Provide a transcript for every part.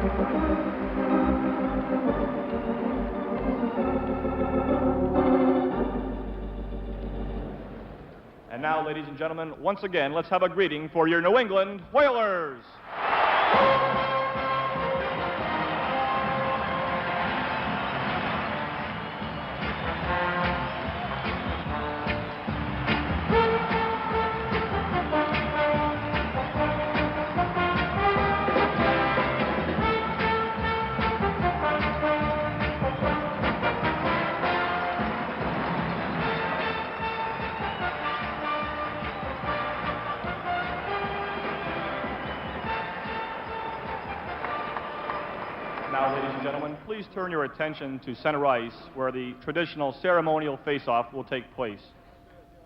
And now, ladies and gentlemen, once again, let's have a greeting for your New England Whalers. Now, ladies and gentlemen, please turn your attention to center ice, where the traditional ceremonial face-off will take place.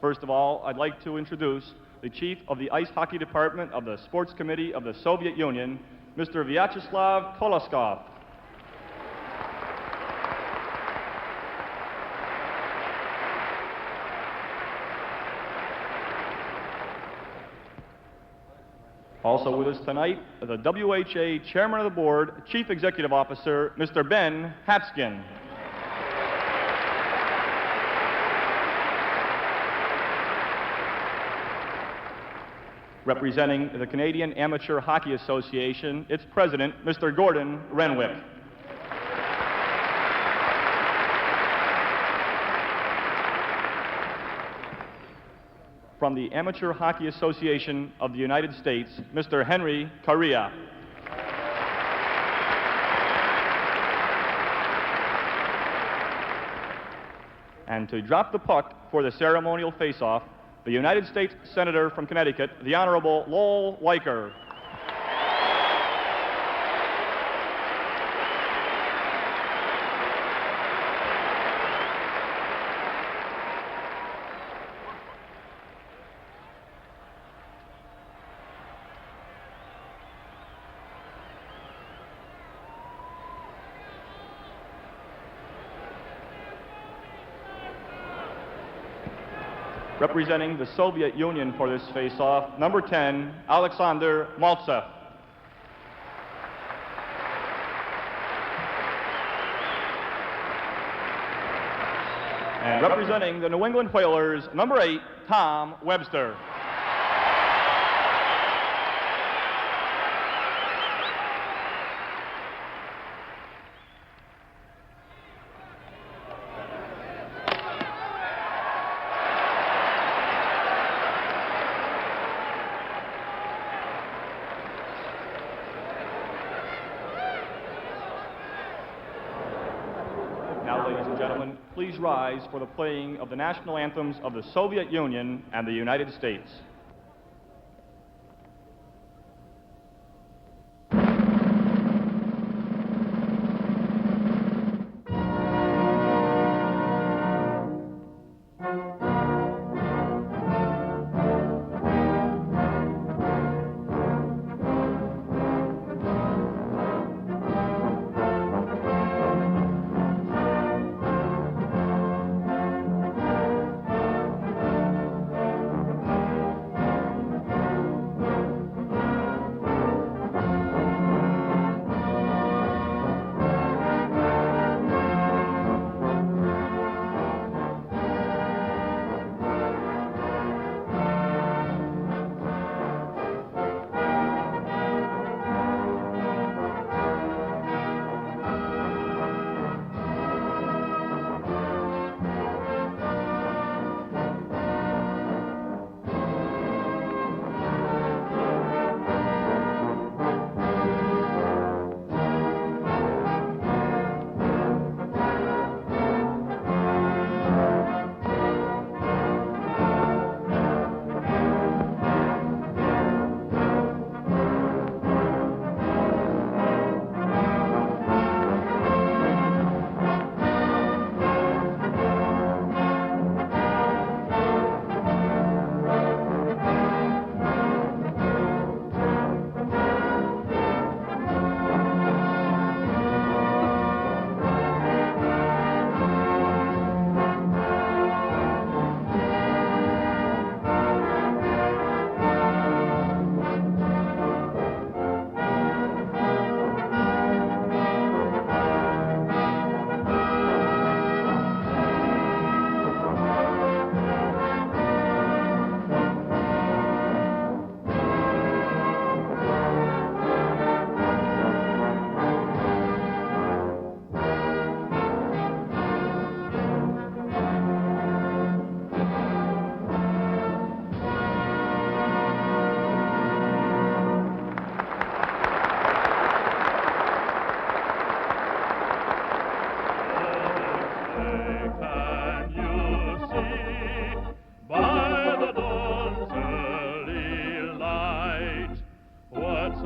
First of all, I'd like to introduce the Chief of the Ice Hockey Department of the Sports Committee of the Soviet Union, Mr. Vyacheslav Koloskov. Also with us tonight, the WHA Chairman of the Board, Chief Executive Officer, Mr. Ben Hatskin. Representing the Canadian Amateur Hockey Association, its President, Mr. Gordon Renwick. From the Amateur Hockey Association of the United States, Mr. Henry Correa. And to drop the puck for the ceremonial face-off, the United States Senator from Connecticut, the Honorable Lowell Weicker. Representing the Soviet Union for this face-off, number 10, Alexander Maltsev. And representing the New England Whalers, number 8, Tom Webster. Now, ladies and gentlemen, please rise for the playing of the national anthems of the Soviet Union and the United States.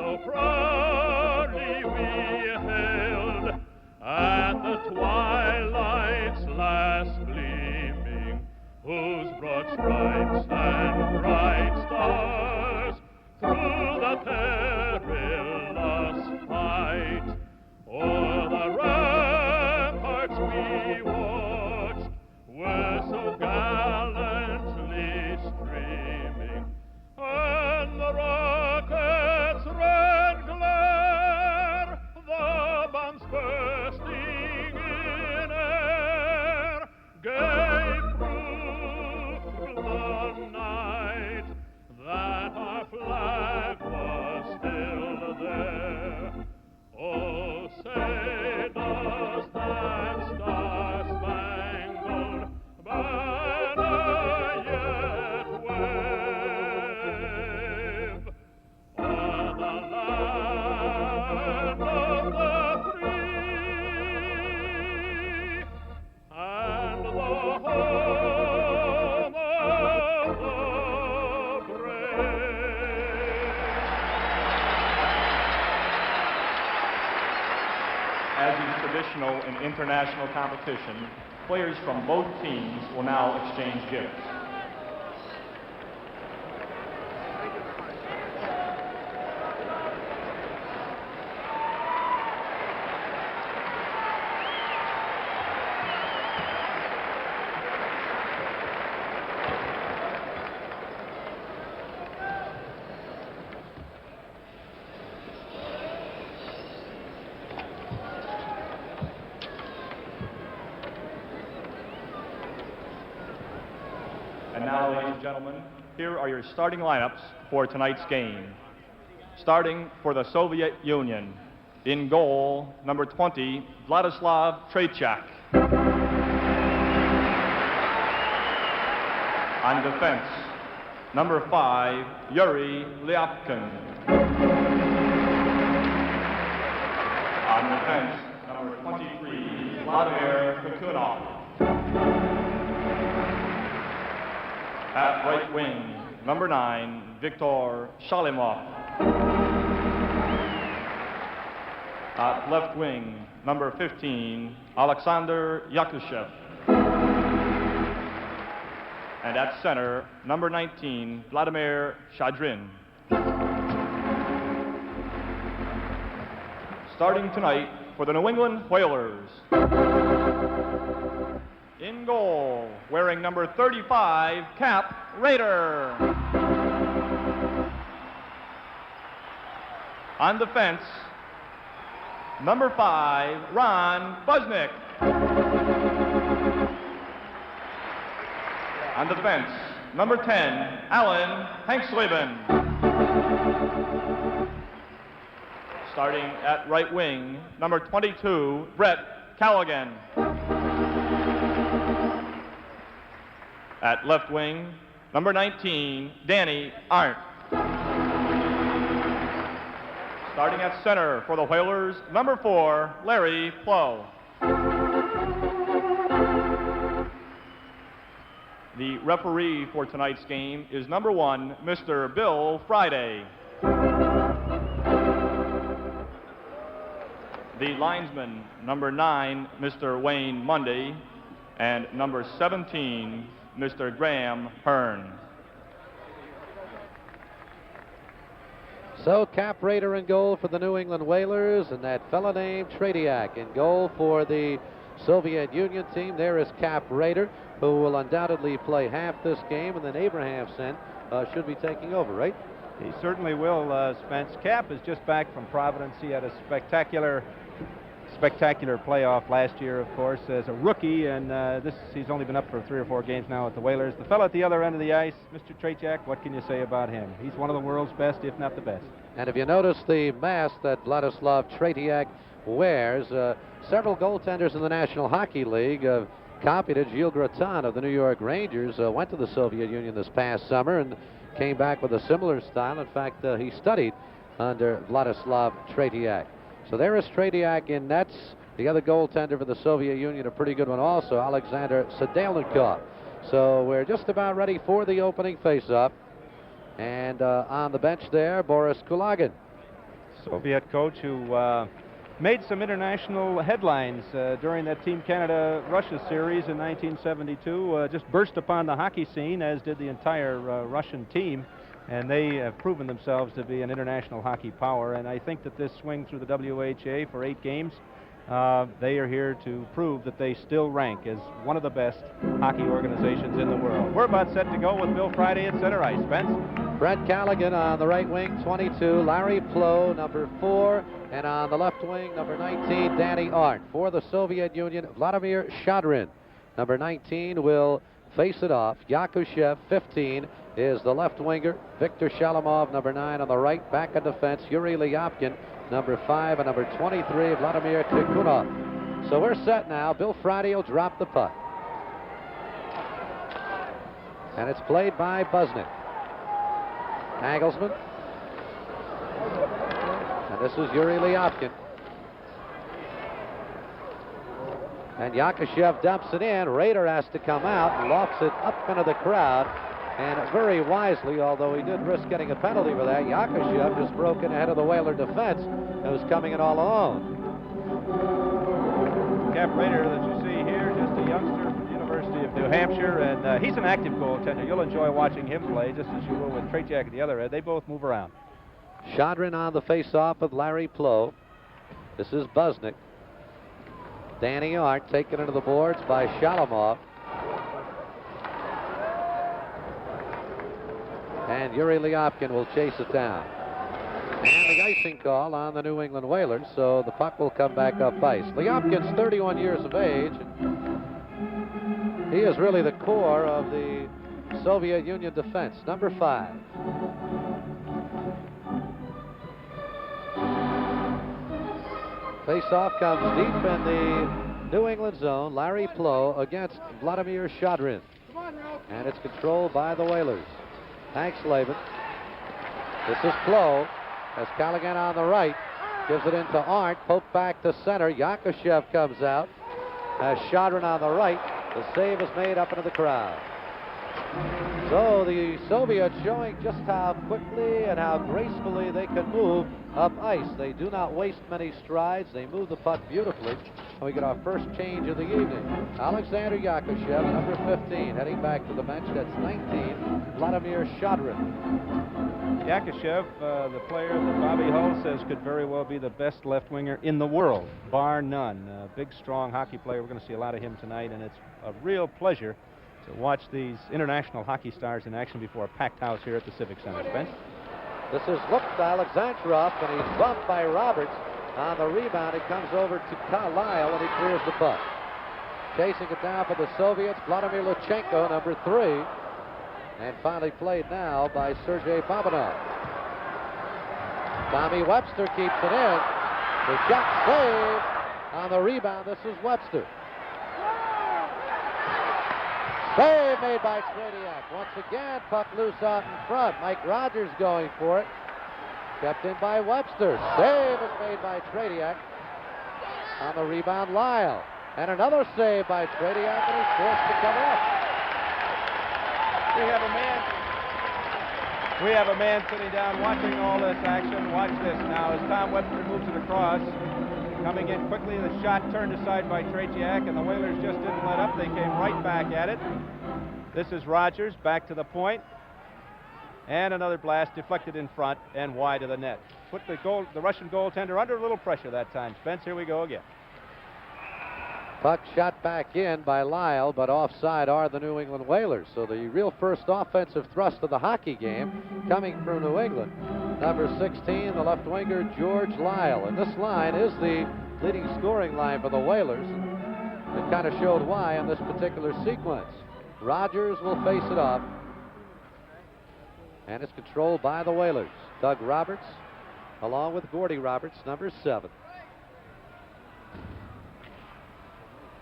so proudly we held at the twilight's last gleaming, whose broad stripes and bright stars through the perilous fight o'er the ramparts we watched were so gallantly streaming, and the rockets' red glare, the bombs bursting in air, gave proof through the night that our flag was still there. Oh, say does that star-spangled banner yet wave o'er the land of the free and the home of the brave? As is traditional in international competition, players from both teams will now exchange gifts. And now, ladies and gentlemen, here are your starting lineups for tonight's game. Starting for the Soviet Union, in goal, number 20, Vladislav Tretiak. On defense, number 5, Yuri Lyapkin. On defense, number 23, Vladimir Kukunov. At right wing, number 9, Viktor Shalimov. At left wing, number 15, Alexander Yakushev. And at center, number 19, Vladimir Shadrin. Starting tonight for the New England Whalers. In goal, wearing number 35, Cap Raider. On defense, number 5, Ron Buznick. On defense, number 10, Alan Hanksleben. Starting at right wing, number 22, Brett Callaghan. At left wing, number 19, Danny Arndt. Starting at center for the Whalers, number 4, Larry Plow. The referee for tonight's game is number 1, Mr. Bill Friday. The linesman, number 9, Mr. Wayne Monday, and number 17, Mr. Graham Hearn. So Cap Raider in goal for the New England Whalers, and that fella named Tretiak in goal for the Soviet Union team. There is Cap Raider, who will undoubtedly play half this game, and then Abrahamson should be taking over, right? He certainly will, Spence. Cap is just back from Providence. He had a spectacular playoff last year, of course, as a rookie, and he's only been up for 3 or 4 games now with the Whalers. The fellow at the other end of the ice, Mr. Tretiak, what can you say about him? He's one of the world's best, if not the best. And if you notice the mask that Vladislav Tretiak wears, several goaltenders in the National Hockey League have copied it. Gilles Gratton of the New York Rangers went to the Soviet Union this past summer and came back with a similar style. In fact, he studied under Vladislav Tretiak. So there is Tretiak in nets. The other goaltender for the Soviet Union, a pretty good one also, Alexander Sadelnikov. So we're just about ready for the opening face-up. And on the bench there, Boris Kulagan. Soviet coach who made some international headlines during that Team Canada-Russia series in 1972. Just burst upon the hockey scene, as did the entire Russian team. And they have proven themselves to be an international hockey power. And I think that this swing through the WHA for 8 games, they are here to prove that they still rank as one of the best hockey organizations in the world. We're about set to go with Bill Friday at center ice. Spence? Fred Callaghan on the right wing, 22. Larry Plow, number 4. And on the left wing, number 19, Danny Art. For the Soviet Union, Vladimir Shadrin. Number 19 will face it off. Yakushev, 15, is the left winger. Viktor Shalamov, number 9 on the right. Back in defense, Yuri Lyapkin, number 5, and number 23, Vladimir Tikhonov. So we're set now. Bill Friday will drop the puck. And it's played by Busnick. Nagelsmann. And this is Yuri Lyapkin. And Yakushev dumps it in. Rader has to come out and lofts it up into the crowd. And very wisely, although he did risk getting a penalty for that, Yakushev just broke in ahead of the Whaler defense and was coming in all alone. Cap Rader that you see here, just a youngster from the University of New Hampshire, and he's an active goaltender. You'll enjoy watching him play, just as you will with Tretiak at the other end. They both move around. Shadrin on the face-off with Larry Plow. This is Busnick. Danny Art taken into the boards by Shalamov. And Yuri Lyapkin will chase it down. And the icing call on the New England Whalers, so the puck will come back up ice. Lyapkin's 31 years of age. He is really the core of the Soviet Union defense. Number 5. Face-off comes deep in the New England zone. Larry Plow against Vladimir Shadrin. And it's controlled by the Whalers. Hank Slavin. This is Plow. As Callaghan on the right. Gives it into Arndt. Poke back to center. Yakushev comes out. As Shadrin on the right. The save is made up into the crowd. So the Soviets showing just how quickly and how gracefully they can move up ice. They do not waste many strides. They move the puck beautifully. And we get our first change of the evening. Alexander Yakushev, number 15, heading back to the bench. That's 19, Vladimir Shadrin. Yakushev, the player that Bobby Hull says could very well be the best left winger in the world, bar none. Big, strong hockey player. We're going to see a lot of him tonight, and it's a real pleasure to watch these international hockey stars in action before a packed house here at the Civic Center. Spence? This is looked Alexandrov, and he's bumped by Roberts. On the rebound, it comes over to Carlisle, and he clears the puck. Chasing it down for the Soviets, Vladimir Luchenko, number 3. And finally played now by Sergei Babanov. Tommy Webster keeps it in. The shot saved on the rebound. This is Webster. Save made by Tretiak. Once again, puck loose out in front. Mike Rogers going for it. Kept in by Webster. Save is made by Tretiak. On the rebound, Lyle. And another save by Tretiak, and he's forced to cover up. We have a man sitting down watching all this action. Watch this now as Tom Webster moves it across. Coming in quickly, the shot turned aside by Tretiak, and the Whalers just didn't let up. They came right back at it. This is Rogers back to the point. And another blast deflected in front and wide of the net. Put the Russian goaltender under a little pressure that time. Spence, here we go again. Puck shot back in by Lyle, but offside are the New England Whalers. So the real first offensive thrust of the hockey game coming from New England. Number 16, the left winger, George Lyle. And this line is the leading scoring line for the Whalers. It kind of showed why in this particular sequence. Rogers will face it off. And it's controlled by the Whalers. Doug Roberts, along with Gordy Roberts, number 7.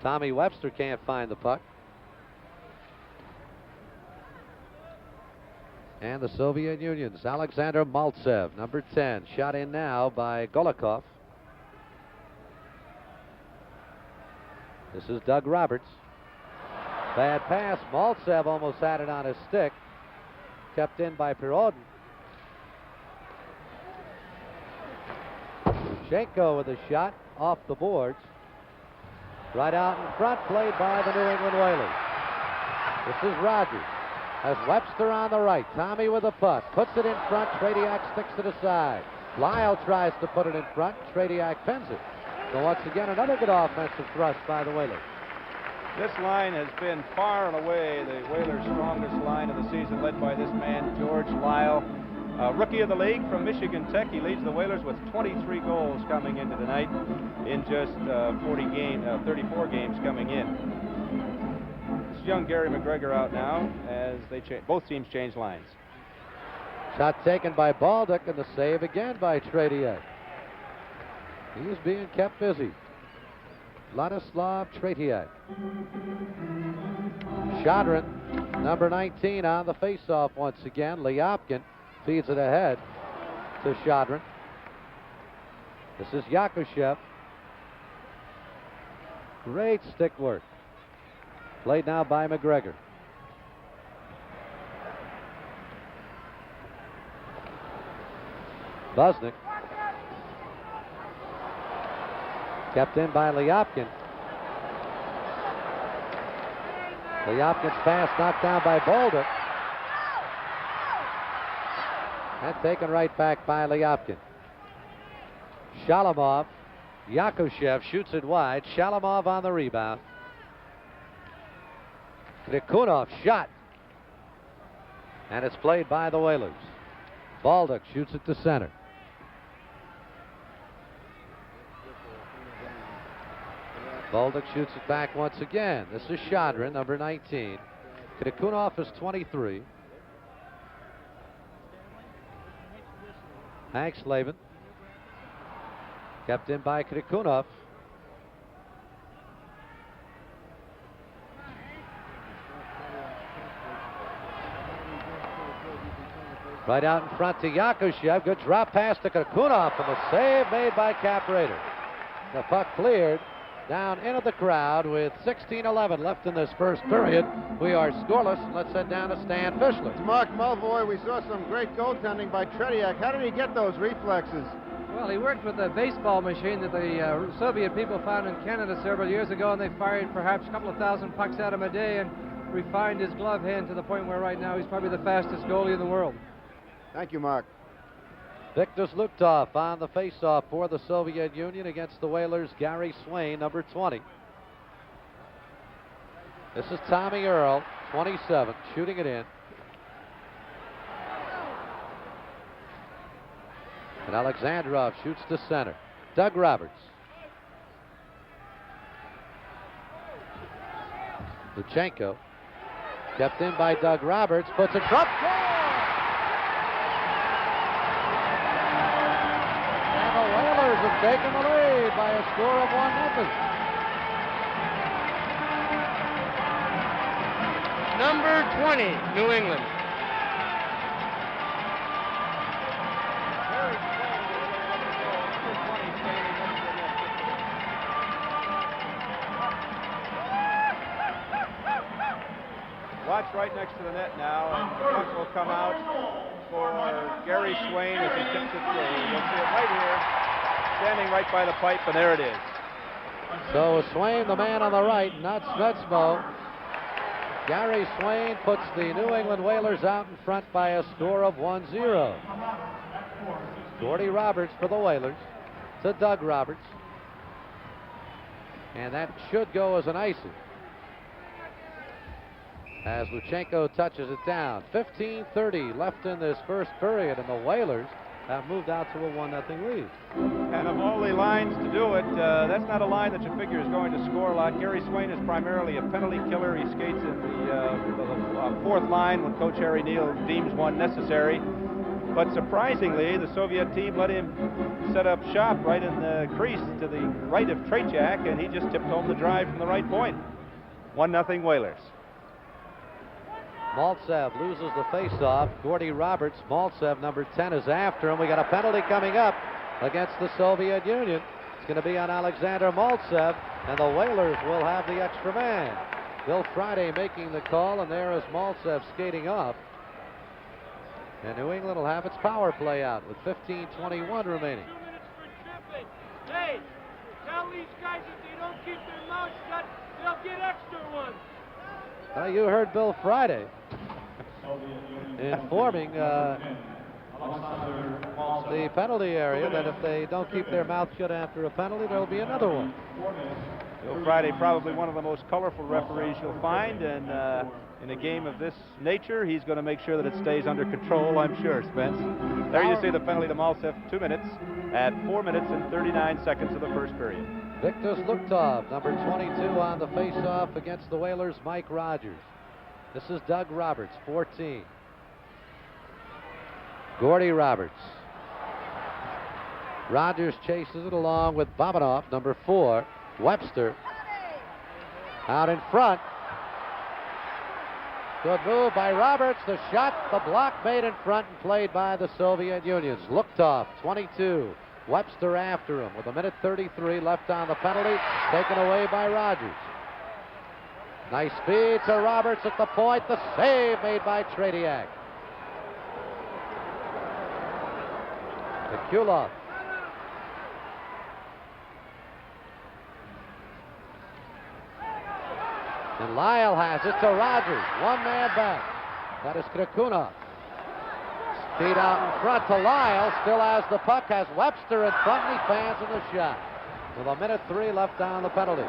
Tommy Webster can't find the puck. And the Soviet Union's Alexander Maltsev, number 10, shot in now by Golikov. This is Doug Roberts. Bad pass. Maltsev almost had it on his stick. Kept in by Pirodin. Luchenko with a shot off the boards. Right out in front, played by the New England Whalers. This is Rogers. Has Webster on the right. Tommy with a puck. Puts it in front. Tradiak sticks it aside. Lyle tries to put it in front. Tradiak pins it. So once again, another good offensive thrust by the Whalers. This line has been far and away the Whalers' strongest line of the season, led by this man, George Lyle. Rookie of the league from Michigan Tech. He leads the Whalers with 23 goals coming into the night in just 34 games coming in. This young Gary McGregor out now as both teams change lines. Shot taken by Baldock, and the save again by Tradiak. He is being kept busy. Vladislav Tradiak. Shadrin, number 19, on the faceoff once again. Lyopkin feeds it ahead to Shadrin. This is Yakushev. Great stick work. Played now by McGregor. Busnick. Kept in by Lyopkin. Lyopkin's pass knocked down by Baldock. And taken right back by Lyopkin. Shalamov. Yakushev shoots it wide. Shalamov on the rebound. Krikunov shot. And it's played by the Whalers. Baldock shoots it to center. Baldock shoots it back once again. This is Shadrin, number 19. Krikunov is 23. Hank Slavin. Kept in by Krikunov. Right out in front to Yakushev. Good drop pass to Krikunov, and the save made by Cap Raider. The puck cleared down into the crowd with 16:11 left in this first period. We are scoreless. Let's head down to Stan Fischler. Mark Mulvoy, we saw some great goaltending by Tradiak. How did he get those reflexes? Well, he worked with a baseball machine that the Soviet people found in Canada several years ago, and they fired perhaps a couple of thousand pucks at him a day and refined his glove hand to the point where right now he's probably the fastest goalie in the world. Thank you, Mark. Victor Zluktov on the faceoff for the Soviet Union against the Whalers. Gary Swain, number 20. This is Tommy Earl, 27, shooting it in. And Alexandrov shoots to center. Doug Roberts. Luchenko. Kept in by Doug Roberts. Puts it front. And the Whalers have taken the lead by a score of 1-0. Number 20, New England. Watch right next to the net now, and the puck will come out for Gary Swain as he tips it through. You'll see it right here, standing right by the pipe, and there it is. So Swain, the man on the right, not Snetsmo. Gary Swain puts the New England Whalers out in front by a score of 1-0. Gordy Roberts for the Whalers to Doug Roberts. And that should go as an icing, as Luchenko touches it down. 15:30 left in this first period, and the Whalers have moved out to a 1-0 lead. And of all the lines to do it, that's not a line that you figure is going to score a lot. Gary Swain is primarily a penalty killer. He skates in the fourth line when Coach Harry Neal deems one necessary. But surprisingly, the Soviet team let him set up shop right in the crease to the right of Tretiak, and he just tipped home the drive from the right point. 1-0 Whalers. Maltsev loses the faceoff. Gordy Roberts, Maltsev, number 10, is after him. We got a penalty coming up against the Soviet Union. It's going to be on Alexander Maltsev, and the Whalers will have the extra man. Bill Friday making the call, and there is Maltsev skating off. And New England will have its power play out with 15:21 remaining. Hey, tell these guys if they don't keep their mouths shut, they'll get extra ones. You heard Bill Friday informing the penalty area that if they don't keep their mouth shut after a penalty, there'll be another one. Bill Friday, probably one of the most colorful referees you'll find, and in a game of this nature, he's going to make sure that it stays under control, I'm sure, Spence. There you see the penalty to Maltsev, 2 minutes, at 4 minutes and 39 seconds of the first period. Victor Luktov, number 22 on the face-off against the Whalers, Mike Rogers. This is Doug Roberts, 14. Gordy Roberts. Rogers chases it along with Bobanov, number 4. Webster out in front. Good move by Roberts. The shot, the block made in front and played by the Soviet Unions. Luktov, 22. Webster after him with 1:33 left on the penalty, taken away by Rogers. Nice speed to Roberts at the point. The save made by Tretiak. Nikulov. And Lyle has it to Rogers. One man back. That is Krakunov. Speed out in front to Lyle. Still has the puck. Has Webster in front. And he fans in the shot. With 1:03 left on the penalty.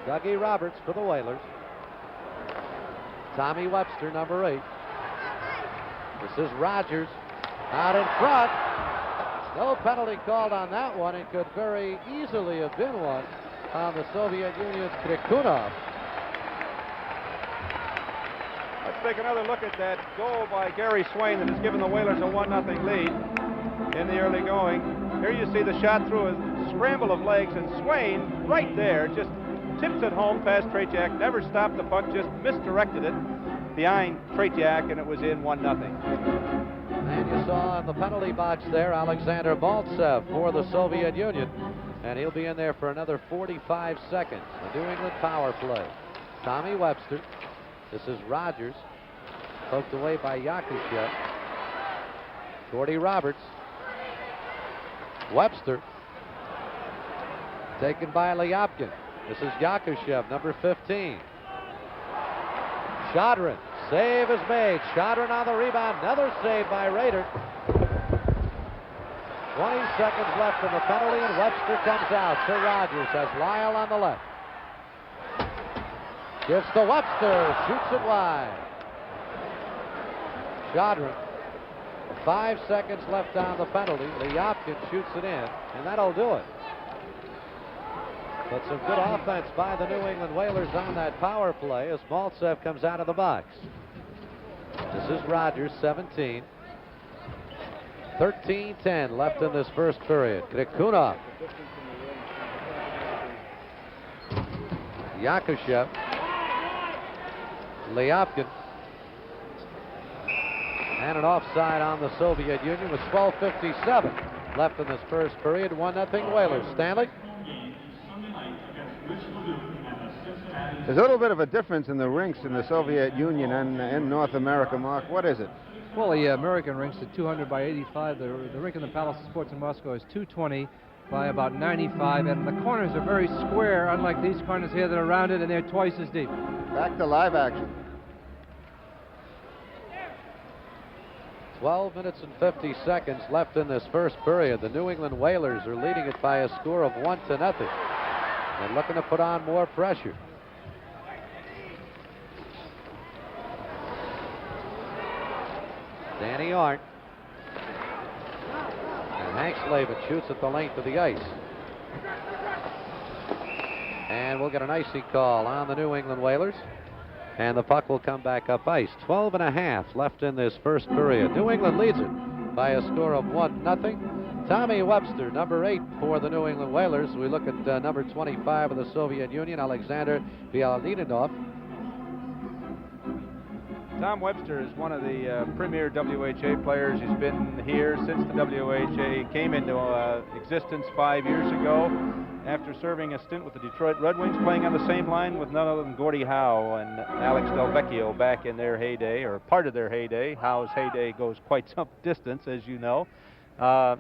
Dougie Roberts for the Whalers. Tommy Webster, number 8. This is Rogers out in front. No penalty called on that one. It could very easily have been one on the Soviet Union's Krakunov. Let's take another look at that goal by Gary Swain that has given the Whalers a 1-0 lead in the early going. Here you see the shot through a scramble of legs, and Swain right there just tips it home past Tretiak, never stopped the puck, just misdirected it behind Tretiak, and it was in 1-0. And you saw in the penalty box there Alexander Maltsev for the Soviet Union, and he'll be in there for another 45 seconds. The New England power play. Tommy Webster. This is Rogers. Poked away by Yakushev. Gordy Roberts. Webster. Taken by Lyapkin. This is Yakushev, number 15. Shodrin. Save is made. Shodrin on the rebound. Another save by Rader. 20 seconds left in the penalty, and Webster comes out to Rogers. Has Lyle on the left. Gives to Webster. Shoots it wide. Shodrin. 5 seconds left on the penalty. Lyapkin shoots it in, and that'll do it. But some good offense by the New England Whalers on that power play as Maltsev comes out of the box. This is Rogers, 17. 13-10 left in this first period. Krakunov. Yakushev. Lyapkin. And an offside on the Soviet Union with 12:57 left in this first period. 1-0 Whalers. Stanley? There's a little bit of a difference in the rinks in the Soviet Union and in North America, Mark. What is it? Well, the American rinks are 200 by 85. The rink in the Palace of Sports in Moscow is 220 by about 95, and the corners are very square, unlike these corners here that are rounded, and they're twice as deep. Back to live action. 12 minutes and 50 seconds left in this first period. The New England Whalers are leading it by a score of 1-0. They're looking to put on more pressure. Danny Arndt. And Hank Slavin shoots at the length of the ice. And we'll get an icy call on the New England Whalers. And the puck will come back up ice. 12.5 left in this first period. New England leads it by a score of 1-0. Tommy Webster, number 8 for the New England Whalers. We look at number 25 of the Soviet Union, Alexander Bialninov. Tom Webster is one of the premier WHA players. He's been here since the WHA came into existence 5 years ago, after serving a stint with the Detroit Red Wings, playing on the same line with none other than Gordie Howe and Alex Del Vecchio back in their heyday, or part of their heyday. Howe's heyday goes quite some distance, as you know.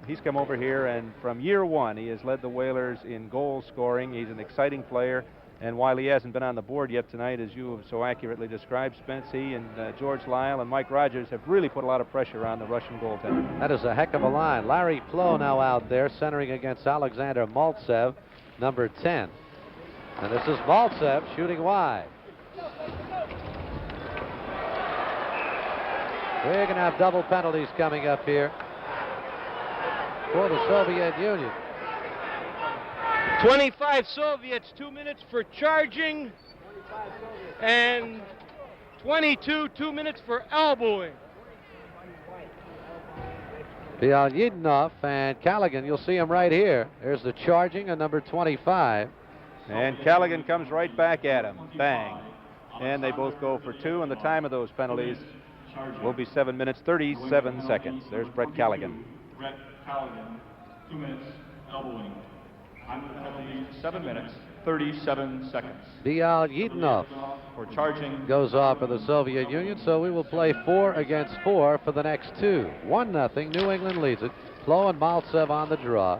He's come over here, and from year one, he has led the Whalers in goal scoring. He's an exciting player, and while he hasn't been on the board yet tonight, as you have so accurately described, Spence, he and George Lyle and Mike Rogers have really put a lot of pressure on the Russian goaltender. That is a heck of a line. Larry Plow now out there, centering against Alexander Maltsev, number 10. And this is Maltsev shooting wide. We're going to have double penalties coming up here for the Soviet Union. 25 Soviets, 2 minutes for charging, and 22, 2 minutes for elbowing. Bialyidinov and Callaghan, you'll see him right here. There's the charging on number 25. And Callaghan comes right back at him. Bang. And they both go for 2, and the time of those penalties will be 7 minutes, 37 seconds. There's Brett Callaghan. Brett Callaghan, 2 minutes, elbowing. I'm going to penalty 7 minutes, 37 seconds. Bialyidinov For charging. goes off for the Soviet Union, so we will play 4 against 4 for the next 2. 1-0, New England leads it. Plow and Maltsev on the draw.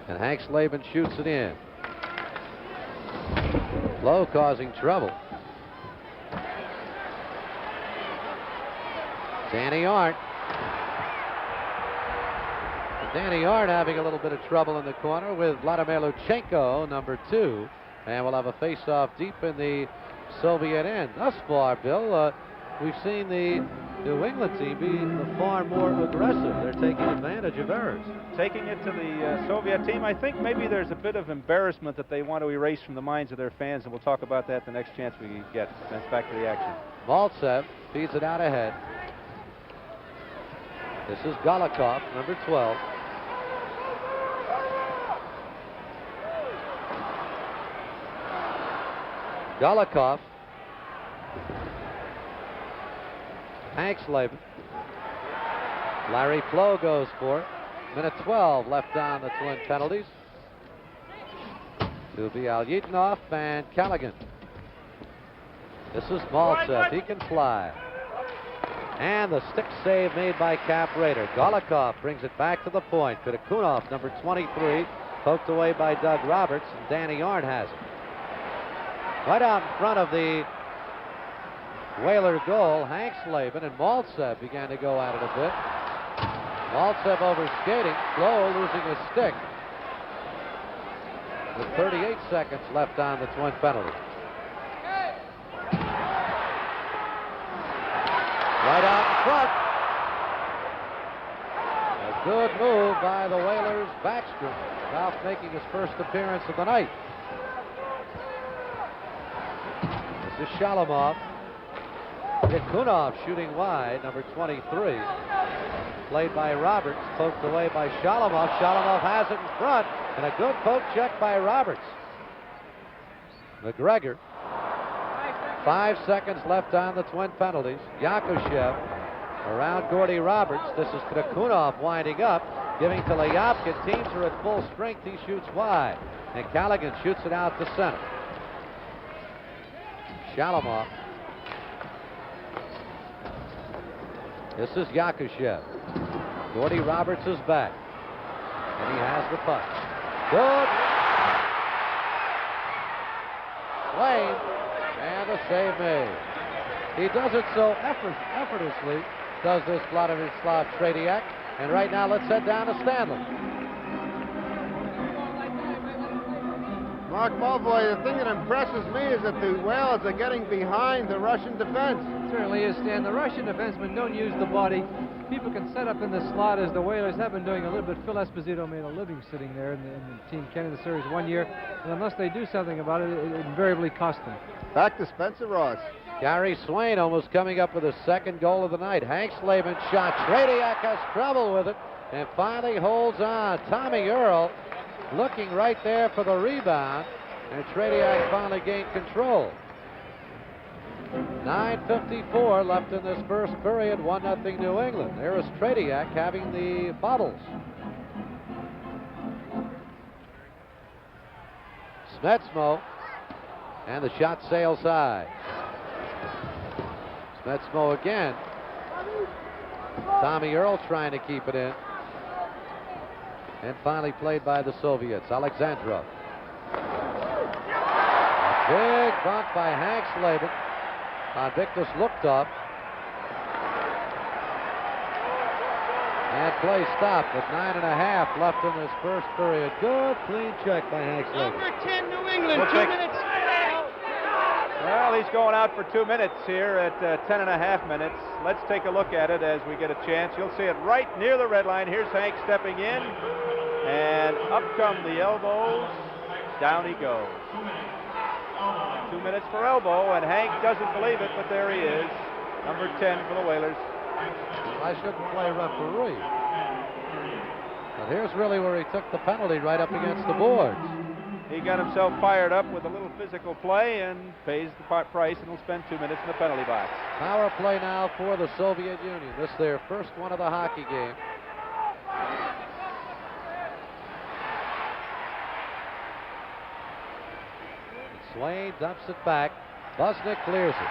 And Hank Slavin shoots it in. Plow causing trouble. Danny Arndt. Danny Arndt having a little bit of trouble in the corner with Vladimir Luchenko, number 2. And we'll have a face-off deep in the Soviet end. Thus far, Bill, we've seen the New England team be far more aggressive. They're taking advantage of errors. Taking it to the Soviet team, I think maybe there's a bit of embarrassment that they want to erase from the minds of their fans, and we'll talk about that the next chance we get. That's back to the action. Maltsev feeds it out ahead. This is Golikov, number 12. Golikov. Hank Slavin. Larry Plow goes for it. Minute 12 left on the twin penalties. To Bialyidinov and Callaghan. This is Maltsev. He can fly. And the stick save made by Cap Raider. Golikov brings it back to the point. Kudakunov, number 23, poked away by Doug Roberts, and Danny Arndt has it. Right out in front of the Whaler goal, Hank Slavin and Maltsev began to go at it a bit. Maltsev over skating, Plow losing his stick. With 38 seconds left on the twin penalty. Right out in front. A good move by the Whalers' Backstrom. Ralph making his first appearance of the night. This is Shalamov. Nikunov shooting wide, number 23. Played by Roberts, poked away by Shalamov. Shalamov has it in front, and a good poke check by Roberts. McGregor. 5 seconds left on the twin penalties. Yakushev around Gordy Roberts. This is Krakunov winding up, giving to Layopkin. Teams are at full strength. He shoots wide, and Callaghan shoots it out to center. Shalamov. This is Yakushev. Gordy Roberts is back, and he has the puck. Good. Wayne. And a save made. He does it so effortlessly, does this Vladislav Tretiak. And right now, let's head down to Stanley. Mark Mulvoy, the thing that impresses me is that the Whalers are getting behind the Russian defense. Certainly is, Stan. The Russian defensemen don't use the body. People can set up in the slot, as the Whalers have been doing a little bit. Phil Esposito made a living sitting there in the Team Canada Series 1 year. And unless they do something about it, it invariably costs them. Back to Spencer Ross. Gary Swain almost coming up with his second goal of the night. Hank Slavin shot. Tretiak has trouble with it and finally holds on. Tommy Earl looking right there for the rebound, and Tretiak finally gained control. 9:54 left in this first period. 1-0 New England. There is Tretiak having the bobbles. Smetsmo, and the shot sails high. Smetsmo again. Tommy Earl trying to keep it in. And finally played by the Soviets, Alexandrov. A big bump by Hank Slavin on Victus Luchtov. And play stopped with 9.5 left in this first period. Good clean check by Hank Slavin. Number 10, New England, 2 minutes. Well, he's going out for 2 minutes here at 10.5 minutes. Let's take a look at it as we get a chance. You'll see it right near the red line. Here's Hank stepping in, and up come the elbows. Down he goes. 2 minutes for elbow, and Hank doesn't believe it, but there he is. Number 10 for the Whalers. I shouldn't play referee. But here's really where he took the penalty, right up against the boards. He got himself fired up with a little physical play and pays the price, and will spend 2 minutes in the penalty box. Power play now for the Soviet Union. This is their first one of the hockey game. Swain dumps it back. Busnik clears it.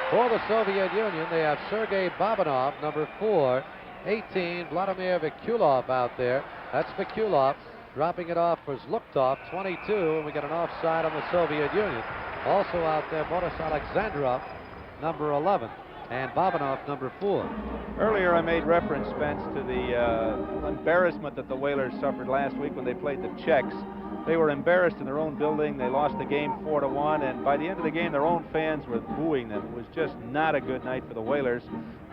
For the Soviet Union, they have Sergei Babanov, number 4, 18, Vladimir Vikulov out there. That's Vikulov. Dropping it off was Luchtov, 22, and we get an offside on the Soviet Union. Also out there, Boris Alexandrov, number 11, and Babanov, number 4. Earlier I made reference, Spence, to the embarrassment that the Whalers suffered last week when they played the Czechs. They were embarrassed in their own building. They lost the game 4-1, and by the end of the game, their own fans were booing them. It was just not a good night for the Whalers,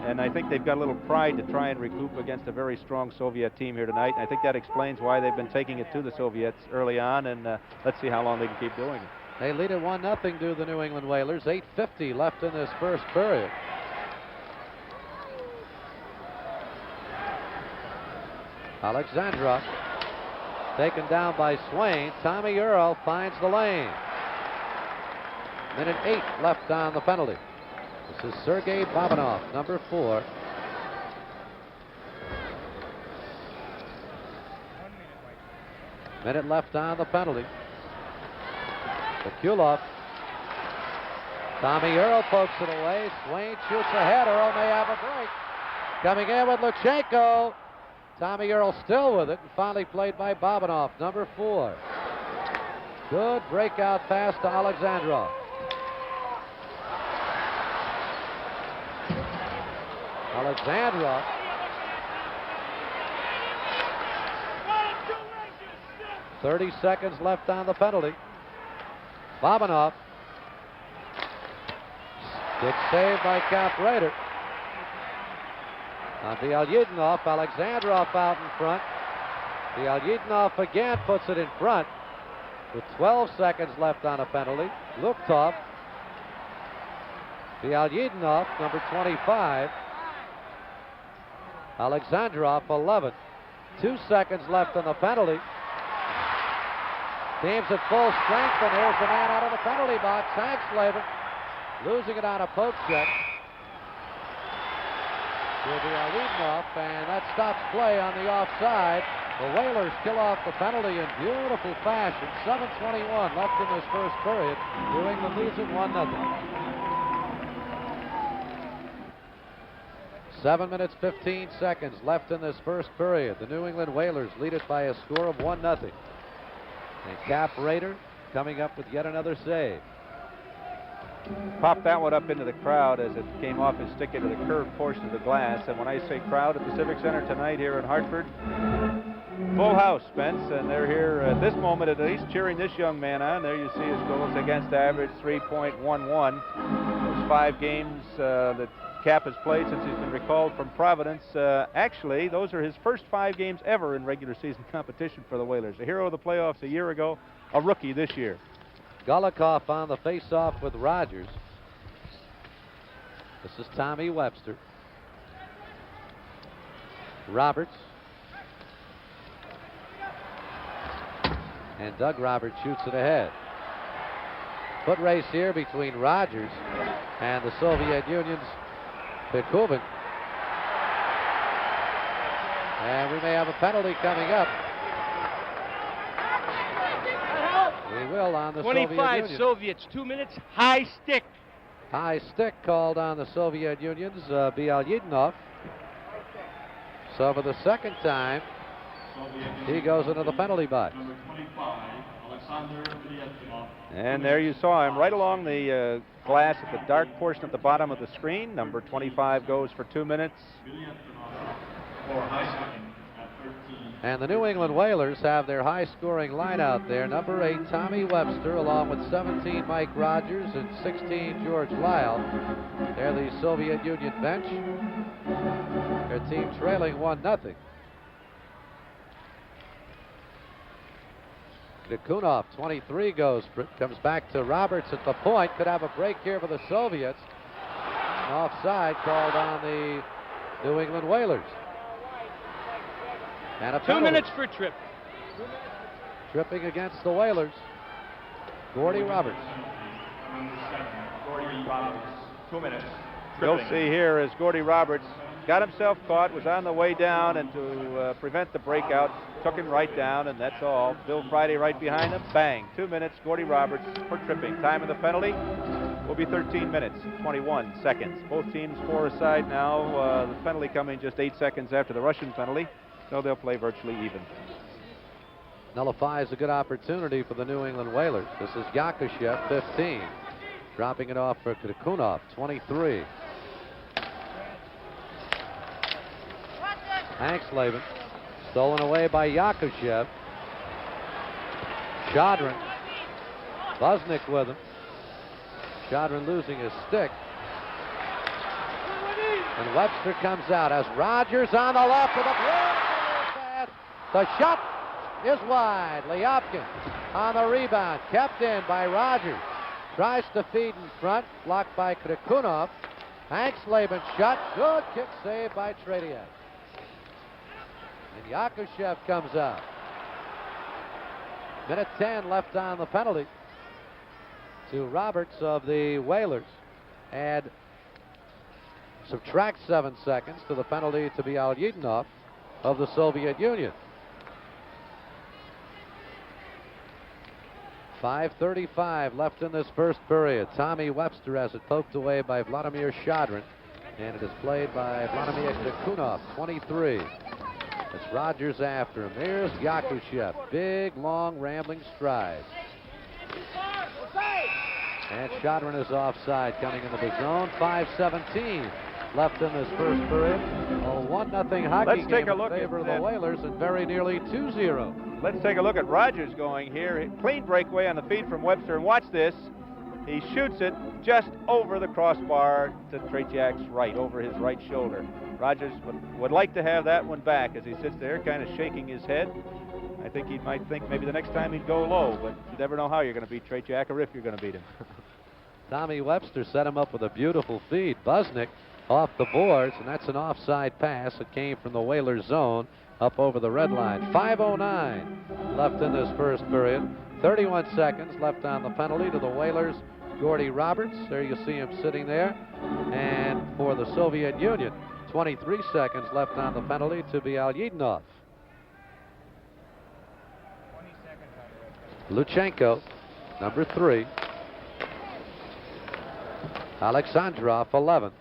and I think they've got a little pride to try and recoup against a very strong Soviet team here tonight, and I think that explains why they've been taking it to the Soviets early on, and let's see how long they can keep doing it. They lead it 1-0 to the New England Whalers. 8:50 left in this first period. Alexandrov taken down by Swain. Tommy Earl finds the lane. Minute 8 left on the penalty. This is Sergei Babanov, number 4. Minute left on the penalty. Vikulov. Tommy Earl pokes it away. Swain shoots ahead. Earl may have a break. Coming in with Luchenko. Tommy Earl still with it, and finally played by Babanov, number 4. Good breakout pass to Alexandrov. Alexandrov. .30 seconds left on the penalty. Babanov. Good save by Cap Rader. On Bialyedinov, Alexandrov out in front. Bialyedinov again puts it in front with 12 seconds left on a penalty. Luchtov. Bialyedinov, number 25. Alexandrov, 11. 2 seconds left on the penalty. Team's at full strength, and here's the man out of the penalty box, Hank Slavin, losing it on a poke check. Bialyedinov, and that stops play on the offside. The Whalers kill off the penalty in beautiful fashion. 7:21 left in this first period. New England leads it 1-0. 7 minutes, 15 seconds left in this first period. The New England Whalers lead it by a score of 1-0. And Cap Rader coming up with yet another save. Popped that one up into the crowd as it came off his stick into the curved portion of the glass. And when I say crowd at the Civic Center tonight here in Hartford, full house, Spence, and they're here at this moment at least cheering this young man on. There you see his goals against average, 3.11. Those 5 games that Cap has played since he's been recalled from Providence. Actually, those are his first 5 games ever in regular season competition for the Whalers. A hero of the playoffs a year ago, a rookie this year. Golikov on the face-off with Rogers. This is Tommy Webster. Roberts. And Doug Roberts shoots it ahead. Foot race here between Rogers and the Soviet Union's Pikubin. And we may have a penalty coming up. We will on the 25 Soviet Union. Soviets, 2 minutes, high stick. High stick called on the Soviet Union's Bialyedinov. So for the second time, he goes into the penalty box. And there you saw him right along the glass at the dark portion at the bottom of the screen. Number 25 goes for 2 minutes. And the New England Whalers have their high-scoring line out there. Number 8, Tommy Webster, along with 17, Mike Rogers, and 16, George Lyle. They're the Soviet Union bench. Their team trailing 1-0. Nikunov, 23, comes back to Roberts at the point. Could have a break here for the Soviets. An offside called on the New England Whalers. And a 2 penalty. minutes for Tripp. Tripping against the Whalers. Gordy Roberts. 2 minutes. You'll see here as Gordy Roberts got himself caught, was on the way down, and to prevent the breakout, took him right down, and that's all. Bill Friday right behind him. Bang. 2 minutes, Gordy Roberts for tripping. Time of the penalty will be 13 minutes, 21 seconds. Both teams 4 aside now. The penalty coming just 8 seconds after the Russian penalty, so they'll play virtually even. Nullifies a good opportunity for the New England Whalers. This is Yakushev, 15. Dropping it off for Nikunov, 23. Hanksleben, stolen away by Yakushev. Shodrin. Buznik with him. Shodrin losing his stick. And Webster comes out as Rogers on the left of the pass. The shot is wide. Lyopkin on the rebound. Kept in by Rogers. Tries to feed in front. Blocked by Nikunov. Hanksleben shot. Good kick save by Tretiak. And Yakushev comes out. Minute 10 left on the penalty to Roberts of the Whalers. Add, subtract 7 seconds to the penalty to Bialyedinov of the Soviet Union. 5:35 left in this first period. Tommy Webster has it poked away by Vladimir Shodrin. And it is played by Vladimir Nikunov, 23. It's Rogers after him. There's Yakushev. Big, long, rambling strides. And Shodrin is offside coming into the zone. 5:17 left in this first period. A 1-0 hockey game in favor of the Whalers and very nearly 2-0. Let's take a look at Rogers going here. Clean breakaway on the feed from Webster. And watch this. He shoots it just over the crossbar to Tretiak's right, over his right shoulder. Rogers would like to have that one back as he sits there kind of shaking his head. I think he might think maybe the next time he'd go low, but you never know how you're going to beat Tretiak or if you're going to beat him. Tommy Webster set him up with a beautiful feed. Buznik off the boards, and that's an offside pass. It came from the Whalers zone up over the red line. 5:09 left in this first period. 31 seconds left on the penalty to the Whalers. Gordy Roberts, there you see him sitting there. And for the Soviet Union, 23 seconds left on the penalty to Bialyedinov. Luchenko, number 3. Alexandrov, 11.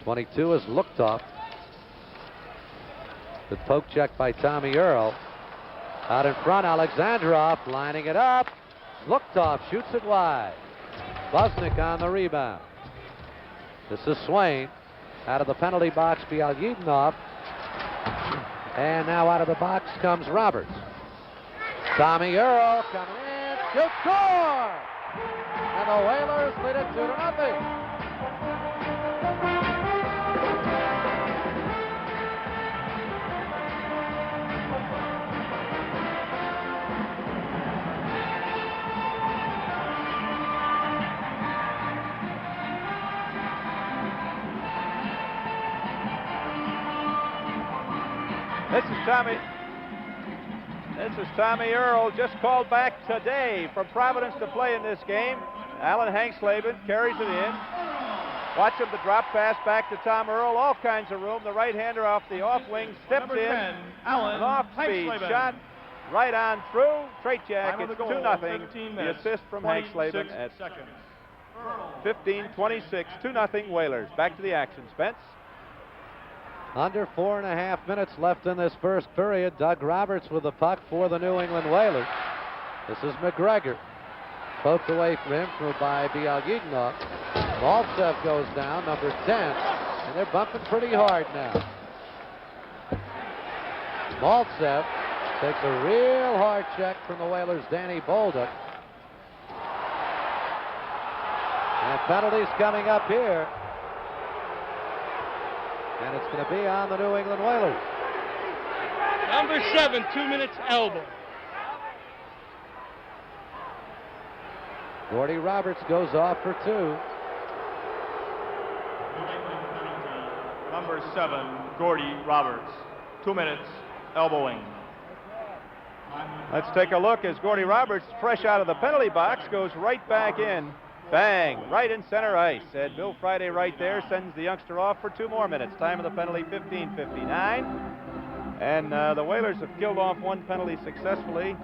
22 is Luchtov. The poke check by Tommy Earl. Out in front, Alexandrov lining it up. Luchtov shoots it wide. Buznik on the rebound. This is Swain. Out of the penalty box, Bialyedinov. And now out of the box comes Roberts. Tommy Earl coming in. Good score! And the Whalers lead it 2-0. This is Tommy Earl, just called back today from Providence to play in this game. Alan Hanksleben carries it in. Watch him, the drop pass back to Tom Earl. All kinds of room. The right-hander off the off wing steps in. 10, Alan an off-speed shot right on through. Tretiak, it's 2-0. The assist from Hanksleben at 15:26. 2-0 Whalers. Back to the action, Spence. Under 4.5 minutes left in this first period. Doug Roberts with the puck for the New England Whalers. This is McGregor. Poked away from him by Bialginov. Maltsev goes down, number 10. And they're bumping pretty hard now. Maltsev takes a real hard check from the Whalers' Danny Bolduc. And penalties coming up here. And it's going to be on the New England Whalers. Number 7, 2 minutes elbow. Gordy Roberts goes off for 2. Number 7, Gordy Roberts. 2 minutes, elbowing. Let's take a look as Gordy Roberts, fresh out of the penalty box, goes right back in. Bang, right in center ice. And Bill Friday right there sends the youngster off for 2 more minutes. Time of the penalty, 15:59. And the Whalers have killed off 1 penalty successfully.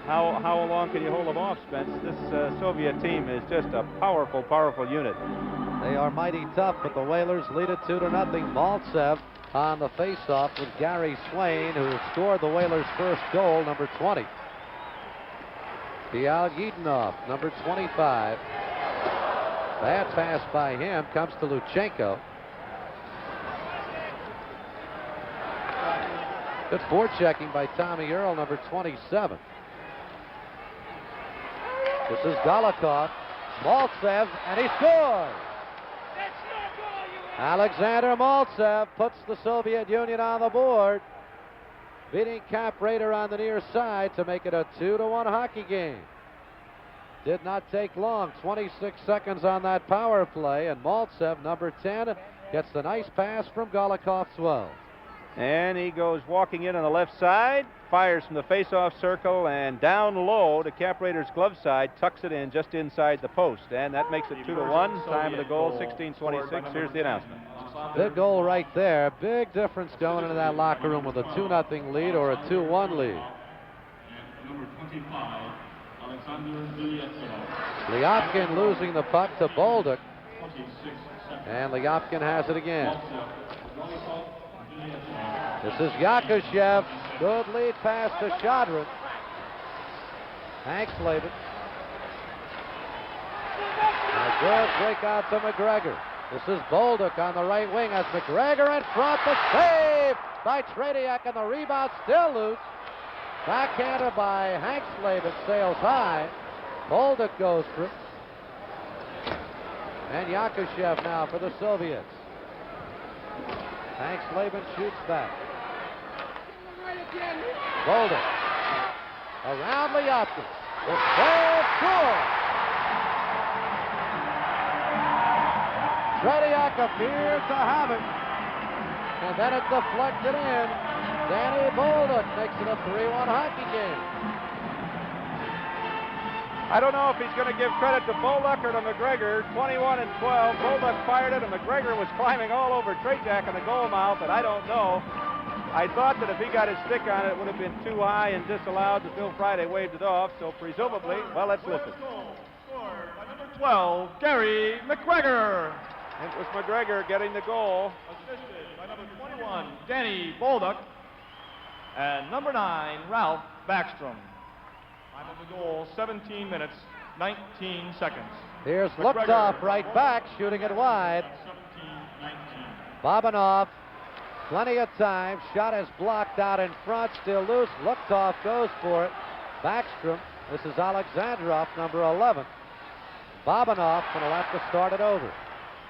How long can you hold them off, Spence? This Soviet team is just a powerful, powerful unit. They are mighty tough, but the Whalers lead it 2-0. Maltsev on the faceoff with Gary Swain, who scored the Whalers' first goal, number 20. Bialginov, number 25. Bad pass by him, comes to Luchenko. Good forechecking by Tommy Earl, number 27. This is Golikov. Maltsev, and he scores! Alexander Maltsev puts the Soviet Union on the board, beating Cap Raider on the near side to make it a 2-1 hockey game. Did not take long, 26 seconds on that power play, and Maltsev, number 10, gets the nice pass from Golikov's well. And he goes walking in on the left side, fires from the face-off circle, and down low to Cap Raiders' glove side, tucks it in just inside the post. And that makes it 2-1. Time of the goal, 16:26. Here's the announcement. Big goal right there. Big difference going into that locker room with a 2-0 lead or a 2-1 lead. Lyopkin losing the puck to Bolduc. And Lyopkin has it again. This is Yakushev. Good lead pass to Shadrin. Hank Slavin. A good break out to McGregor. This is Bolduc on the right wing as McGregor in front. The save by Tretiak, and the rebound still loose. Backhanded by Hank Slavin, sails high. Bolduc goes for it. And Yakushev now for the Soviets. Hank Slavin shoots back. Bolduc. Around Lyopkin. The save, score! Tretiak appears to have it. And then it deflected in. Danny Bolduc makes it a 3-1 hockey game. I don't know if he's going to give credit to Bolduc or to McGregor. 21 and 12. Bolduc fired it, and McGregor was climbing all over Tretiak in the goal mouth, and I don't know. I thought that if he got his stick on it, it would have been too high and disallowed, but Bill Friday waved it off, so presumably, well, let's listen. Scored by number 12, Gary McGregor. It was McGregor getting the goal. Assisted by number 21, Danny Bolduc. And number 9, Ralph Backstrom. Time of the goal, 17 minutes, 19 seconds. Here's Luchthoff right back, shooting it wide. 17-19. Bobanov, plenty of time. Shot is blocked out in front, still loose. Luchthoff goes for it. Backstrom, this is Alexandrov, number 11. Bobanov going to have to start it over.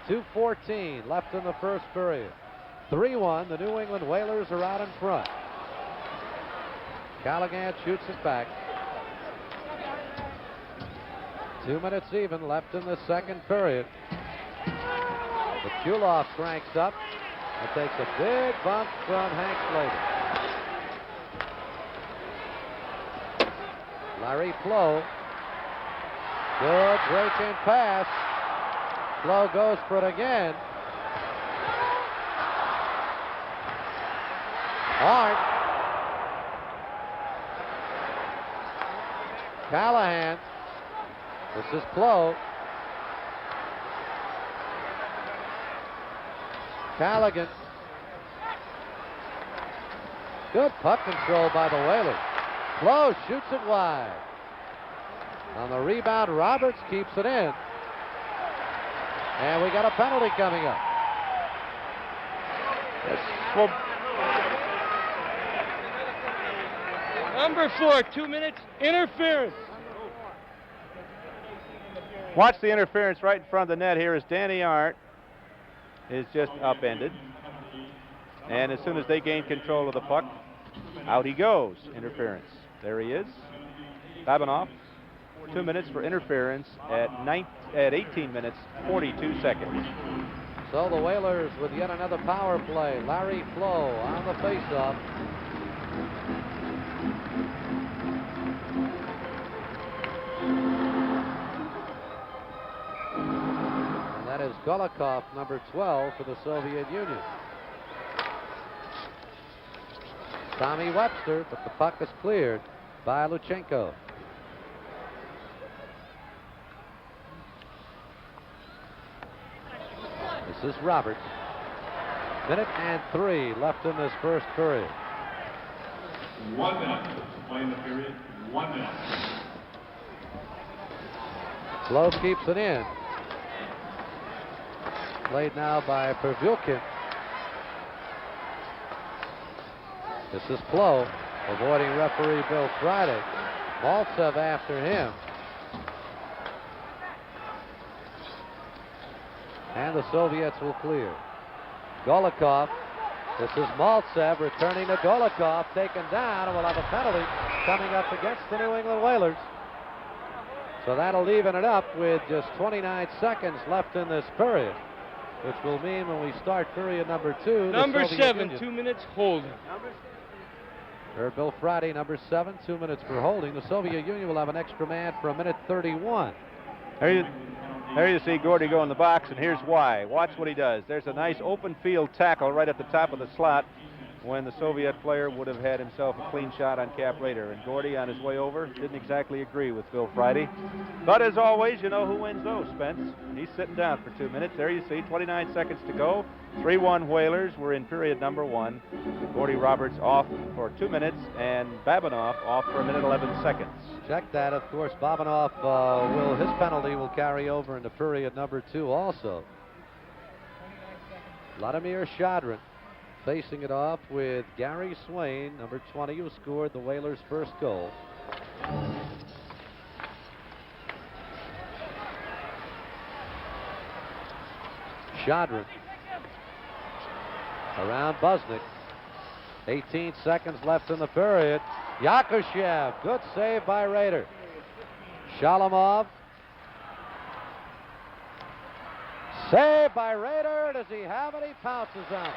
2:14 left in the first period. 3-1, the New England Whalers are out in front. Callaghan shoots it back. 2 minutes even left in the second period. Mikulov cranks up and takes a big bump from Hank Slavin. Larry Flo. Good break-in pass. Flo goes for it again. Hart. Callahan. This is Flo. Callaghan. Good puck control by the Whalers. Flo shoots it wide. On the rebound, Roberts keeps it in. And we got a penalty coming up. Number 4, 2 minutes, interference. Watch the interference right in front of the net here as Danny Art is just upended. And as soon as they gain control of the puck, out he goes. Interference. There he is. Babinoff, 2 minutes for interference at 18 minutes, 42 seconds. So the Whalers with yet another power play. Larry Flo on the faceoff. And that is Golikov, number 12 for the Soviet Union. Tommy Webster, but the puck is cleared by Luchenko. This is Roberts. Minute and 3 left in this first period. 1 minute to play in the period. 1 minute. Flo keeps it in. Played now by Pervilkin. This is Flo, avoiding referee Bill Friday. Maltsev after him. And the Soviets will clear. Golikov. This is Maltsev returning to Golikov, taken down, and we'll have a penalty coming up against the New England Whalers. So that'll even it up with just 29 seconds left in this period, which will mean when we start period number 2. Number the Soviet 7, Union. 2 minutes holding. Heard Bill Friday, number 7, 2 minutes for holding. The Soviet Union will have an extra man for 1:31. There you see Gordy go in the box, and here's why. Watch what he does. There's a nice open field tackle right at the top of the slot when the Soviet player would have had himself a clean shot on Cap Rader. And Gordy, on his way over, didn't exactly agree with Bill Friday. But as always, you know who wins those, Spence. He's sitting down for 2 minutes. There you see, 29 seconds to go. 3-1 Whalers. We're in period number 1. Gordy Roberts off for 2 minutes, and Babinoff off for 1:11 seconds. Check that. Of course, Babinoff, his penalty will carry over into period number 2 also. Vladimir Shadrin facing it off with Gary Swain, number 20, who scored the Whalers' first goal. Shadrin around Busnick. 18 seconds left in the period. Yakushev, good save by Rader. Shalamov. Save by Rader. Does he have it? He pounces on it.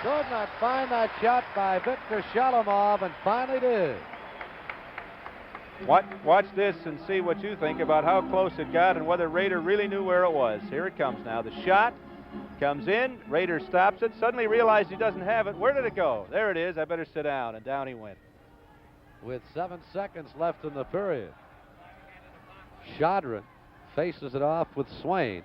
Could not find that shot by Viktor Shalamov, and finally did. Watch this and see what you think about how close it got and whether Rader really knew where it was. Here it comes now. The shot comes in. Rader stops it. Suddenly realized he doesn't have it. Where did it go? There it is. I better sit down. And down he went. With 7 seconds left in the period, Shadrin faces it off with Swain.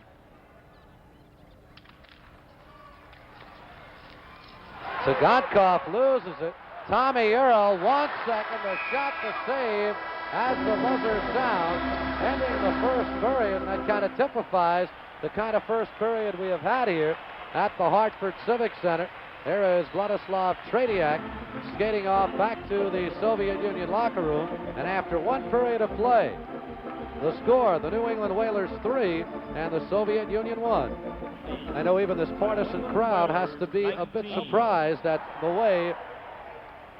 Tagankov loses it. Tommy Earl, 1 second, the shot to save as the buzzer sounds, ending the first period, and that kind of typifies the kind of first period we have had here at the Hartford Civic Center. There is Vladislav Tretiak skating off back to the Soviet Union locker room, and after 1 period of play, the score, the New England Whalers 3 and the Soviet Union 1. I know even this partisan crowd has to be a bit surprised at the way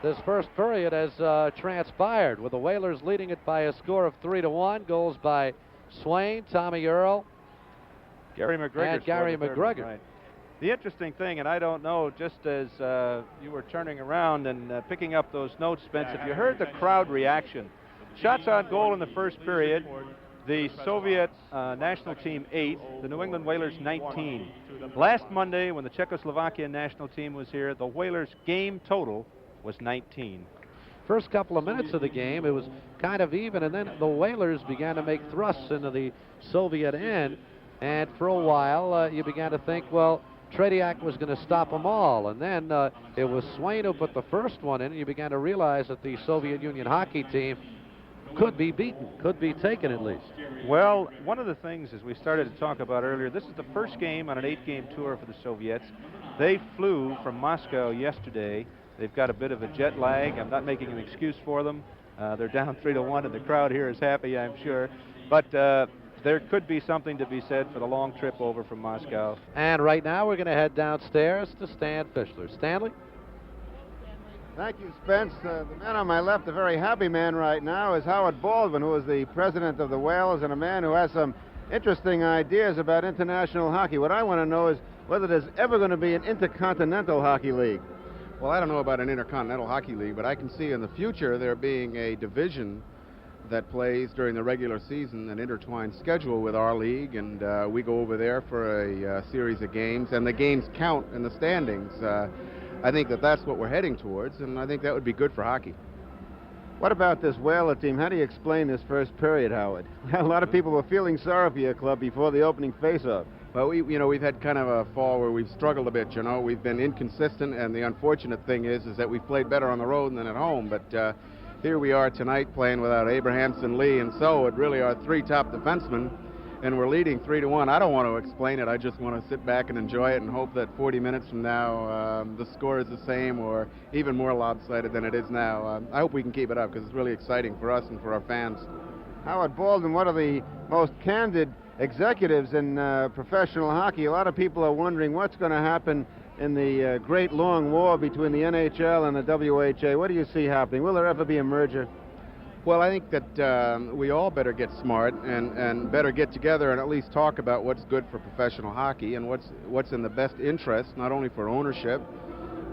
this first period has transpired, with the Whalers leading it by a score of 3-1. Goals by Swain, Tommy Earl, Gary McGregor. and Gary McGregor. Right. The interesting thing, and I don't know, just as you were turning around and picking up those notes, Spence, if you heard the crowd reaction, shots on goal in the first period, the Soviet national team 8, the New England Whalers 19. Last Monday, when the Czechoslovakian national team was here, the Whalers' game total was 19. First couple of minutes of the game, it was kind of even, and then the Whalers began to make thrusts into the Soviet end, and for a while you began to think, well, Tretiak was going to stop them all. And then it was Swain who put the first one in, and you began to realize that the Soviet Union hockey team could be beaten, could be taken at least. Well, one of the things, as we started to talk about earlier, this is the first game on an 8-game tour for the Soviets. They flew from Moscow yesterday. They've got a bit of a jet lag. I'm not making an excuse for them. They're down 3-1, and the crowd here is happy, I'm sure. But there could be something to be said for the long trip over from Moscow. And right now we're going to head downstairs to Stan Fischler. Stanley? Thank you, Spence. The man on my left, a very happy man right now, is Howard Baldwin, who is the president of the Whalers and a man who has some interesting ideas about international hockey. What I want to know is whether there's ever going to be an intercontinental hockey league. Well, I don't know about an intercontinental hockey league, but I can see in the future there being a division that plays during the regular season, an intertwined schedule with our league, and we go over there for a series of games, and the games count in the standings. I think that that's what we're heading towards, and I think that would be good for hockey. What about this Whaler team? How do you explain this first period, Howard? A lot of people were feeling sorry for your club before the opening face-off. Well, we've had kind of a fall where we've struggled a bit, We've been inconsistent, and the unfortunate thing is that we've played better on the road than at home, but here we are tonight playing without Abrahamson, Lee, and so it really are three top defensemen, and we're leading 3-1. I don't want to explain it. I just want to sit back and enjoy it and hope that 40 minutes from now the score is the same or even more lopsided than it is now. I hope we can keep it up because it's really exciting for us and for our fans. Howard Baldwin, one of the most candid executives in professional hockey. A lot of people are wondering what's going to happen in the great long war between the NHL and the WHA. What do you see happening? Will there ever be a merger? Well, I think that we all better get smart and better get together and at least talk about what's good for professional hockey and what's in the best interest, not only for ownership,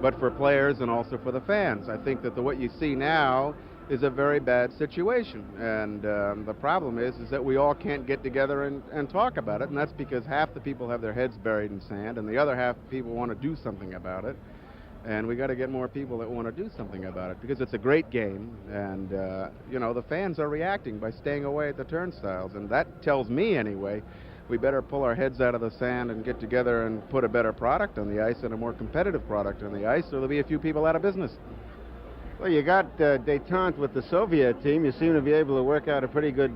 but for players and also for the fans. I think that what you see now is a very bad situation, and the problem is that we all can't get together and talk about it, and that's because half the people have their heads buried in sand, and the other half of people want to do something about it. And we got to get more people that want to do something about it because it's a great game, and the fans are reacting by staying away at the turnstiles, and that tells me anyway we better pull our heads out of the sand and get together and put a better product on the ice and a more competitive product on the ice, or there'll be a few people out of business. Well, you got détente with the Soviet team. You seem to be able to work out a pretty good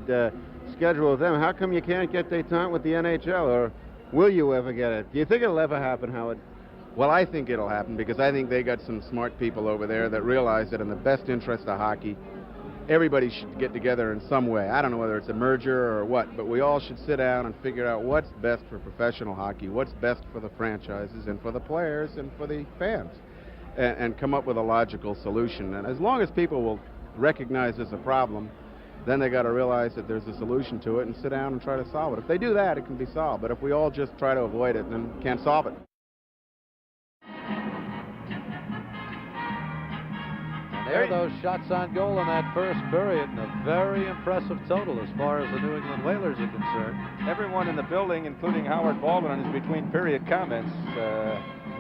schedule with them. How come you can't get détente with the NHL, or will you ever get it? Do you think it'll ever happen, Howard? Well, I think it'll happen because I think they got some smart people over there that realize that in the best interest of hockey, everybody should get together in some way. I don't know whether it's a merger or what, but we all should sit down and figure out what's best for professional hockey, what's best for the franchises and for the players and for the fans, and come up with a logical solution. And as long as people will recognize there's a problem, then they got to realize that there's a solution to it and sit down and try to solve it. If they do that, it can be solved. But if we all just try to avoid it, then can't solve it. There are those shots on goal in that first period, and a very impressive total as far as the New England Whalers are concerned. Everyone in the building, including Howard Baldwin in his between-period comments,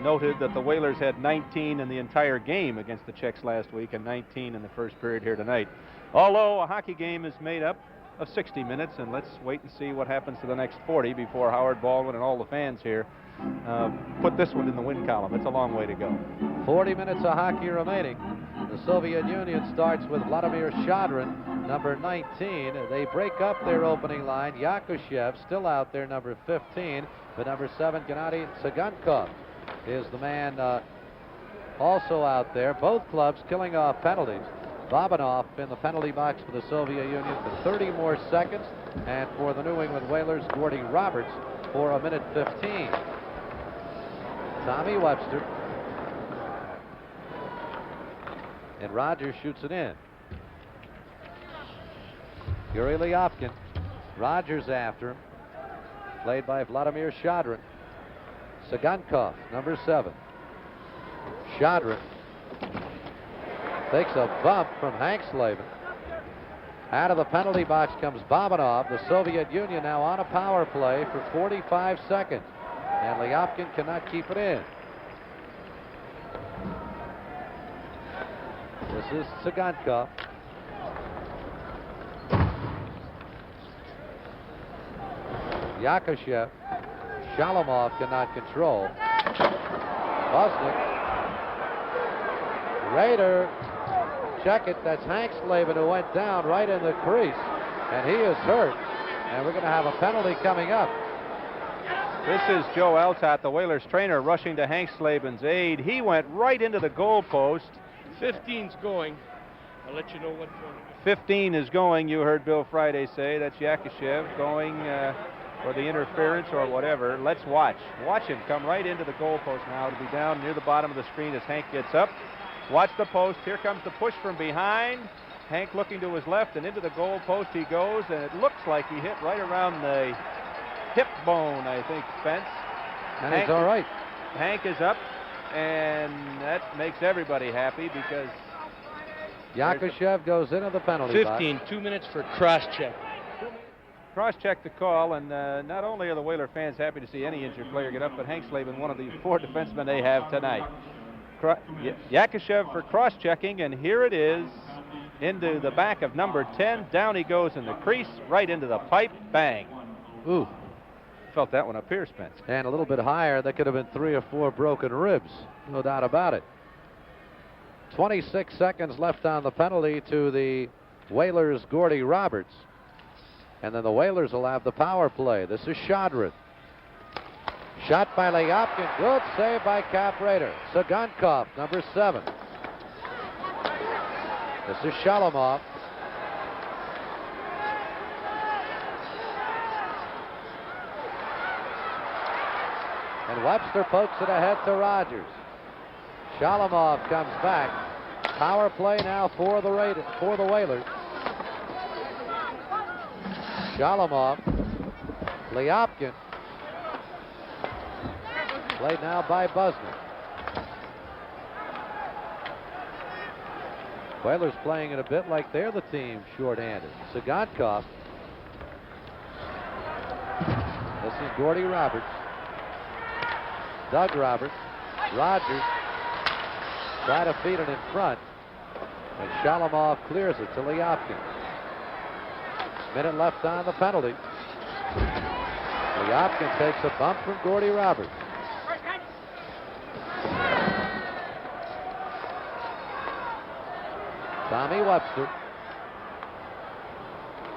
noted that the Whalers had 19 in the entire game against the Czechs last week and 19 in the first period here tonight. Although a hockey game is made up of 60 minutes, and let's wait and see what happens to the next 40 before Howard Baldwin and all the fans here put this one in the win column. It's a long way to go. 40 minutes of hockey remaining. The Soviet Union starts with Vladimir Shadrin, number 19. They break up their opening line. Yakushev still out there, number 15. But number 7, Gennady Tsygankov is the man also out there. Both clubs killing off penalties. Babanov in the penalty box for the Soviet Union for 30 more seconds. And for the New England Whalers, Gordy Roberts for 1:15. Tommy Webster. And Rogers shoots it in. Yuri Lyopkin. Rogers after him. Played by Vladimir Shadrin. Tsygankov, number 7. Shadrin takes a bump from Hanksleben. Out of the penalty box comes Babanov. The Soviet Union now on a power play for 45 seconds. And Lyopkin cannot keep it in. This is Tsygankov. Yakushev. Shalamov cannot control. Bosnick. Rader. Check it. That's Hank Slavin who went down right in the crease. And he is hurt. And we're going to have a penalty coming up. This is Joe Altott, the Whalers trainer, rushing to Hank Slavin's aid. He went right into the goal post. 15's going. I'll let you know what for. 15 is going, you heard Bill Friday say. That's Yakashev going for the interference or whatever. Let's watch. Watch him come right into the goal post now. To be down near the bottom of the screen as Hank gets up. Watch the post. Here comes the push from behind. Hank looking to his left, and into the goal post he goes, and it looks like he hit right around the hip bone, I think, Spence. And he's all right. Hank is up, and that makes everybody happy because Yakashev goes into the penalty 15, box. 2 minutes for cross-check. Cross-check the call, and not only are the Whaler fans happy to see any injured player get up, but Hank Slavin, one of the 4 defensemen they have tonight. Yakashev for cross-checking, and here it is into the back of number 10. Down he goes in the crease, right into the pipe. Bang. Ooh. Felt that one up here, Spence. And a little bit higher. That could have been 3 or 4 broken ribs. No doubt about it. 26 seconds left on the penalty to the Whalers' Gordy Roberts. And then the Whalers will have the power play. This is Shadrin. Shot by Leopkin. Good save by Cap Raider. Sagankov, number 7. This is Shalamov. And Webster pokes it ahead to Rogers. Shalamov comes back. Power play now for the Whalers. Shalamov. Leopkin. Played now by Busner. Whalers playing it a bit like they're the team shorthanded. Sagankov. This is Gordy Roberts. Doug Roberts. Rogers. Try to feed it in front. And Shalamov clears it to Leopkin. Minute left on the penalty. Leopkin takes a bump from Gordy Roberts. Tommy Webster.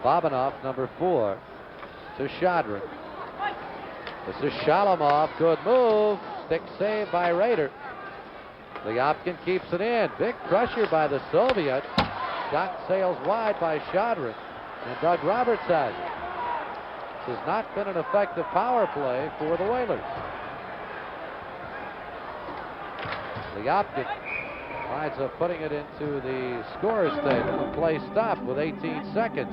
Bobanoff, number 4, to Shadrin. This is Shalamov. Good move. Stick save by Rader. Leopkin keeps it in. Big pressure by the Soviet. Shot sails wide by Shadrin. And Doug Roberts has it. This has not been an effective power play for the Whalers. Leopkin winds up putting it into the scorer's table. The play stopped with 18 seconds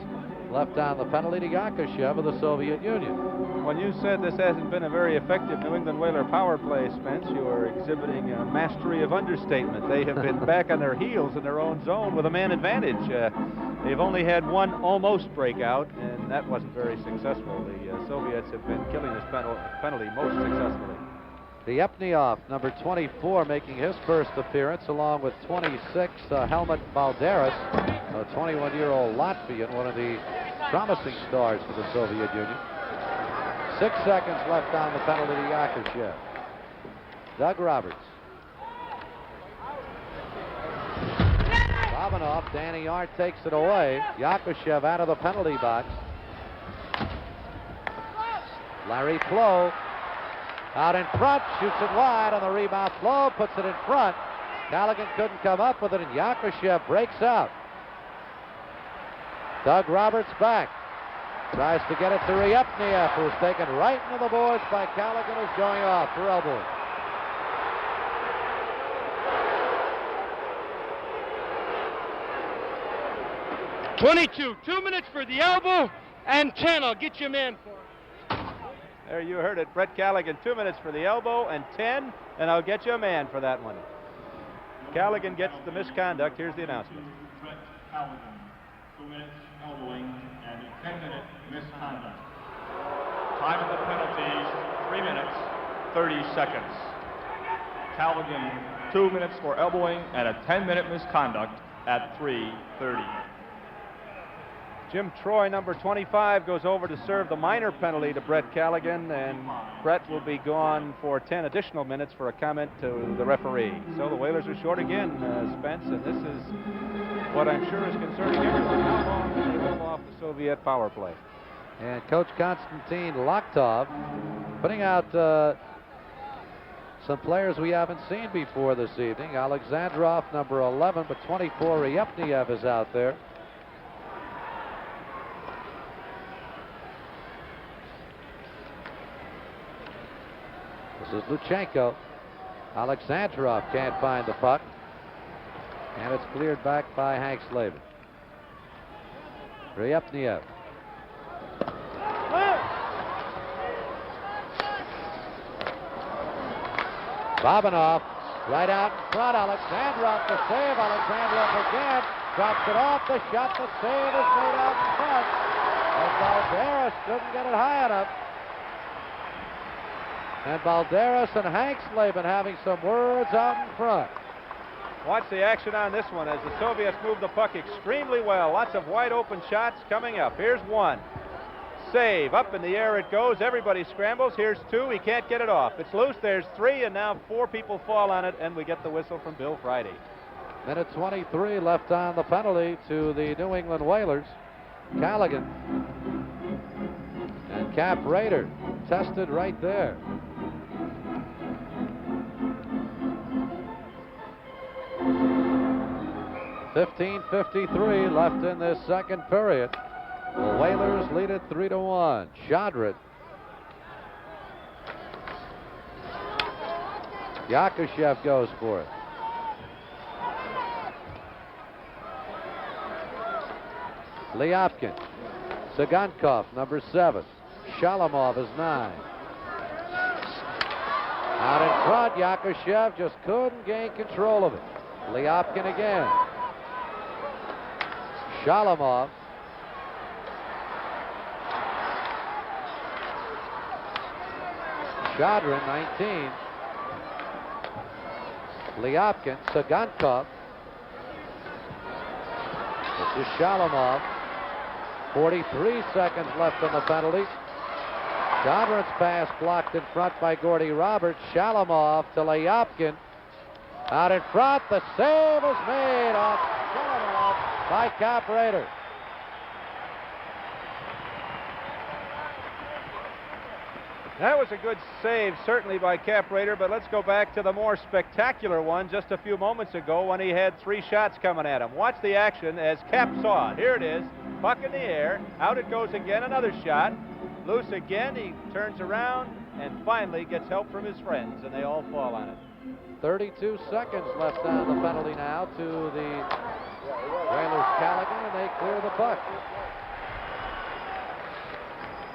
left on the penalty to Yakashev of the Soviet Union. When you said this hasn't been a very effective New England Whaler power play, Spence, you are exhibiting a mastery of understatement. They have been back on their heels in their own zone with a man advantage. They've only had one almost breakout, and that wasn't very successful. The Soviets have been killing this penalty most successfully. Yepniov, number 24, making his first appearance, along with 26, Helmut Balderas, a 21-year-old Latvian, one of the promising stars for the Soviet Union. 6 seconds left on the penalty to Yakashev. Doug Roberts. Bobanoff, Danny Art takes it away. Yakashev out of the penalty box. Larry Flo out in front, shoots it wide on the rebound. Flo puts it in front. Callaghan couldn't come up with it, and Yakashev breaks out. Doug Roberts back. Tries to get it to Ryepniev, who's taken right into the boards by Callaghan, who's going off for elbowing. .22, 2 minutes for the elbow, and 10. I'll get you a man for it. There you heard it. Brett Callaghan, 2 minutes for the elbow, and 10, and I'll get you a man for that one. Callaghan gets the misconduct. Here's the announcement. Brett Callaghan, 2 minutes elbowing and a 10-minute misconduct. Time of the penalties, 3 minutes, 30 seconds. Callaghan, 2 minutes for elbowing and a 10-minute misconduct at 3:30. Jim Troy, number 25, goes over to serve the minor penalty to Brett Callaghan, and Brett will be gone for 10 additional minutes for a comment to the referee. So the Whalers are short again, Spence, and this is what I'm sure is concerning everyone. How long can they hold off the Soviet power play? And Coach Konstantin Lokhtov putting out some players we haven't seen before this evening. Alexandrov, number 11, but 24, Ryepniev is out there. This is Luchenko. Alexandrov can't find the puck. And it's cleared back by Hank Slavin. Ryepniev. Bobanov right out in front. Alexandrov to save. Alexandrov again. Drops it off. The shot. The save is made out in front. And Balderas couldn't get it high enough. And Balderas and Hank Slavin having some words out in front. Watch the action on this one as the Soviets move the puck extremely well. Lots of wide open shots coming up. Here's one. Save. Up in the air it goes. Everybody scrambles. Here's two. He can't get it off. It's loose. There's three, and now four people fall on it, and we get the whistle from Bill Friday. Minute 23 left on the penalty to the New England Whalers. Callaghan and Cap Raider tested right there. .53 left in this second period. The Whalers lead it 3-1. Shadrid. Yakushev goes for it. Lyapkin. Sagankov, number 7. Shalamov is 9. Out in front, Yakushev just couldn't gain control of it. Lyapkin again. Shalamov. Shadrin, 19. Lyapkin, Sagankov. This is Shalamov. 43 seconds left on the penalty. Shadrin's pass blocked in front by Gordy Roberts. Shalamov to Lyapkin. Out in front, the save is made on Shalamov by Cap Raider. That was a good save, certainly, by Cap Raider, but let's go back to the more spectacular one just a few moments ago when he had 3 shots coming at him. Watch the action as Cap saw it. Here it is, puck in the air, out it goes again, another shot, loose again, he turns around and finally gets help from his friends, and they all fall on it. 32 seconds left on the penalty now to the Whalers Callaghan, and they clear the puck.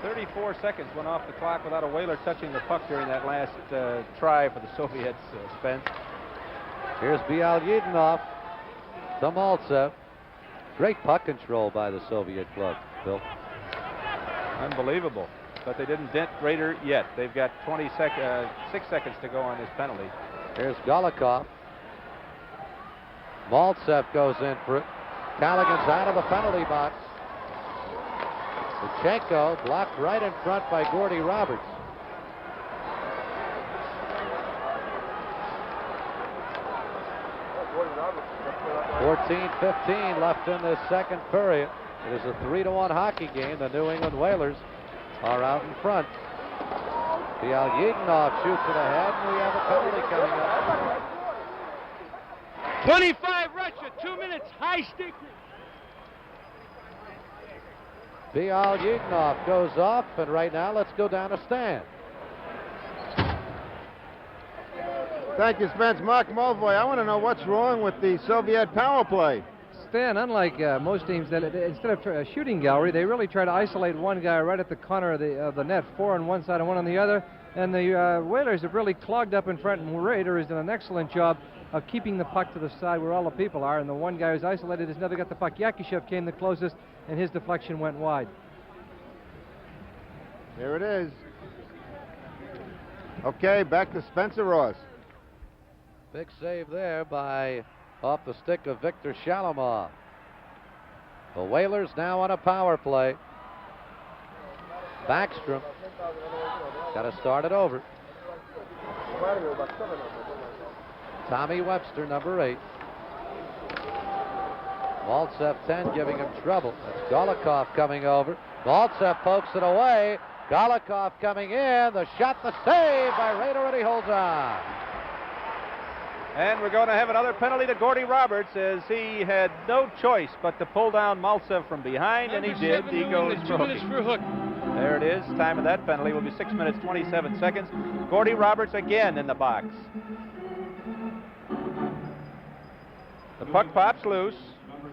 34 seconds went off the clock without a Whaler touching the puck during that last try for the Soviets, Spence. Here's Bialyedinov to Maltsev. Great puck control by the Soviet club, Bill. Unbelievable. But they didn't dent Raider yet. They've got 6 seconds to go on this penalty. Here's Golikov. Maltsev goes in for it. Callaghan's out of the penalty box. Luchenko blocked right in front by Gordy Roberts. .14-15 left in this second period. It is a 3-1 hockey game. The New England Whalers are out in front. Bialyedinov shoots it ahead, and we have a penalty coming up. 25 Russia, 2 minutes, high stick. Bialyedinov goes off, and right now let's go down to Stan. Thank you, Spence. Mark Mulvoy, I want to know what's wrong with the Soviet power play. Stan, unlike most teams, that instead of a shooting gallery, they really try to isolate one guy right at the corner of the net, 4 on one side and 1 on the other. And the Whalers have really clogged up in front, and Raider has done an excellent job of keeping the puck to the side where all the people are, and the one guy who's isolated has never got the puck. Yakushev came the closest, and his deflection went wide. Here it is. Okay, back to Spencer Ross. Big save there by off the stick of Victor Shalamov. The Whalers now on a power play. Backstrom got to start it over. Tommy Webster, number 8. Maltsev 10 giving him trouble. That's Golikov coming over. Maltsev pokes it away. Golikov coming in. The shot, the save by Rader, and he holds on. And we're going to have another penalty to Gordy Roberts, as he had no choice but to pull down Maltsev from behind, and he did. He goes for 2 minutes for hook. There it is. Time of that penalty will be 6 minutes, 27 seconds. Gordy Roberts again in the box. The puck pops loose.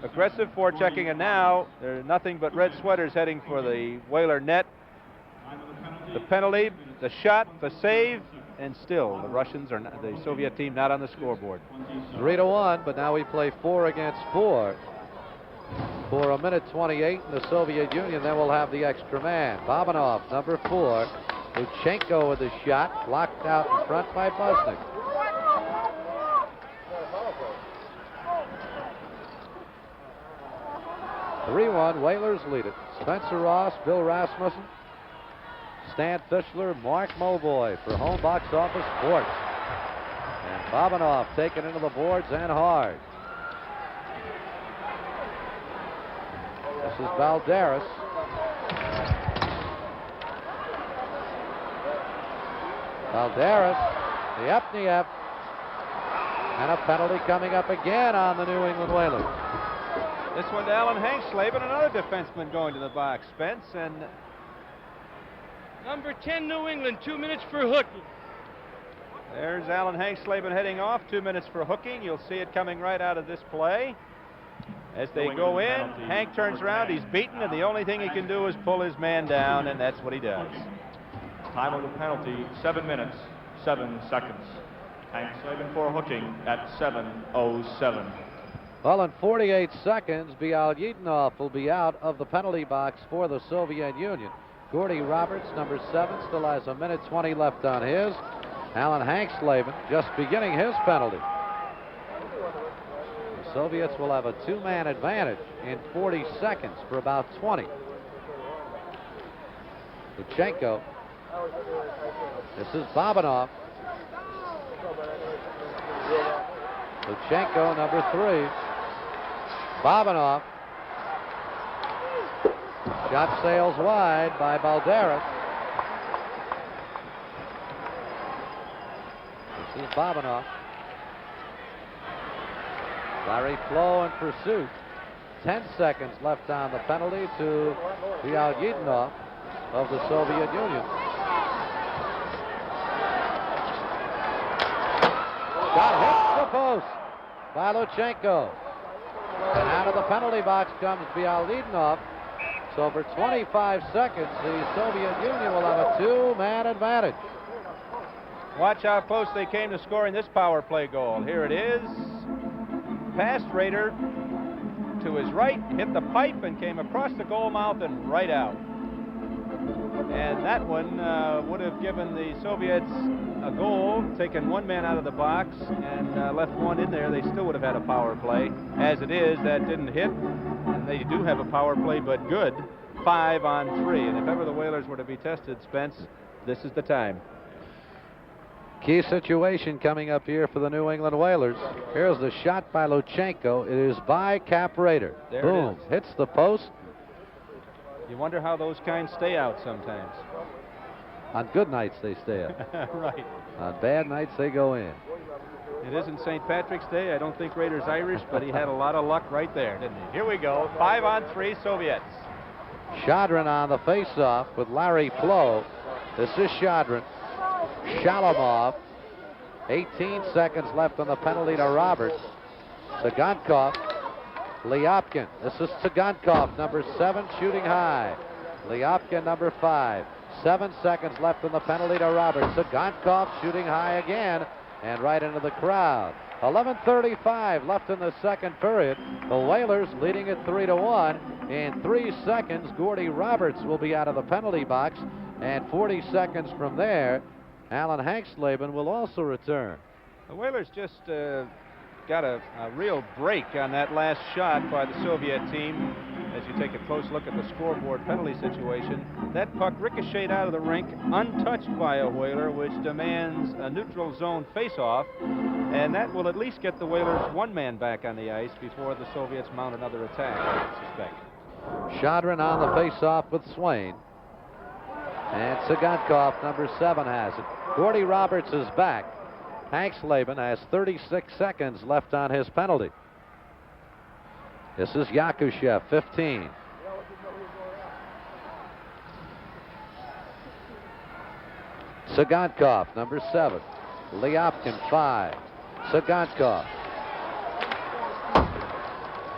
Aggressive forechecking, and now there's nothing but red sweaters heading for the Whaler net. The penalty, the shot, the save, and still the Russians are not, the Soviet team not on the scoreboard. 3-1, but now we play 4 against 4 for a minute 28 in the Soviet Union. Then we'll have the extra man. Babanov, number 4. Luchenko with the shot, blocked out in front by Busnik. Whalers lead it. Spencer Ross, Bill Rasmussen, Stan Fischler, Mark Mulvoy for Home Box Office Sports. And Babanov taken into the boards and hard. This is Valderas. The Epniev. And a penalty coming up again on the New England Whalers. This one to Alan Hanksleben, another defenseman going to the box, Spence, and Number 10, New England, 2 minutes for hook. there's Alan Hanksleben heading off, 2 minutes for hooking. You'll see it coming right out of this play. As they go in, Hank turns around, he's beaten, and the only thing he can do is pull his man down, and that's what he does. Time of the penalty, 7 minutes, 7 seconds. Hanksleben for hooking at 7:07. Well, in 48 seconds, Bialydinov will be out of the penalty box for the Soviet Union. Gordy Roberts, number 7, still has a minute 20 left on his. Alan Hanksleben just beginning his penalty. The Soviets will have a 2-man advantage in 40 seconds for about 20. Luchenko. This is Babanov. Luchenko, number 3. Babanov. Shot sails wide by Balderas. This is Babanov. Larry Flo in pursuit. 10 seconds left on the penalty to Bialydinov of the Soviet Union. Shot hits the post by Luchenko. And out of the penalty box comes Bialydinov. So for 25 seconds, the Soviet Union will have a 2-man advantage. Watch how close they came to scoring this power play goal. Here it is. Past Rader to his right, hit the pipe and came across the goal mouth and right out. And that one would have given the Soviets a goal, taken one man out of the box and left one in there. They still would have had a power play. As it is, that didn't hit. And they do have a power play, but good. 5-on-3. And if ever the Whalers were to be tested, Spence, this is the time. Key situation coming up here for the New England Whalers. Here's the shot by Luchenko. It is by Cap Rader. There Boom. it is. Hits the post. You wonder how those kinds stay out sometimes. On good nights, they stay up. Right. On bad nights, they go in. It isn't St. Patrick's Day. I don't think Rader's Irish, but he had a lot of luck right there, didn't he? Here we go. 5-on-3 Soviets. Shadrin on the face-off with Larry Flo. This is Shadrin. Shalamov. 18 seconds left on the penalty to Roberts. Tsygankov. Lyapkin. This is Tsygankov, number 7, shooting high. Lyapkin, number 5. 7 seconds left on the penalty to Roberts. Tsygankov shooting high again and right into the crowd. 11:35 left in the second period. The Whalers leading it 3-1. In 3 seconds, Gordy Roberts will be out of the penalty box. And 40 seconds from there, Alan Hanksleben will also return. The Whalers just got a real break on that last shot by the Soviet team. As as you take a close look at the scoreboard penalty situation. That puck ricocheted out of the rink, untouched by a Whaler, which demands a neutral zone face-off, and that will at least get the Whalers one man back on the ice before the Soviets mount another attack, I would suspect. Shadrin on the face-off with Swain. And Sigankov, number 7, has it. Gordy Roberts is back. Hank Slavin has 36 seconds left on his penalty. This is Yakushev, 15. Sigankov, number 7. Lyopkin, 5. Sigankov.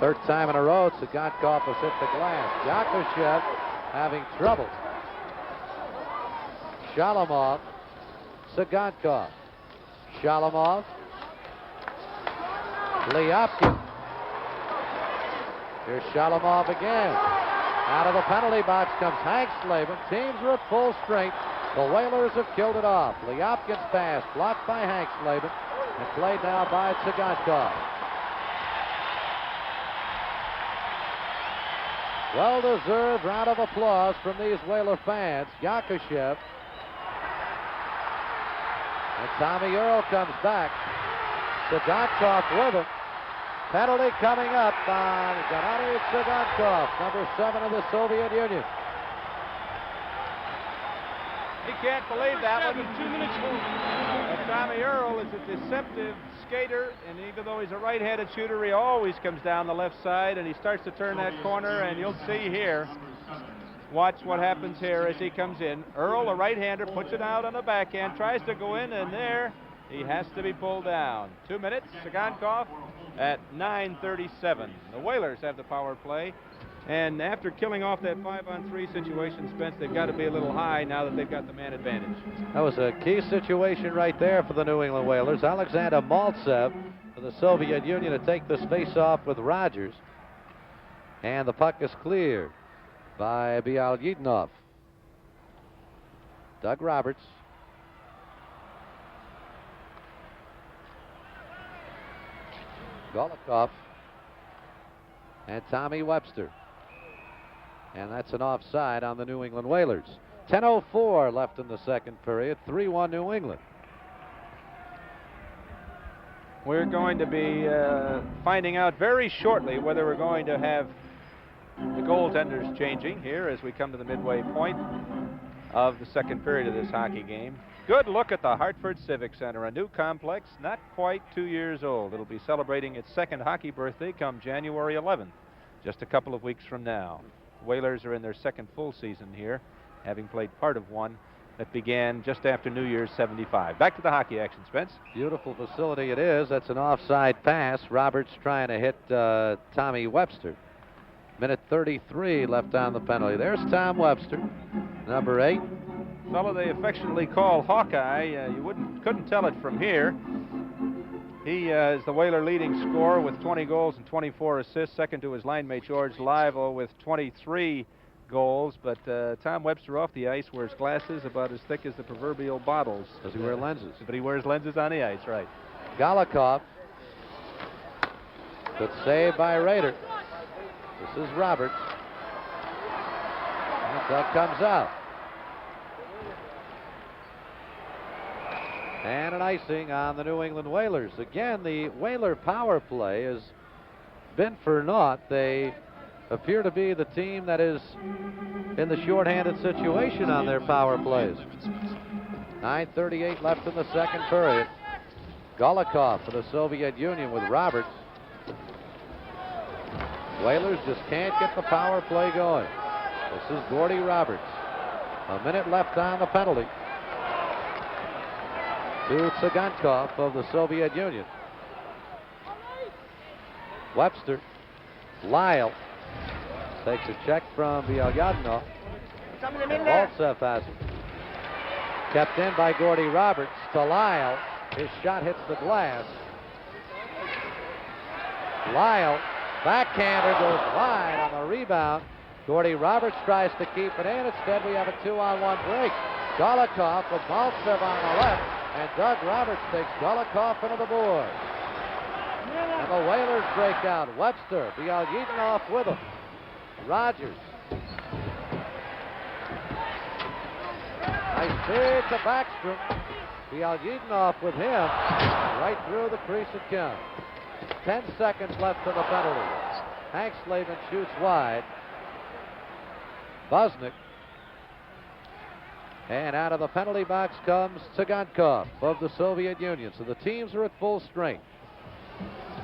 Third time in a row, Sigankov has hit the glass. Yakushev having trouble. Shalamov, Sigankov. Shalamov. Lyopkin. Here's Shalamov again. Out of the penalty box comes Hank Slavin. Teams are at full strength. The Whalers have killed it off. Lyopkin's pass blocked by Hank Slavin and played now by Sigankov. Well-deserved round of applause from these Whaler fans. Yakushev. And Tommy Earl comes back. Sigankov with him. Penalty coming up on Gennady Sigankov, number 7 of the Soviet Union. He can't believe that one. 2 minutes more. Tommy Earl is a deceptive skater, and even though he's a right-handed shooter, he always comes down the left side, and he starts to turn that corner, and you'll see here. Watch what happens here as he comes in. Earl, a right-hander, puts it out on the backhand, tries to go in, and there he has to be pulled down. 2 minutes, Sigankov at 9:37. The Whalers have the power play, and after killing off that 5-on-3 situation, Spence, they've got to be a little high now that they've got the man advantage. That was a key situation right there for the New England Whalers. Alexander Maltsev for the Soviet Union to take this face-off with Rogers. And the puck is cleared by Bialyidnov. Doug Roberts. Golikov. And Tommy Webster. And that's an offside on the New England Whalers. 10:04 left in the second period. 3-1 New England. We're going to be finding out very shortly whether we're going to have the goaltenders changing here as we come to the midway point of the second period of this hockey game. Good look at the Hartford Civic Center, a new complex, not quite 2 years old. It'll be celebrating its second hockey birthday come January 11th, just a couple of weeks from now. Whalers are in their second full season here, having played part of one that began just after New Year's '75. Back to the hockey action, Spence. Beautiful facility it is. That's an offside pass. Roberts trying to hit Tommy Webster. Minute 33 left on the penalty. There's Tom Webster, number 8. Fellow they affectionately call Hawkeye. Couldn't tell it from here. He is the Whaler leading scorer with 20 goals and 24 assists, second to his line mate George Livel with 23 goals. But Tom Webster off the ice wears glasses about as thick as the proverbial bottles. Does he wear lenses? But he wears lenses on the ice, right. Golikov. Good save by Rader. This is Roberts. And that comes out. And an icing on the New England Whalers. Again, the Whaler power play has been for naught. They appear to be the team that is in the shorthanded situation on their power plays. 9:38 left in the second period. Golikov for the Soviet Union with Roberts. Whalers just can't get the power play going. This is Gordy Roberts. A minute left on the penalty. To Sigankov of the Soviet Union. Webster. Lyle takes a check from Bialyadnov. Maltsev has it. Kept in by Gordy Roberts to Lyle. His shot hits the glass. Lyle, backhander, goes wide on the rebound. Gordy Roberts tries to keep it in. Instead, we have a 2-on-1 break. Golikov with Maltsev on the left. And Doug Roberts takes Golikov into the board. And the Whalers break out. Webster, Bialyidnov with him. Rogers. Nice feed to Backstrom. Fialyitinov with him. Right through the crease it counts. 10 seconds left to the penalty. Hank Slavin shoots wide. Bosnick. And out of the penalty box comes Tsygankov of the Soviet Union. So the teams are at full strength.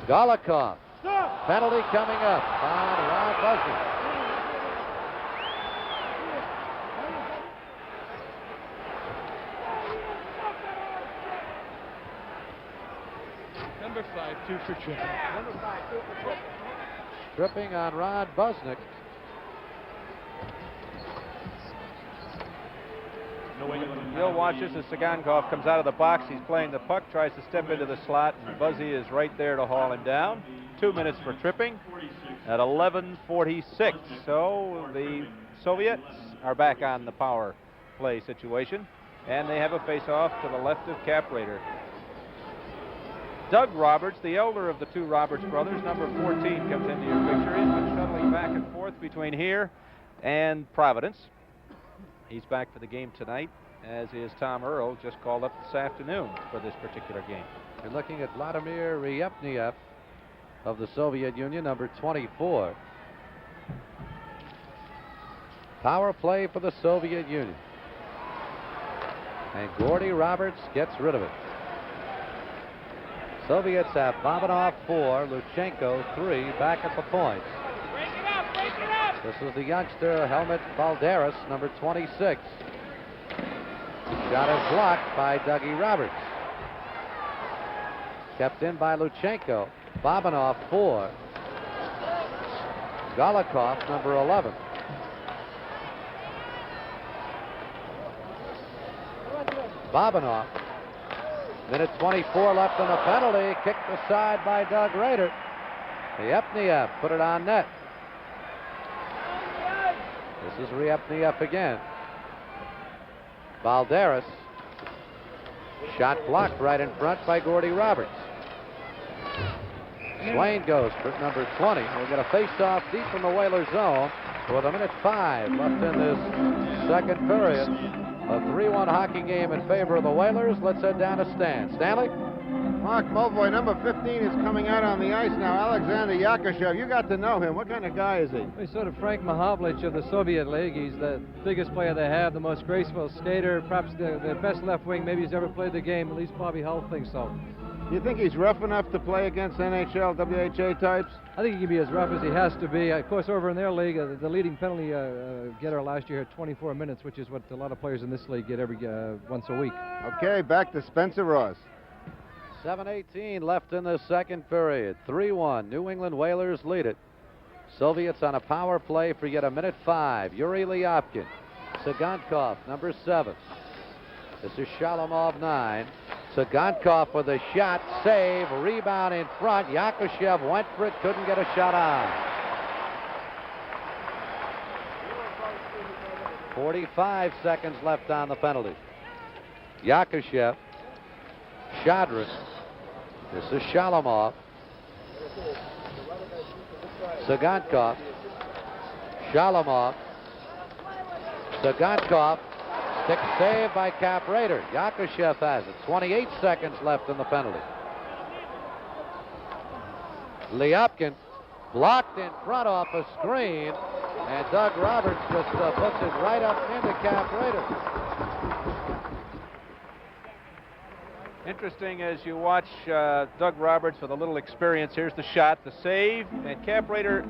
Golikov. Penalty coming up on Ron Bosnick. Number 5, 2 for tripping. Tripping on Ron Bosnick. You'll watch this as Tsygankov comes out of the box. He's playing the puck, tries to step into the slot, and Buzzy is right there to haul him down. 2 minutes for tripping at 11:46. So the Soviets are back on the power play situation, and they have a face-off to the left of Cap Raider. Doug Roberts, the elder of the two Roberts brothers, number 14, comes into your picture. He's been shuttling back and forth between here and Providence. He's back for the game tonight, as is Tom Earl, just called up this afternoon for this particular game. You're looking at Vladimir Ryepniev of the Soviet Union, number 24. Power play for the Soviet Union. And Gordy Roberts gets rid of it. Soviets have Babanov 4, Luchenko 3, back at the point. This is the youngster Helmut Balderas, number 26. Shot is blocked by Dougie Roberts. Kept in by Luchenko. Babanov 4. Golikov, number 11. Babanov. Minute 24 left on the penalty. Kicked aside by Doug Rader. Ryepniev put it on net. This is Ryepniev again. Balderas. Shot blocked right in front by Gordy Roberts. Swain goes for number 20. We'll get a face-off deep in the Whalers zone with a minute 5 left in this second period. A 3-1 hockey game in favor of the Whalers. Let's head down to Stan. Stanley? Mark Mulvoy, number 15, is coming out on the ice now. Alexander Yakushev, you got to know him. What kind of guy is he? He's sort of Frank Mahovlich of the Soviet League. He's the biggest player they have, the most graceful skater, perhaps the best left wing maybe he's ever played the game. At least Bobby Hull thinks so. Do you think he's rough enough to play against NHL, WHA types? I think he can be as rough as he has to be. Of course, over in their league, the leading penalty getter last year had 24 minutes, which is what a lot of players in this league get every once a week. Okay, back to Spencer Ross. 7:18 left in the second period. 3-1. New England Whalers lead it. Soviets on a power play for yet a minute 5. Yuri Lyapkin. Tsygankov, number 7. This is Shalamov, 9. Tsygankov with a shot, save, rebound in front. Yakushev went for it, couldn't get a shot on. 45 seconds left on the penalty. Yakushev, Shadrin. This is Shalamov. Tsygankov. Shalamov. Tsygankov. Stick save by Cap Raider. Yakushev has it. 28 seconds left in the penalty. Lyapkin blocked in front off a screen, and Doug Roberts just puts it right up into Cap Raider. Interesting as you watch Doug Roberts with a little experience. Here's the shot, the save, and Cap Raider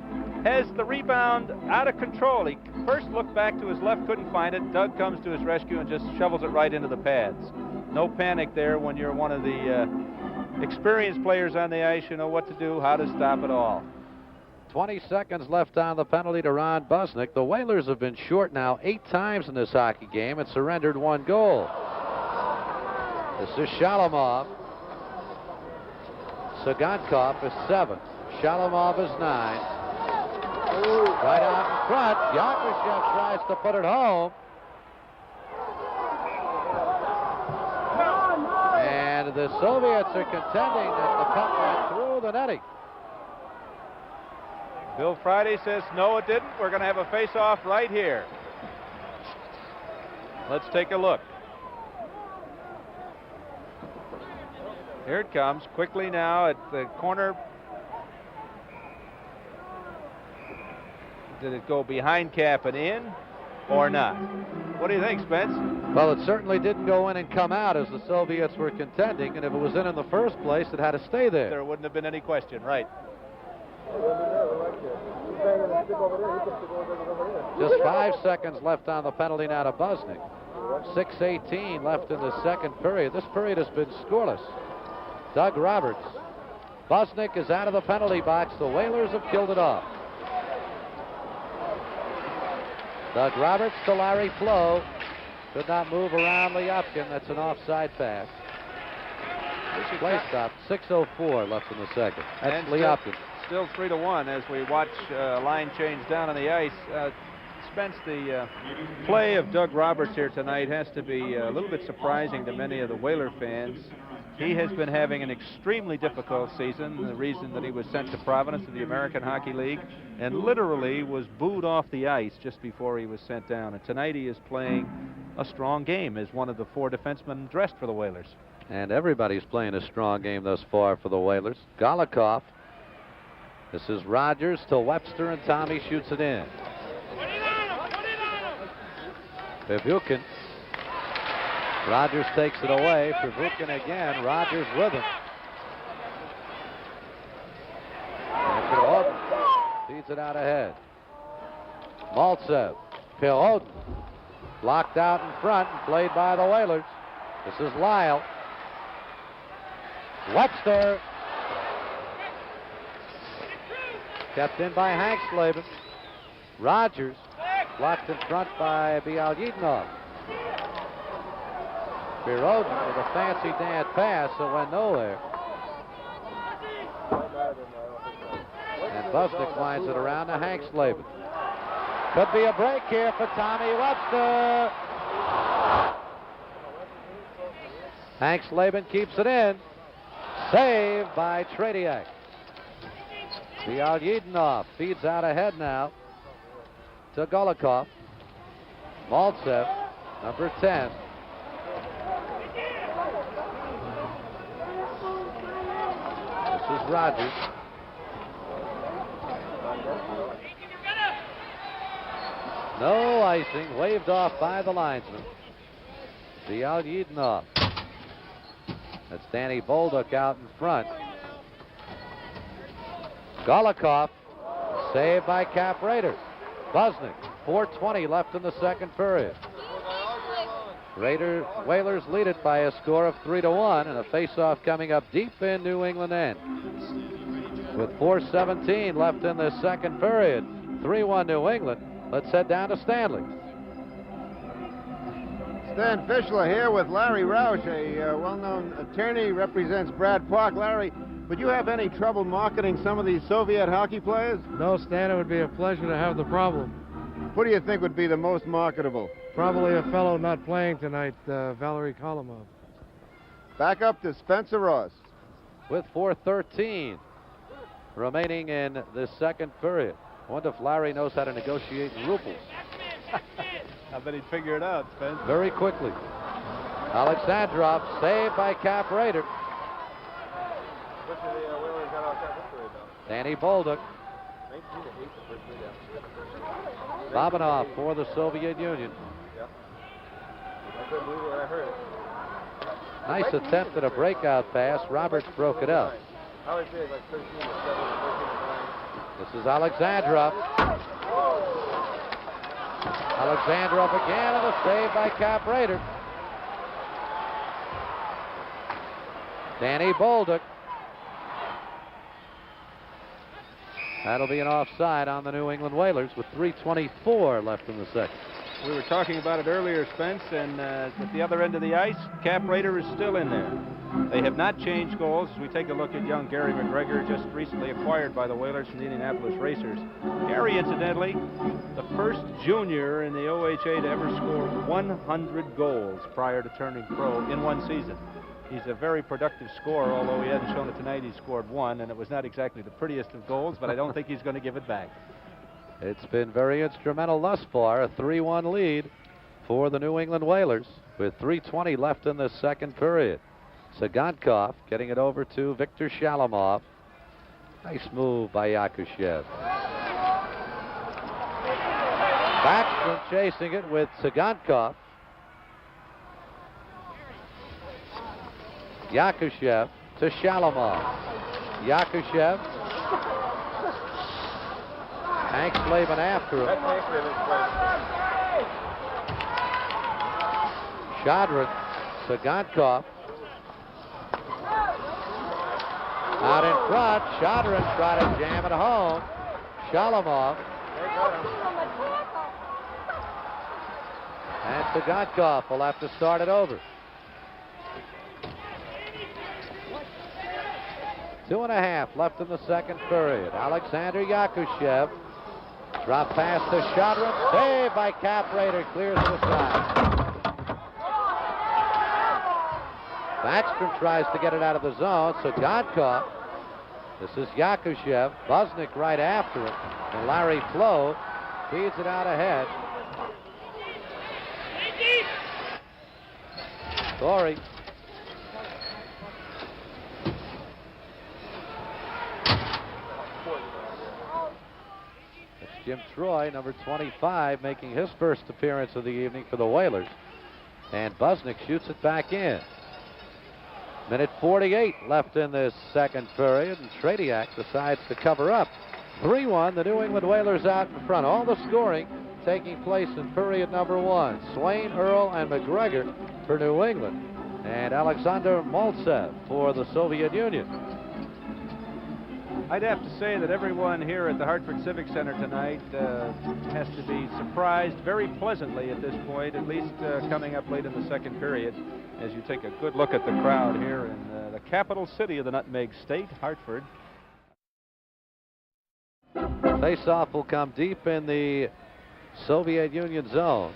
has the rebound out of control. He first looked back to his left, couldn't find it. Doug comes to his rescue and just shovels it right into the pads. No panic there when you're one of the experienced players on the ice. You know what to do, how to stop it all. 20 seconds left on the penalty to Ron Busnick. The Whalers have been short now 8 times in this hockey game and surrendered 1 goal. This is Shalamov. Tsygankov is 7. Shalamov is 9. Right out in front. Yakushev tries to put it home. And the Soviets are contending that the puck went through the netting. Bill Friday says, no, it didn't. We're going to have a face-off right here. Let's take a look. Here it comes quickly now at the corner. Did it go behind cap and in or not? What do you think, Spence? Well, it certainly didn't go in and come out as the Soviets were contending, and if it was in the first place, it had to stay there. There wouldn't have been any question, right? Just 5 seconds left on the penalty now to Busnick. 6:18 left in the second period. This period has been scoreless. Doug Roberts. Busnick is out of the penalty box. The Whalers have killed it off. Doug Roberts to Larry Flo. Could not move around Lyopkin. That's an offside pass. Play stop. 6:04 left in the second. That's Lyopkin. Still 3-1 as we watch line change down on the ice. Spence, the play of Doug Roberts here tonight has to be a little bit surprising to many of the Whaler fans. He has been having an extremely difficult season, the reason that he was sent to Providence in the American Hockey League, and literally was booed off the ice just before he was sent down. And tonight he is playing a strong game as one of the 4 defensemen dressed for the Whalers. And everybody's playing a strong game thus far for the Whalers. Golikov. This is Rogers to Webster, and Tommy shoots it in. Pivukin. Rogers takes it away. Pivukin again. Rogers with him. And Pirotin feeds it out ahead. Maltsev. Pirotin. Blocked out in front and played by the Whalers. This is Lyle. Webster. Kept in by Hank Slavin. Rogers blocked in front by Bialyedinov. Pirotin with a fancy dance pass that went nowhere. And Busnick winds it around to Hank Slavin. Could be a break here for Tommy Webster. Hank Slavin keeps it in. Saved by Tretiak. Bialyedinov feeds out ahead now to Golikov. Maltsev, number 10. This is Rogers. No icing, waved off by the linesman. Bialyedinov. That's Danny Bolduc out in front. Golikov, saved by Cap Raiders. Busnick, 4:20 left in the second period. Whalers lead it by a score of 3-1, and a face-off coming up deep in New England end. With 4:17 left in the second period, 3-1 New England. Let's head down to Stanley. Stan Fischler here with Larry Rausch, a well-known attorney, represents Brad Park. Larry, would you have any trouble marketing some of these Soviet hockey players? No, Stan, it would be a pleasure to have the problem. Who do you think would be the most marketable? Probably a fellow not playing tonight, Valery Kolomov. Back up to Spencer Ross. With 4:13 remaining in the second period. I wonder if Larry knows how to negotiate in rubles. I bet he'd figure it out, Spence. Very quickly. Alexandrov saved by Cap Raider. Danny Bolduc. Babanov for the Soviet Union. Nice attempt at a breakout pass. Roberts broke it up. This is Alexandrov. Alexandrov again, and a save by Cap Raider. Danny Bolduc. That'll be an offside on the New England Whalers with 3:24 left in the second. We were talking about it earlier, Spence, and at the other end of the ice, Cap Raider is still in there. They have not changed goals. As we take a look at young Gary McGregor, just recently acquired by the Whalers from the Indianapolis Racers. Gary, incidentally, the first junior in the OHA to ever score 100 goals prior to turning pro in one season. He's a very productive scorer, although he hasn't shown it tonight. He scored one, and it was not exactly the prettiest of goals, but I don't think he's going to give it back. It's been very instrumental thus far. A 3-1 lead for the New England Whalers with 3:20 left in the second period. Sagonkov getting it over to Viktor Shalamov. Nice move by Yakushev. Backstrom chasing it with Sagonkov. Yakushev to Shalamov. Yakushev. Hank Slavin after him. Shadrin, Sagonkov. Out in front, Shadrin tried to jam it home. Shalamov. And Sagonkov will have to start it over. 2.5 left in the second period. Alexander Yakushev. Drop pass to Shadrin. Saved by Cap Raider. Clears to the side. Backstrom tries to get it out of the zone. Sagonkov. This is Yakushev. Buznik right after him. And Larry Flo feeds it out ahead. Torrey. That's Jim Troy, number 25, making his first appearance of the evening for the Whalers. And Buznik shoots it back in. Minute 48 left in this second period, and Tretiak decides to cover up. 3-1, the New England Whalers out in front. All the scoring taking place in period number 1. Swain, Earl, and McGregor for New England, and Alexander Maltsev for the Soviet Union. I'd have to say that everyone here at the Hartford Civic Center tonight has to be surprised very pleasantly at this point, at least coming up late in the second period, as you take a good look at the crowd here in the capital city of the Nutmeg State, Hartford. Face-off will come deep in the Soviet Union zone.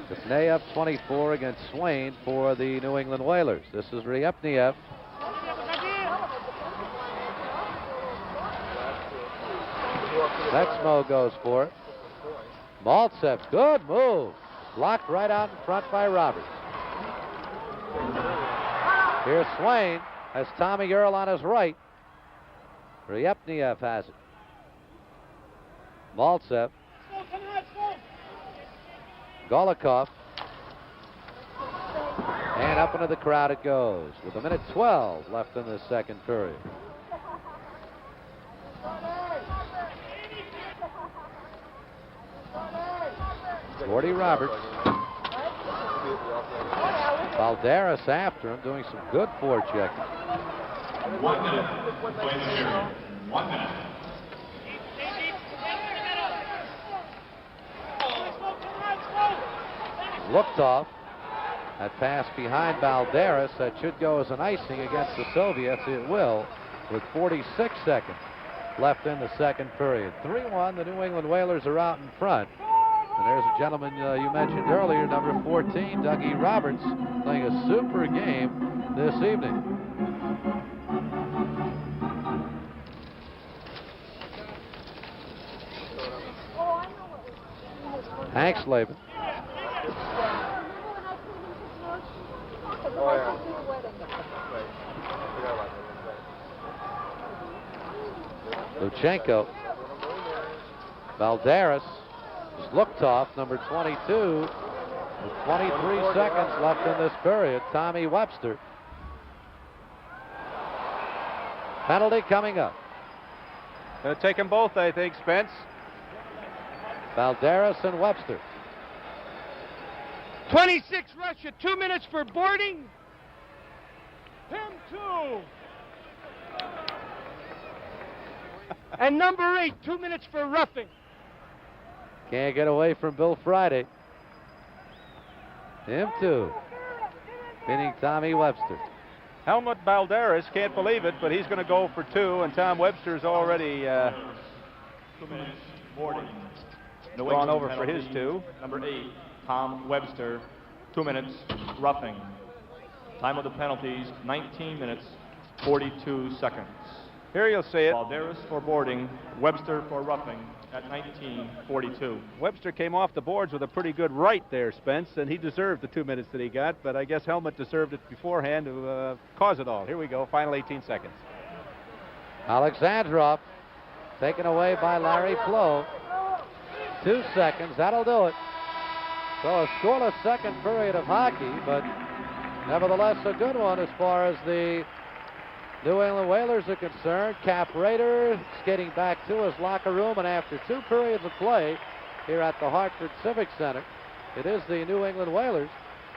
It's Nayev 24 against Swain for the New England Whalers. This is Ryepniev. Vetsmo goes for it. Maltsev, good move. Blocked right out in front by Roberts. Here's Swain has Tommy Earl on his right. Ryepniev has it. Maltsev. Golikov. And up into the crowd it goes with 1:12 left in the second period. Gordy Roberts. Valderas after him, doing some good forechecking. 1 minute. Play the period. 1 minute. Looked off. That pass behind Valderas, that should go as an icing against the Soviets. It will, with 46 seconds left in the second period. 3-1, the New England Whalers are out in front. And there's a gentleman you mentioned earlier, number 14, Dougie Roberts, playing a super game this evening. Hank Slavin. Luchenko. Valderas. Looked off, number 22, with 23 seconds left in this period. Tommy Webster. Penalty coming up. Going to take them both, I think, Spence. Valderas and Webster. 26 Russia, 2 minutes for boarding. Him too. And number 8, 2 minutes for roughing. Can't get away from Bill Friday. Him too. Pinning Tommy Webster. Helmut Balderas can't believe it, but he's going to go for 2, and Tom Webster's already 2 minutes boarding. gone over for his 2. Number 8, Tom Webster, 2 minutes roughing. Time of the penalties, 19 minutes, 42 seconds. Here you'll see it. Balderas for boarding, Webster for roughing at 19:42. Webster came off the boards with a pretty good right there, Spence, and he deserved the 2 minutes that he got, but I guess Helmut deserved it beforehand to cause it all. Here we go, final 18 seconds. Alexandrov taken away by Larry Flo. 2 seconds, that'll do it. So a scoreless second period of hockey, but nevertheless a good one as far as the New England Whalers are concerned. Cap Rader skating back to his locker room, and after 2 periods of play here at the Hartford Civic Center, it is the New England Whalers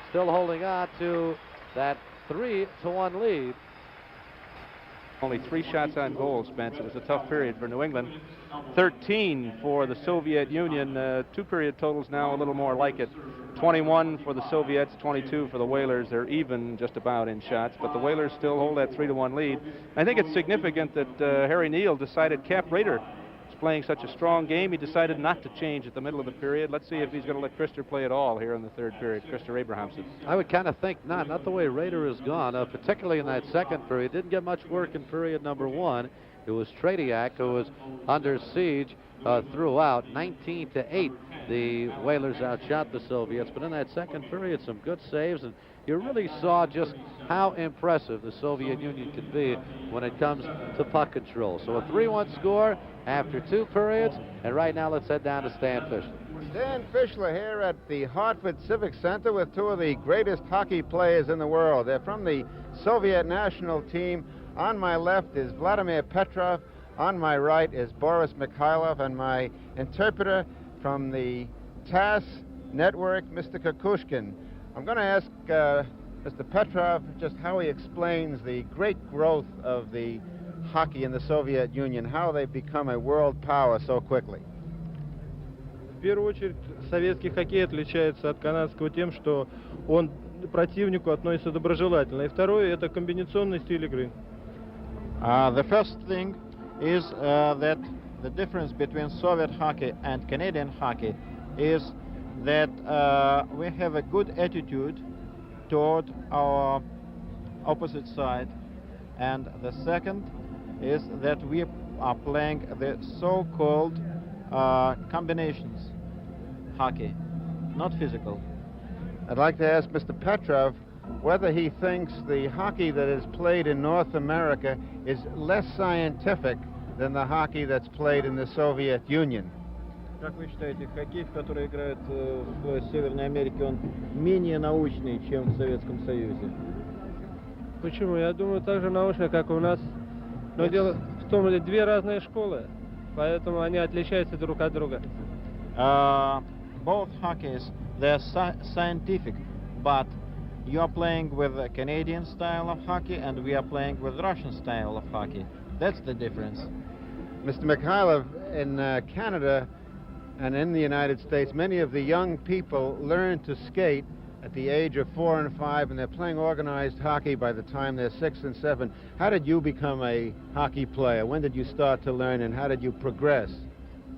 still holding on to that 3-1 lead. Only 3 shots on goal, Spence. It was a tough period for New England. 13 for the Soviet Union. 2 period totals now a little more like it. 21 for the Soviets, 22 for the Whalers. They're even just about in shots, but the Whalers still hold that 3-1 lead. I think it's significant that Harry Neal decided Cap Rader is playing such a strong game. He decided not to change at the middle of the period. Let's see if he's going to let Krister play at all here in the 3rd period. Krister Abrahamsson. I would kind of think not the way Rader has gone, particularly in that 2nd period. Didn't get much work in period number 1. It was Tretiak who was under siege throughout. 19-8, the Whalers outshot the Soviets, but in that 2nd period, some good saves, and you really saw just how impressive the Soviet Union can be when it comes to puck control. So a 3-1 score after 2 periods, and right now let's head down to Stan Fischler. Stan Fischler here at the Hartford Civic Center with 2 of the greatest hockey players in the world. They're from the Soviet national team. On my left is Vladimir Petrov. On my right is Boris Mikhailov, and my interpreter from the TASS network, Mr. Kukushkin. I'm going to ask Mr. Petrov just how he explains the great growth of the hockey in the Soviet Union, how they've become a world power so quickly. В первую очередь, советский хоккей отличается от канадского тем, что он к противнику относится доброжелательно. И второе – это комбинационный стиль игры. The first thing is that the difference between Soviet hockey and Canadian hockey is that we have a good attitude toward our opposite side, and the second is that we are playing the so-called combinations hockey, not physical. I'd like to ask Mr. Petrov whether he thinks the hockey that is played in North America is less scientific than the hockey that's played in the Soviet Union. Как вы считаете, хоккей, в который играют в Северной Америке, он менее научный, чем в Советском Союзе? Почему? Я думаю, так же научно, как у нас. Но дело в том, что 2 разные школы, поэтому они отличаются друг от друга. Both hockeys, they're scientific, but you are playing with a Canadian style of hockey and we are playing with Russian style of hockey. That's the difference. Mr. Mikhailov, in Canada and in the United States, many of the young people learn to skate at the age of 4 and 5, and they're playing organized hockey by the time they're 6 and 7. How did you become a hockey player? When did you start to learn, and how did you progress?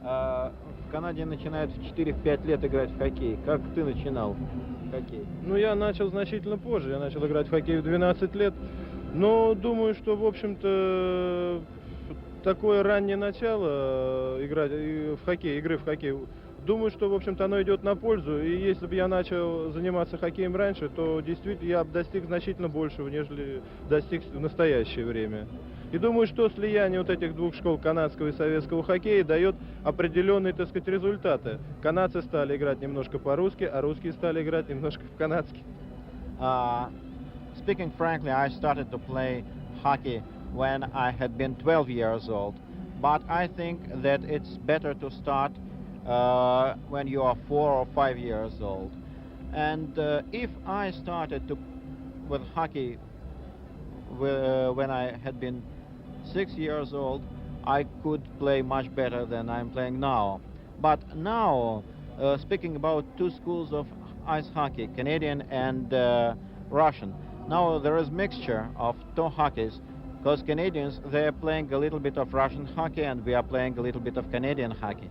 В Канаде начинают в 4-5 лет играть в хоккей. Как ты начинал хоккей? Ну, я начал значительно позже. Я начал играть в хоккей в 12 лет. Но думаю, что, в общем-то, такое раннее начало игры в хоккей, думаю, что, в общем-то, оно идет на пользу. И если бы я начал заниматься хоккеем раньше, то действительно я достиг значительно большего, нежели достиг в настоящее время. И думаю, что слияние вот этих 2 школ канадского и советского хоккея дает определенные, так сказать, результаты. Канадцы стали играть немножко по-русски, а русские стали играть немножко по-канадски. Speaking frankly, I started to play hockey when I had been 12 years old. But I think that it's better to start when you are 4 or 5 years old. And if I started with hockey when I had been 6 years old, I could play much better than I'm playing now. But now, speaking about 2 schools of ice hockey, Canadian and Russian, now there is mixture of 2 hockeys, because Canadians, they're playing a little bit of Russian hockey and we are playing a little bit of Canadian hockey.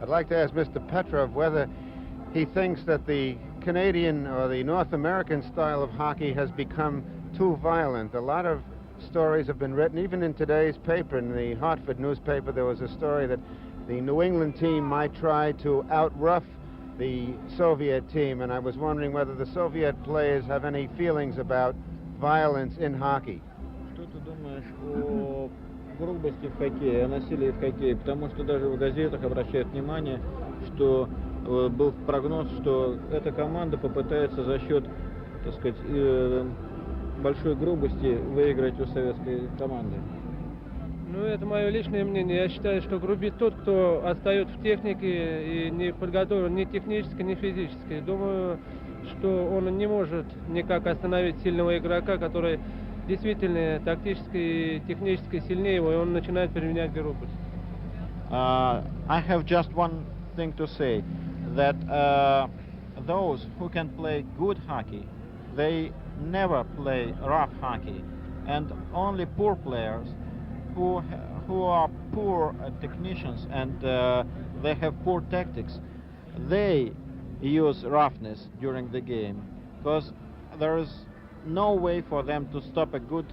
I'd like to ask Mr. Petrov whether he thinks that the Canadian or the North American style of hockey has become too violent. A lot of stories have been written, even in today's paper, in the Hartford newspaper, there was a story that the New England team might try to out-rough the Soviet team, and I was wondering whether the Soviet players have any feelings about violence in hockey. Что ты думаешь о грубости в хоккее, о насилии в хоккее? Потому что даже в газетах обращают внимание, что был прогноз, что эта команда попытается за счет, так сказать, большой грубости выиграть у советской команды. Ну, это мое личное мнение. Я считаю, что грубит тот, кто отстает в технике и не подготовлен ни технически, ни физически. Думаю, что он не может никак остановить сильного игрока, который действительно тактически и технически сильнее его, и он начинает применять грубость. I have just one thing to say, that those who can play good hockey, they never play rough hockey, and only poor players who are poor technicians and they have poor tactics, they use roughness during the game, because there is no way for them to stop a good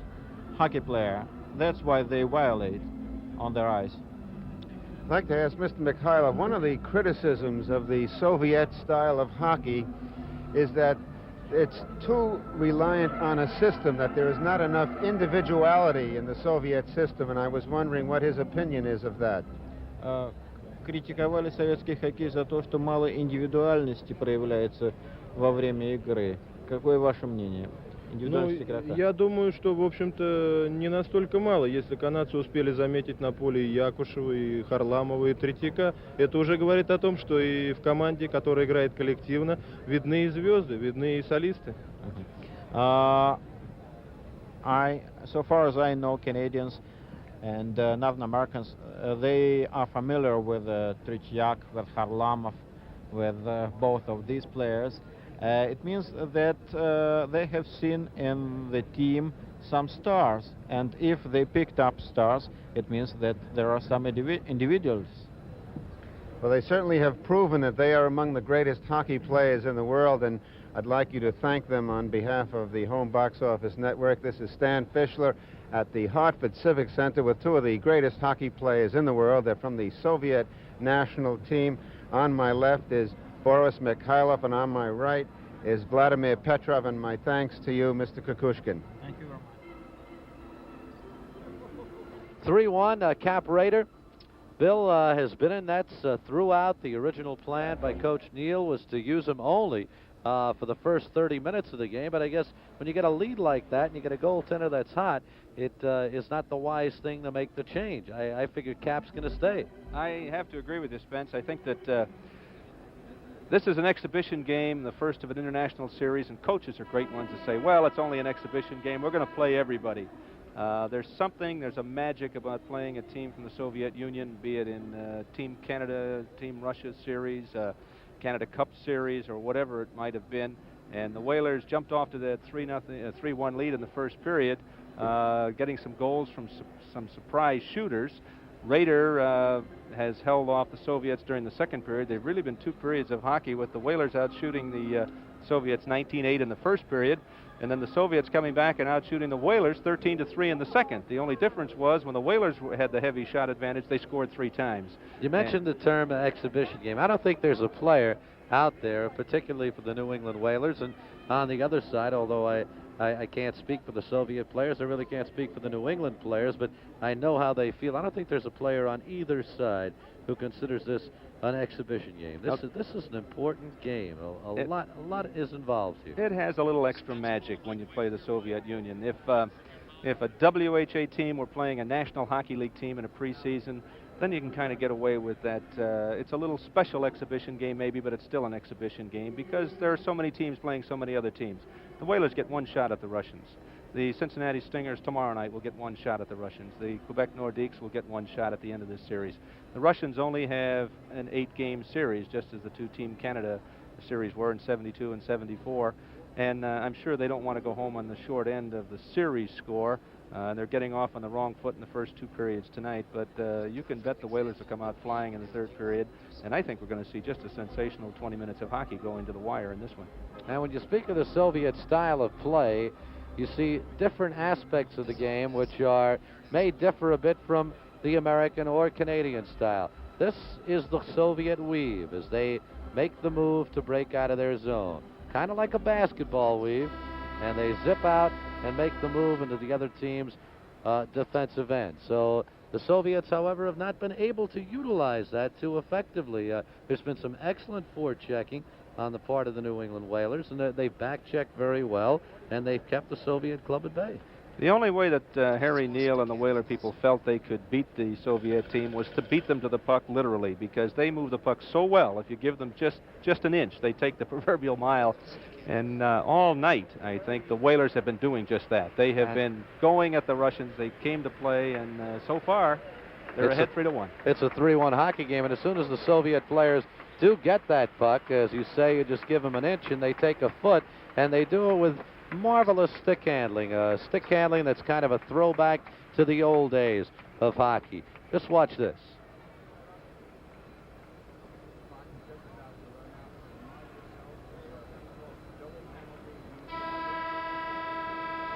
hockey player. That's why they violate on their ice. I'd like to ask Mr. Mikhailov, one of the criticisms of the Soviet style of hockey is that it's too reliant on a system, that there is not enough individuality in the Soviet system, and I was wondering what his opinion is of that. Критиковали советский хоккей за то, что мало индивидуальности проявляется во время игры. Какое ваше мнение? Я думаю, что, в общем-то, не настолько мало. Если канадцы успели заметить на поле и Якушева, и Харламова, и Третьяка, это уже говорит о том, что и в команде, которая играет коллективно, видны и звезды, видны и солисты. So far as I know, Canadians and Northern Americans, they are familiar with Tretiak, with Harlamov, with both of these players. It means that they have seen in the team some stars, and if they picked up stars, it means that there are some individuals. Well, they certainly have proven that they are among the greatest hockey players in the world, and I'd like you to thank them on behalf of the Home Box Office Network. This is Stan Fischler at the Hartford Civic Center with two of the greatest hockey players in the world. They're from the Soviet national team. On my left is Boris Mikhailov, and on my right is Vladimir Petrov, and my thanks to you, Mr. Kukushkin. Thank you very much. 3-1, Cap Raider. Bill has been in nets throughout. The original plan by Coach Neal was to use him only for the first 30 minutes of the game, but I guess when you get a lead like that and you get a goaltender that's hot, it is not the wise thing to make the change. I figured Cap's going to stay. I have to agree with you, Spence. I think that this is an exhibition game, the first of an international series, and coaches are great ones to say, well, it's only an exhibition game. We're going to play everybody. There's a magic about playing a team from the Soviet Union, be it in Team Canada, Team Russia series, Canada Cup series, or whatever it might have been. And the Whalers jumped off to the 3-1 lead in the first period, getting some goals from some surprise shooters. Raider has held off the Soviets during the second period. They've really been two periods of hockey with the Whalers out shooting the Soviets 19-8 in the first period, and then the Soviets coming back and out shooting the Whalers 13-3 in the second. The only difference was when the Whalers had the heavy shot advantage, they scored 3 times. You mentioned the term exhibition game. I don't think there's a player out there, particularly for the New England Whalers, and on the other side, although I can't speak for the Soviet players, I really can't speak for the New England players, but I know how they feel. I don't think there's a player on either side who considers this an exhibition game. This is an important game. A lot is involved here. It has a little extra magic when you play the Soviet Union. If a WHA team were playing a National Hockey League team in a preseason, then you can kind of get away with that. It's a little special exhibition game maybe, but it's still an exhibition game because there are so many teams playing so many other teams. The Whalers get one shot at the Russians. The Cincinnati Stingers tomorrow night will get one shot at the Russians. The Quebec Nordiques will get one shot at the end of this series. The Russians only have an 8-game series, just as the two Team Canada series were in 72 and 74. And I'm sure they don't want to go home on the short end of the series score. They're getting off on the wrong foot in the first 2 periods tonight, but you can bet the Whalers will come out flying in the 3rd period, and I think we're going to see just a sensational 20 minutes of hockey going to the wire in this one. And when you speak of the Soviet style of play, you see different aspects of the game which may differ a bit from the American or Canadian style. This is the Soviet weave as they make the move to break out of their zone. Kind of like a basketball weave, and they zip out and make the move into the other team's defensive end. So the Soviets, however, have not been able to utilize that too effectively. There's been some excellent forechecking on the part of the New England Whalers, and they've back-checked very well, and they've kept the Soviet club at bay. The only way that Harry Neal and the Whaler people felt they could beat the Soviet team was to beat them to the puck literally, because they move the puck so well. If you give them just an inch, they take the proverbial mile. And all night, I think, the Whalers have been doing just that. They have been going at the Russians. They came to play, and so far, they're ahead 3-1. It's a 3-1 hockey game, and as soon as the Soviet players do get that puck, as you say, you just give them an inch, and they take a foot, and they do it with marvelous stick handling that's kind of a throwback to the old days of hockey. Just watch this.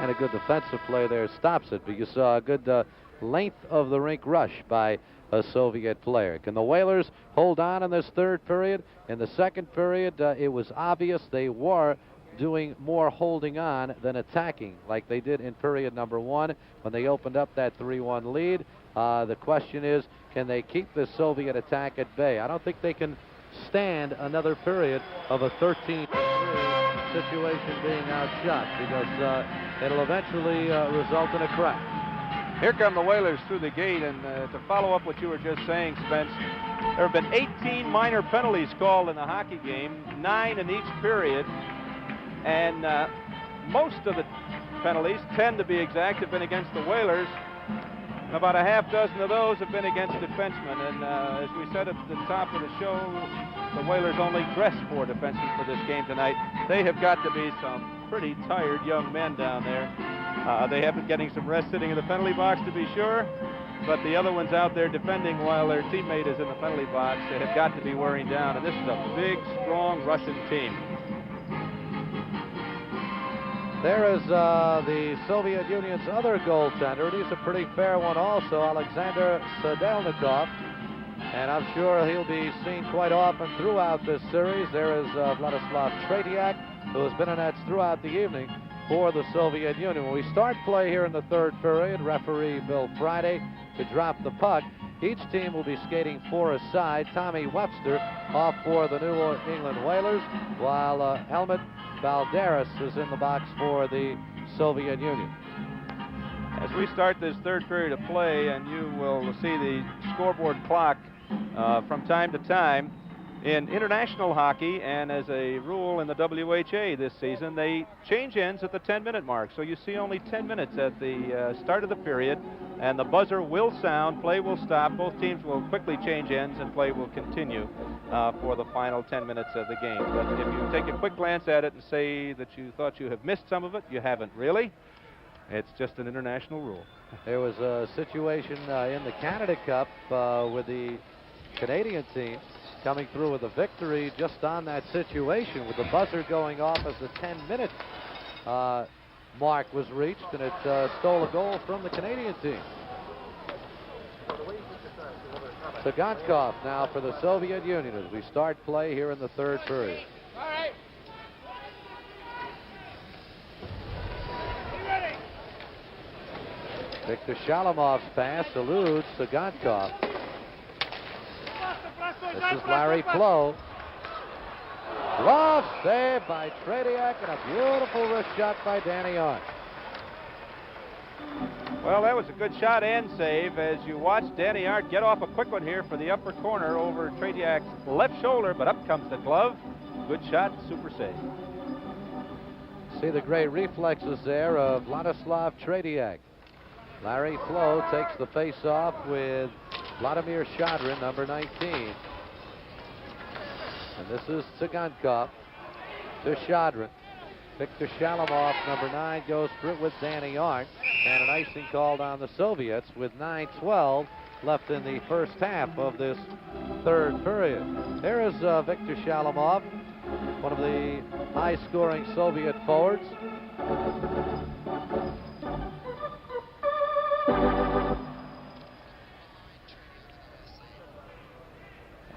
And a good defensive play there stops it, but you saw a good length of the rink rush by a Soviet player. Can the Whalers hold on in this 3rd period? In the 2nd period, it was obvious they were doing more holding on than attacking, like they did in period number 1 when they opened up that 3-1 lead. The question is, can they keep the Soviet attack at bay? I don't think they can stand another period of a 13-3 situation being outshot, because it'll eventually result in a crack. Here come the Whalers through the gate, and to follow up what you were just saying, Spence, there have been 18 minor penalties called in the hockey game, 9 in each period, and most of the penalties, 10 to be exact, have been against the Whalers. About a half dozen of those have been against defensemen, and as we said at the top of the show, the Whalers only dressed 4 defensemen for this game tonight. They have got to be some pretty tired young men down there. They have been getting some rest sitting in the penalty box, to be sure, but the other ones out there defending while their teammate is in the penalty box, they have got to be wearing down, and this is a big, strong Russian team. There is the Soviet Union's other goaltender, and he's a pretty fair one also, Alexander Sadelnikov. And I'm sure he'll be seen quite often throughout this series. There is Vladislav Tretiak, who has been in nets throughout the evening for the Soviet Union. When we start play here in the 3rd period, referee Bill Friday to drop the puck. Each team will be skating 4 aside. Tommy Webster off for the New England Whalers, while Helmut Balderas is in the box for the Soviet Union. As we start this 3rd period of play, and you will see the scoreboard clock from time to time, in international hockey and as a rule in the WHA this season, they change ends at the 10-minute mark. So you see only 10 minutes at the start of the period, and the buzzer will sound, play will stop, both teams will quickly change ends, and play will continue for the final 10 minutes of the game. But if you take a quick glance at it and say that you thought you have missed some of it, you haven't really. It's just an international rule. There was a situation in the Canada Cup with the Canadian team coming through with a victory just on that situation, with the buzzer going off as the 10-minute mark was reached, and it stole a goal from the Canadian team. Sagonkov now for the Soviet Union as we start play here in the 3rd period. All right. Victor Shalomov's pass eludes Sagonkov. This is Larry Flo. Glove save by Tretiak, and a beautiful wrist shot by Danny Art. Well, that was a good shot and save as you watch Danny Art get off a quick one here for the upper corner over Tretiak's left shoulder, but up comes the glove. Good shot, super save. See the great reflexes there of Vladislav Tretiak. Larry Flo takes the face-off with Vladimir Shadrin, number 19. And this is Tsigankov to Shadrin. Victor Shalamov, number 9, goes through with Danny Arndt, and an icing called on the Soviets with 9:12 left in the first half of this third period. Here is Victor Shalamov, one of the high-scoring Soviet forwards.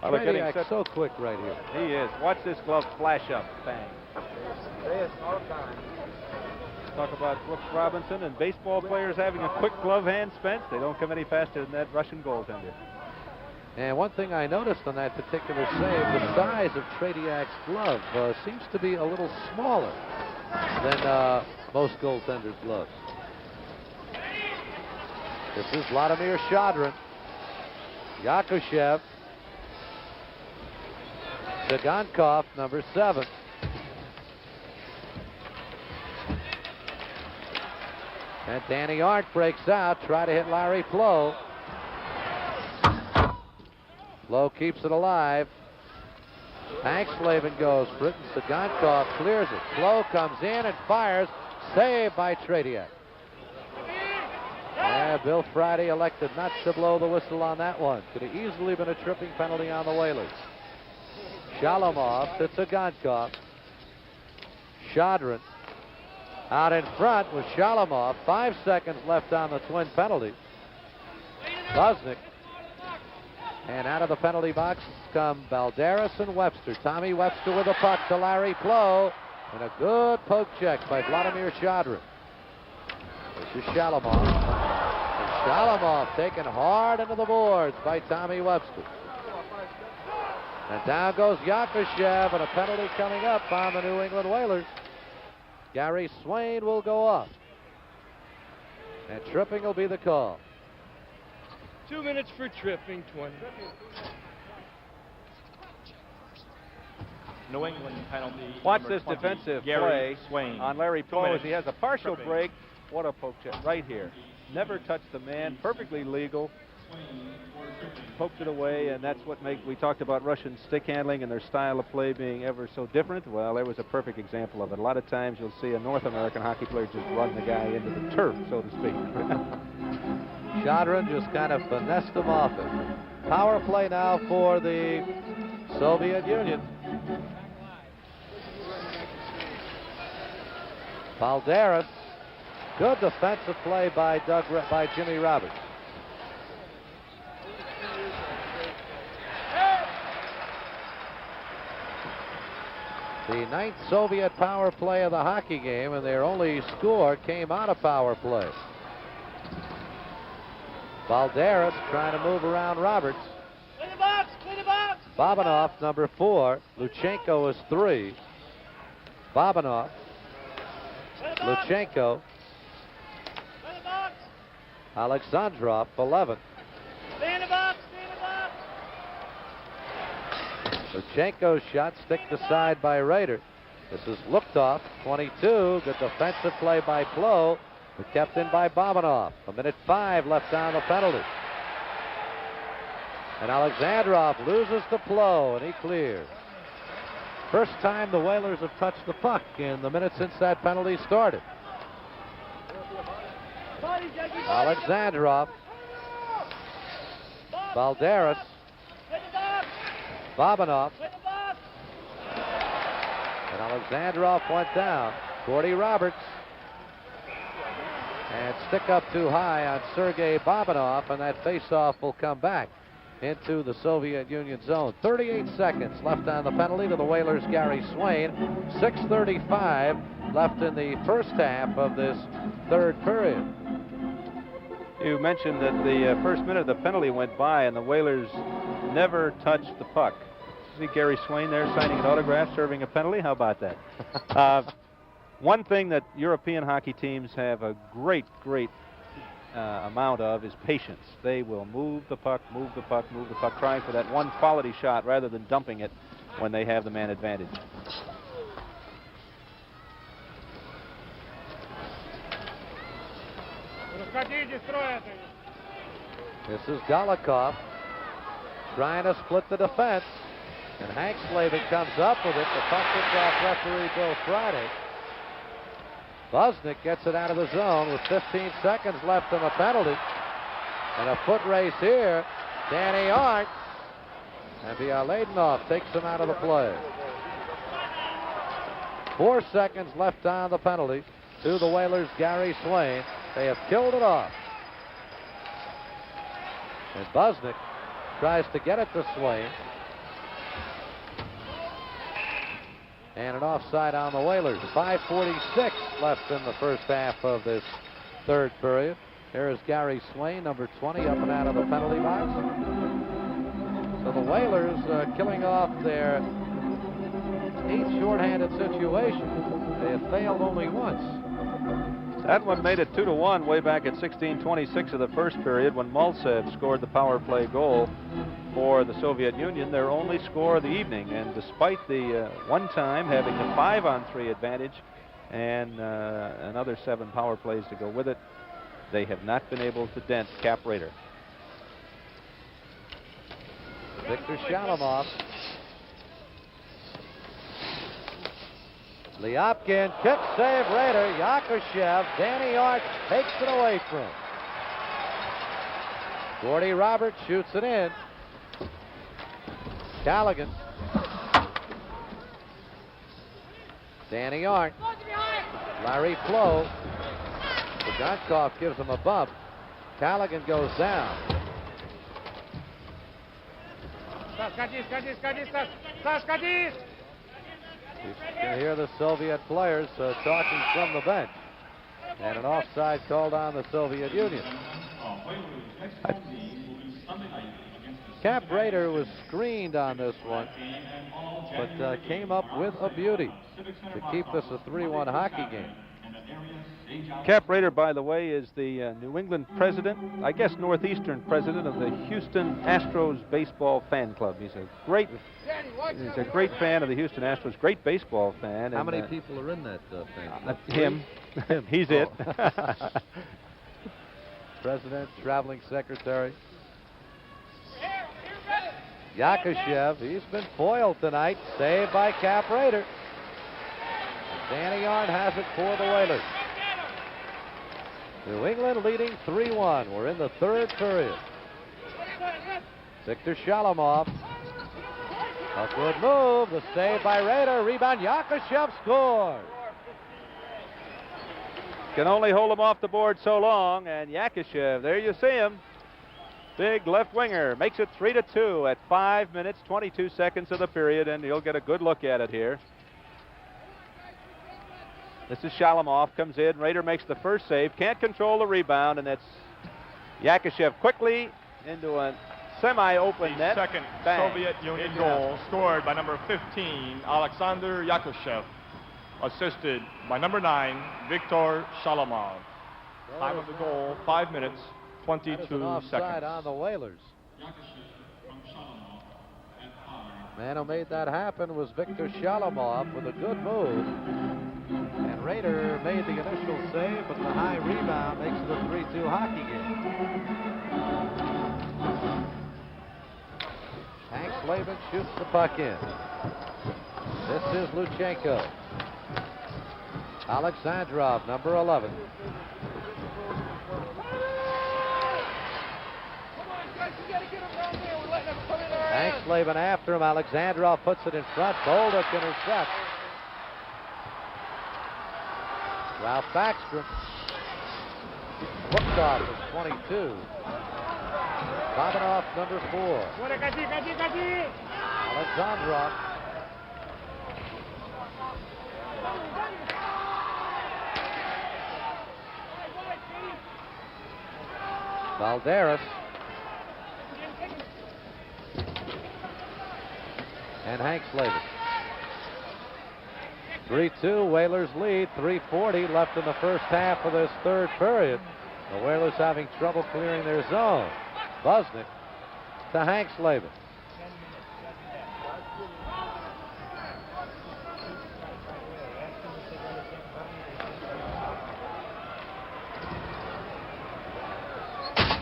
Tretiak so quick right here. He is. Watch this glove flash up. Bang. Talk about Brooks Robinson and baseball players having a quick glove hand, Spence. They don't come any faster than that Russian goaltender. And one thing I noticed on that particular save, the size of Tretiak's glove seems to be a little smaller than most goaltenders' gloves. This is Vladimir Shadrin, Yakushev, Sigankov, number 7. And Danny Arndt breaks out, try to hit Larry Flo. Flo keeps it alive. Hank Slavin goes. Britton Sigankov clears it. Flo comes in and fires. Saved by Tretiak. Yeah, Bill Friday elected not to blow the whistle on that one. Could have easily been a tripping penalty on the Whalers. Shalamov to Sigankov. Shadrin out in front with Shalamov. 5 seconds left on the twin penalty. Bosnick. And out of the penalty box come Balderas and Webster. Tommy Webster with a puck to Larry Flo. And a good poke check by Vladimir Shadrin. This is Shalamov. And Shalamov taken hard into the boards by Tommy Webster. And down goes Yakushev, and a penalty coming up on the New England Whalers. Gary Swain will go off. And tripping will be the call. 2 minutes for tripping, 20. New England penalty. Watch number this 20, defensive Gary play Swain. on Larry Flo as he has a partial tripping. break. What a poke check right here. Never touched the man. Perfectly legal. Poked it away, and that's what we talked about Russian stick handling and their style of play being ever so different. Well, there was a perfect example of it. A lot of times you'll see a North American hockey player just run the guy into the turf, so to speak. Shadrin just kind of finessed him off it. Power play now for the Soviet Union. Balderas. Good defensive play by Jimmy Roberts. The 9th Soviet power play of the hockey game, and their only score came out of power play. Balderas trying to move around Roberts. Clear the box! Clear the box! Bobanov, number 4. Luchenko is 3. Bobanov. Luchenko. Alexandrov, 11. Stay in the box! Stay in the box! Luchenko's shot sticked aside by Rader. This is looked off, 22. Good defensive play by Flo, but kept in by Bobanov. 1:05 left on the penalty. And Alexandrov loses to Flo, and he clears. First time the Whalers have touched the puck in the minute since that penalty started. Alexandrov. Balderas. Bobanov. And Alexandrov went down. Gordy Roberts. And stick up too high on Sergei Bobanov, and that faceoff will come back into the Soviet Union zone. 38 seconds left on the penalty to the Whalers' Gary Swain. 6:35 left in the first half of this third period. You mentioned that the first minute of the penalty went by and the Whalers never touched the puck. See Gary Swain there signing an autograph, serving a penalty. How about that? One thing that European hockey teams have a great amount of is patience. They will move the puck, trying for that one quality shot rather than dumping it when they have the man advantage. This is Golikov trying to split the defense, and Hank Slavin comes up with it. The puck gets off referee Bill Friday. Busnick gets it out of the zone with 15 seconds left on the penalty. And a foot race here. Danny Arndt. And Leidenoff takes him out of the play. 4 seconds left on the penalty to the Whalers' Gary Swain. They have killed it off. And Busnick tries to get it to Swain. And an offside on the Whalers. 5:46 left in the first half of this third period. Here is Gary Swain, number 20, up and out of the penalty box. So the Whalers killing off their 8th shorthanded situation. They have failed only once. That one made it 2-1 way back at 16:26 of the first period when Maltsev scored the power play goal for the Soviet Union, their only score of the evening. And despite the one time having the 5-on-3 advantage and another 7 power plays to go with it, they have not been able to dent Cap Raider. Viktor Shalamov. Lyopkin, kick save Raider. Yakushev, Danny Arndt takes it away from him. Gordy Roberts shoots it in. Callaghan. Danny Arndt. Larry Flo. Gankov gives him a bump. Callaghan goes down. You can hear the Soviet players talking from the bench. And an offside called on the Soviet Union. Cap Raider was screened on this one, but came up with a beauty to keep this a 3-1 hockey game. Cap Raider, by the way, is the New England president, I guess Northeastern president of the Houston Astros baseball fan club. He's a great fan of the Houston Astros, great baseball fan. How many people are in that fan? Him. He's it. President, traveling secretary. Yakushev, he's been foiled tonight. Saved by Cap Raider. Danny Arndt has it for the Whalers. New England leading 3-1. We're in the third period. Viktor Shalamov. A good move. The save by Raider. Rebound. Yakushev scores. Can only hold him off the board so long. And Yakushev, there you see him. Big left winger makes it 3-2 at 5 minutes, 22 seconds of the period. And you'll get a good look at it here. This is Shalamov, comes in. Raider makes the first save. Can't control the rebound, and that's Yakushev quickly into a semi-open net. Second Bang. Soviet Union goal scored by number 15, Alexander Yakushev, assisted by number 9, Viktor Shalamov. Time of the goal, 5 minutes, 22 seconds. On the Whalers. Man who made that happen was Viktor Shalamov with a good move. And Raider made the initial save, but the high rebound makes it a 3-2 hockey game. Hank Slavin shoots the puck in. This is Luchenko. Alexandrov, number 11. Hank Slavin after him. Alexandrov puts it in front. Bolduc intercepts. Ralph Backstrom. Bukov is 22. Babanov, number 4. Alexandrov. Valderas. And Hank Slavin. 3-2, Whalers lead, 3:40 left in the first half of this third period. The Whalers having trouble clearing their zone. Busnick to Hank Slavin.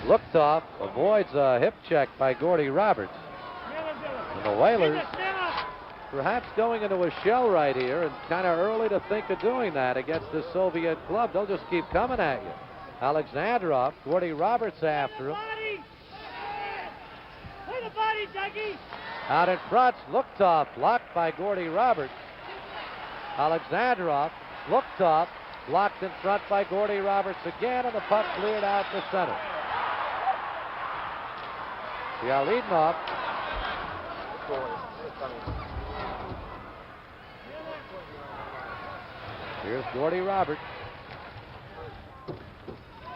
Looktoff avoids a hip check by Gordy Roberts. And the Whalers perhaps going into a shell right here, and kind of early to think of doing that against the Soviet club. They'll just keep coming at you. Alexandrov, Gordy Roberts after him. Play the body, Dougie. Out in front, looked off, blocked by Gordy Roberts. Alexandrov looked off, blocked in front by Gordy Roberts again, and the puck cleared out to center. Yalednov. Here's Gordy Roberts.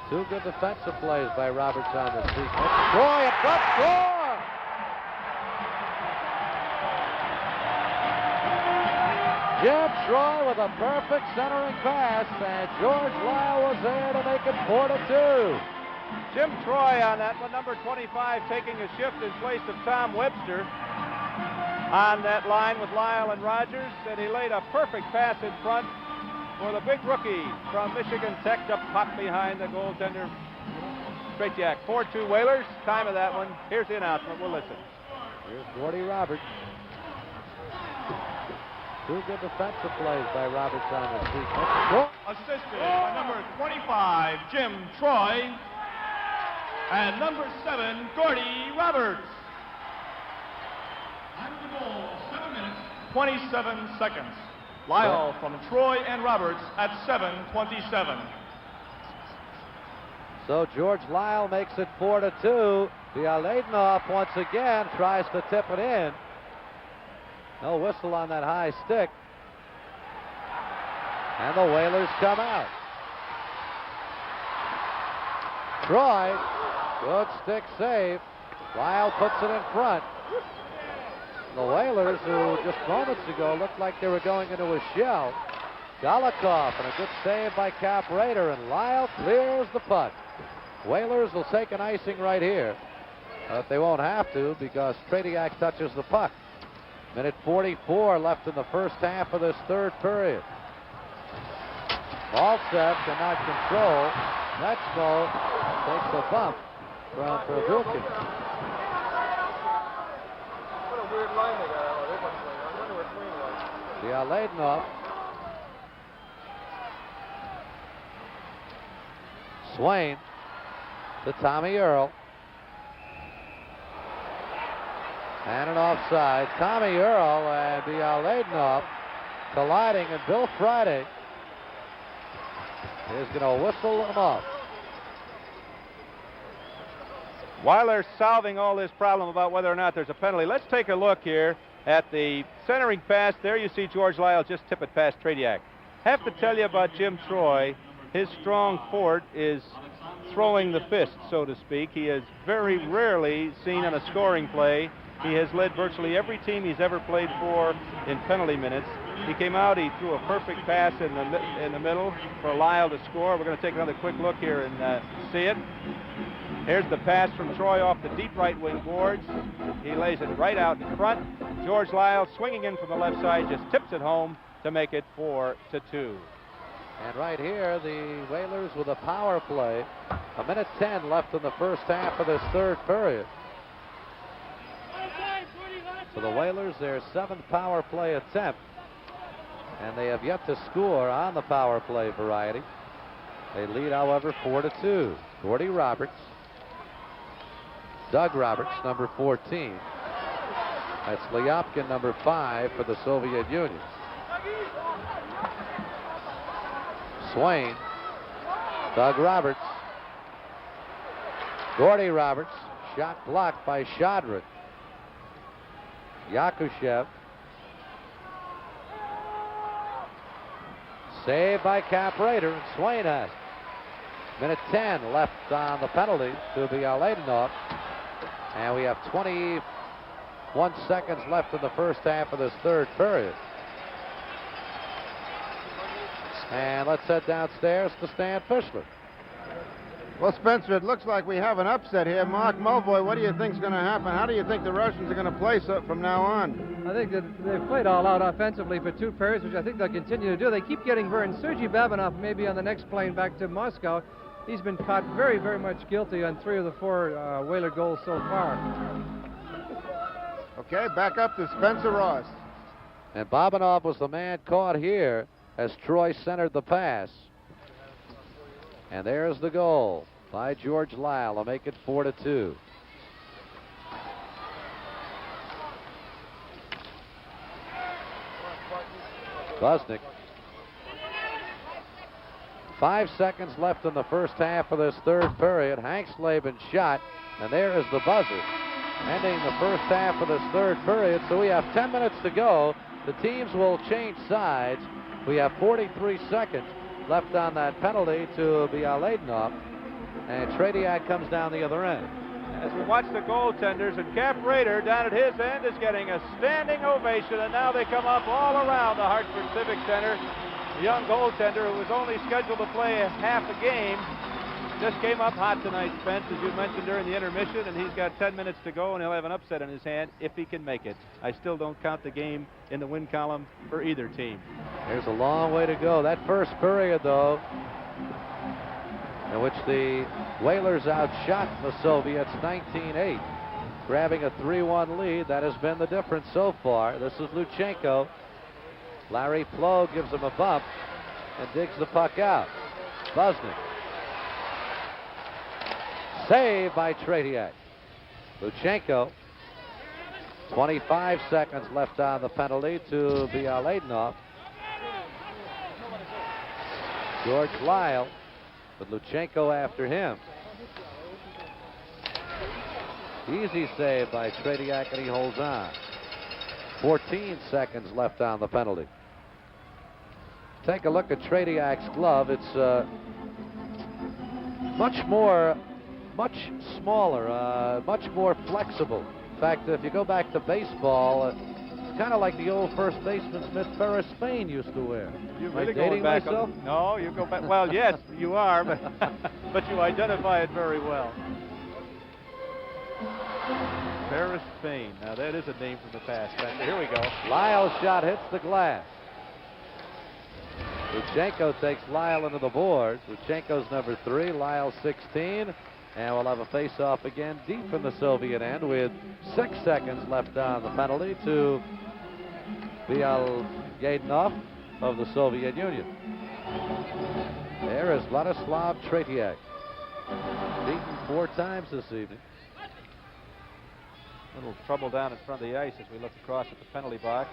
Two good defensive plays by Roberts on the sequence. Troy at front, score! Jim Troy with a perfect centering pass, and George Lyle was there to make it 4-2. Jim Troy on that one, number 25, taking a shift in place of Tom Webster on that line with Lyle and Rogers, and he laid a perfect pass in front for the big rookie from Michigan Tech to pop behind the goaltender, Tretiak. 4-2 Whalers. Time of that one. Here's the announcement. We'll listen. Here's Gordy Roberts. Two good defensive plays by Roberts on the sequence. Assisted by number 25, Jim Troy, and number 7, Gordy Roberts. Time of the goal, 7 minutes, 27 seconds. Lyle from Troy and Roberts at 7:27. So George Lyle makes it 4-2. Yalednov once again tries to tip it in. No whistle on that high stick. And the Whalers come out. Troy, good stick save. Lyle puts it in front. The Whalers, who just moments ago looked like they were going into a shell. Dolokhov and a good save by Cap Rader, and Lyle clears the puck. Whalers will take an icing right here. But they won't have to because Tretiak touches the puck. Minute 44 left in the first half of this third period. Maltsev cannot control. Nechko takes a bump from Pervilkin. Weird line they got out. I wonder what Swain was. Yalednov. Swain to Tommy Earl. And an offside. Tommy Earl and Yalednov colliding, and Bill Friday is going to whistle them off. While they're solving all this problem about whether or not there's a penalty, let's take a look here at the centering pass. There you see George Lyle just tip it past Tretiak. Have to tell you about Jim Troy. His strong forte is throwing the fist, so to speak. He is very rarely seen on a scoring play. He has led virtually every team he's ever played for in penalty minutes. He came out, he threw a perfect pass in the middle for Lyle to score. We're going to take another quick look here and see it. Here's the pass from Troy off the deep right wing boards. He lays it right out in front. George Lyle swinging in from the left side, just tips it home to make it 4-2. And right here, the Whalers with a power play. A minute 10 left in the first half of this third period. So the Whalers, their 7th power play attempt. And they have yet to score on the power play variety. They lead, however, 4-2. Gordy Roberts. Doug Roberts, number 14. That's Lyopkin, number 5 for the Soviet Union. Swain. Doug Roberts. Gordy Roberts. Shot blocked by Shodrin. Yakushev. Saved by Cap Rader, and Swain has it. Minute 10 left on the penalty to the Yalednov. And we have 21 seconds left in the first half of this third period. And let's head downstairs to Stan Fischler. Well, Spencer, it looks like we have an upset here. Mark Mulvoy, what do you think is going to happen? How do you think the Russians are going to play from now on? I think that they've played all out offensively for 2 periods, which I think they'll continue to do. They keep getting burned. Sergei Babanov may be on the next plane back to Moscow. He's been caught very, very much guilty on 3 of the 4 Whaler goals so far. Okay, back up to Spencer Ross. And Bobanov was the man caught here as Troy centered the pass. And there's the goal by George Lyle to make it 4-2. Busnick. 5 seconds left in the first half of this third period. Hank Slavin shot, and there is the buzzer, ending the first half of this third period. So we have 10 minutes to go. The teams will change sides. We have 43 seconds left on that penalty to Bialednov, and Tradiak comes down the other end. As we watch the goaltenders, and Cap Rader down at his end is getting a standing ovation, and now they come up all around the Hartford Civic Center. The young goaltender, who was only scheduled to play half a game, just came up hot tonight, Spence, as you mentioned during the intermission, and he's got 10 minutes to go, and he'll have an upset in his hand if he can make it. I still don't count the game in the win column for either team. There's a long way to go. That first period, though, in which the Whalers outshot the Soviets 19-8, grabbing a 3-1 lead. That has been the difference so far. This is Luchenko. Larry Plough gives him a bump and digs the puck out. Busnick. Save by Tradiak. Luchenko. 25 seconds left on the penalty to Bialednov. George Lyle with Luchenko after him. Easy save by Tradiak, and he holds on. 14 seconds left on the penalty. Take a look at Tradiak's glove. It's much smaller, much more flexible. In fact, if you go back to baseball, it's kind of like the old first baseman Smith Ferris Spain used to wear. You're really going back. No, you go back. Well, yes, you are, but you identify it very well. Ferris Spain. Now that is a name from the past. Here we go. Lyle's shot hits the glass. Luchenko takes Lyle into the boards. Luchenko's number 3, Lyle 16. And we'll have a face-off again deep in the Soviet end with 6 seconds left on the penalty to Bialednov of the Soviet Union. There is Vladislav Tretiak, beaten 4 times this evening. A little trouble down in front of the ice as we look across at the penalty box.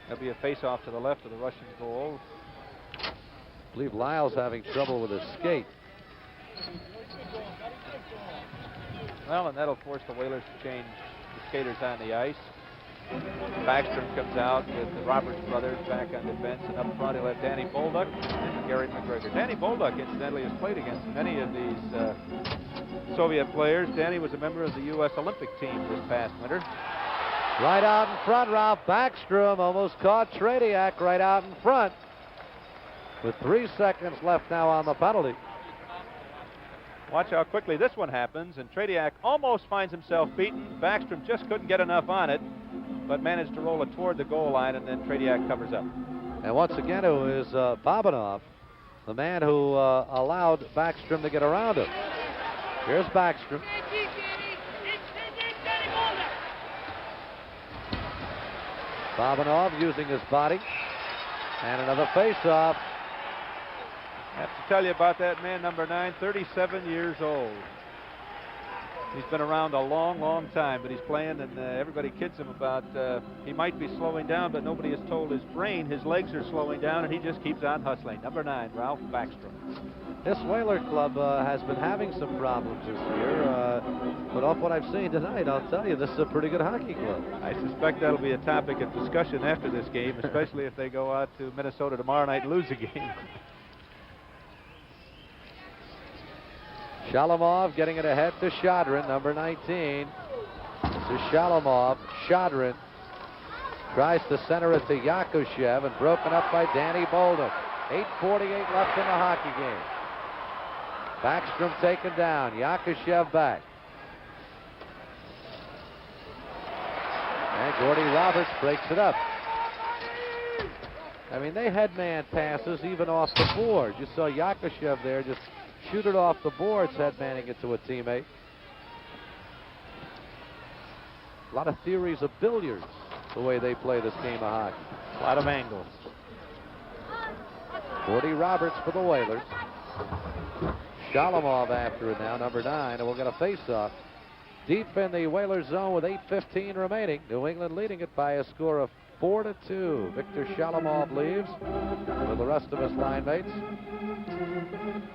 There'll be a face-off to the left of the Russian goal. I believe Lyle's having trouble with his skate. Well, and that'll force the Whalers to change the skaters on the ice. Backstrom comes out with the Roberts brothers back on defense, and up front he'll have Danny Bolduc and Garrett McGregor. Danny Bolduc, incidentally, has played against many of these Soviet players. Danny was a member of the U.S. Olympic team this past winter. Right out in front, Ralph Backstrom almost caught Tradiak right out in front. With 3 seconds left now on the penalty. Watch how quickly this one happens, and Tradiak almost finds himself beaten. Backstrom just couldn't get enough on it, but managed to roll it toward the goal line, and then Tradiak covers up. And once again, it was Bobanov, the man who allowed Backstrom to get around him. Here's Backstrom. Bobanov using his body. And another face-off. I have to tell you about that man, number 9, 37 years old. He's been around a long, long time, but he's playing, and everybody kids him about he might be slowing down, but nobody has told his brain his legs are slowing down, and he just keeps on hustling. Number 9, Ralph Backstrom. This Whaler club has been having some problems this year, but off what I've seen tonight, I'll tell you, this is a pretty good hockey club. I suspect that'll be a topic of discussion after this game, especially if they go out to Minnesota tomorrow night and lose a game. Shalamov getting it ahead to Shadrin, number 19. To Shalamov. Shadrin tries to center it to Yakushev, and broken up by Danny Bolduc. 8:48 left in the hockey game. Backstrom taken down. Yakushev back. And Gordy Roberts breaks it up. I mean, they had man passes even off the board. You saw Yakushev there just shoot it off the boards, headmanning it to a teammate. A lot of theories of billiards the way they play this game of hockey. A lot of angles. Gordy Roberts for the Whalers. Shalamov after it now, number 9, and we'll get a face-off. Deep in the Whalers zone with 8:15 remaining. New England leading it by a score of 4-2. Victor Shalamov leaves with the rest of his line mates.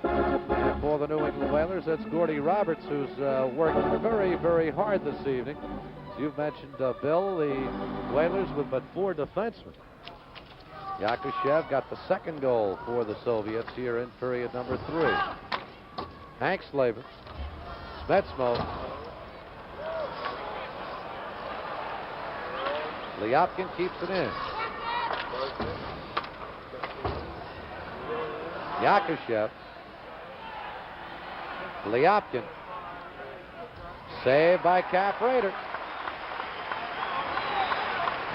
And for the New England Whalers, that's Gordy Roberts, who's worked very, very hard this evening. As you've mentioned, Bill, the Whalers with but 4 defensemen. Yakushev got the second goal for the Soviets here in period number 3. Hank Slavin, Smetsmo, Lyopkin keeps it in. Yakushev, Lyopkin, saved by Cap Raider.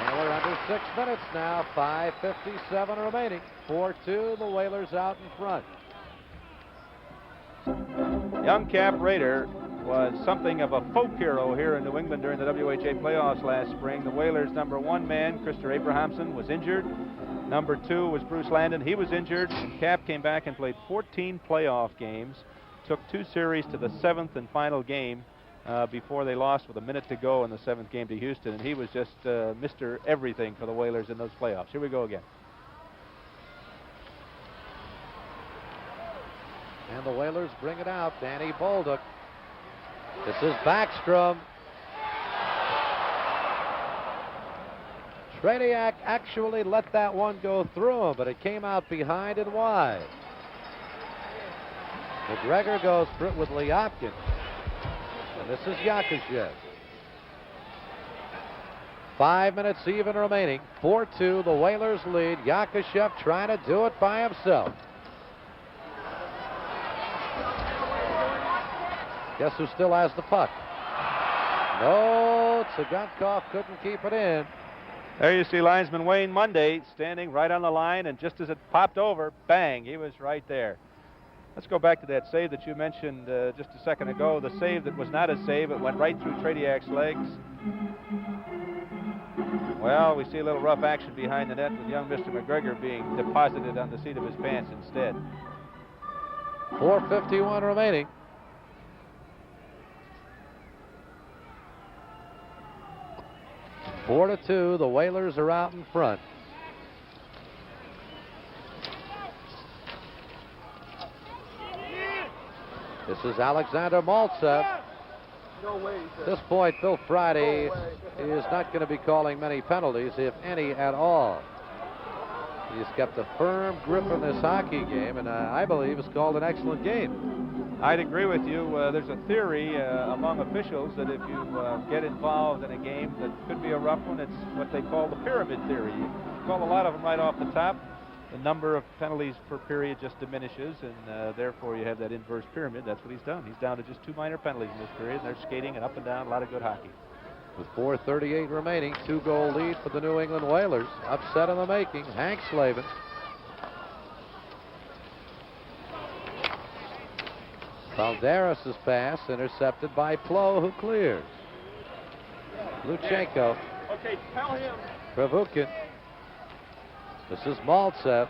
And we're under 6 minutes now, 5:57 remaining. 4-2, the Whalers out in front. Young Cap Raider was something of a folk hero here in New England during the WHA playoffs last spring. The Whalers' number 1 man, Christer Abrahamsson, was injured. Number 2 was Bruce Landon. He was injured, and Cap came back and played 14 playoff games. Took 2 series to the 7th and final game before they lost with a minute to go in the 7th game to Houston. And he was just Mr. Everything for the Whalers in those playoffs. Here we go again. And the Whalers bring it out. Danny Bolduc. This is Backstrom. Tretiak actually let that one go through him, but it came out behind and wide. McGregor goes for it with Lyopkin. And this is Yakushev. 5 minutes even remaining. 4-2, the Whalers lead. Yakushev trying to do it by himself. Guess who still has the puck? No, Tsagunkov couldn't keep it in. There you see linesman Wayne Monday standing right on the line, and just as it popped over, bang, he was right there. Let's go back to that save that you mentioned just a second ago. The save that was not a save, it went right through Tretiak's legs. Well, we see a little rough action behind the net with young Mr. McGregor being deposited on the seat of his pants instead. 4:51 remaining. Four to 2, the Whalers are out in front. This is Alexander Maltsev. At this point, Bill Friday is not going to be calling many penalties, if any at all. He's kept a firm grip on this hockey game, and I believe has called an excellent game. I'd agree with you. There's a theory among officials that if you get involved in a game that could be a rough one, it's what they call the pyramid theory. You call a lot of them right off the top. The number of penalties per period just diminishes, and therefore you have that inverse pyramid. That's what he's done. He's down to just 2 minor penalties in this period, and they're skating and up and down. A lot of good hockey. With 4:38 remaining, 2-goal lead for the New England Whalers. Upset in the making. Hank Slavin. Valderas' pass intercepted by Plo, who clears. Luchenko. Okay, tell him. Pravukin. This is Maltsev.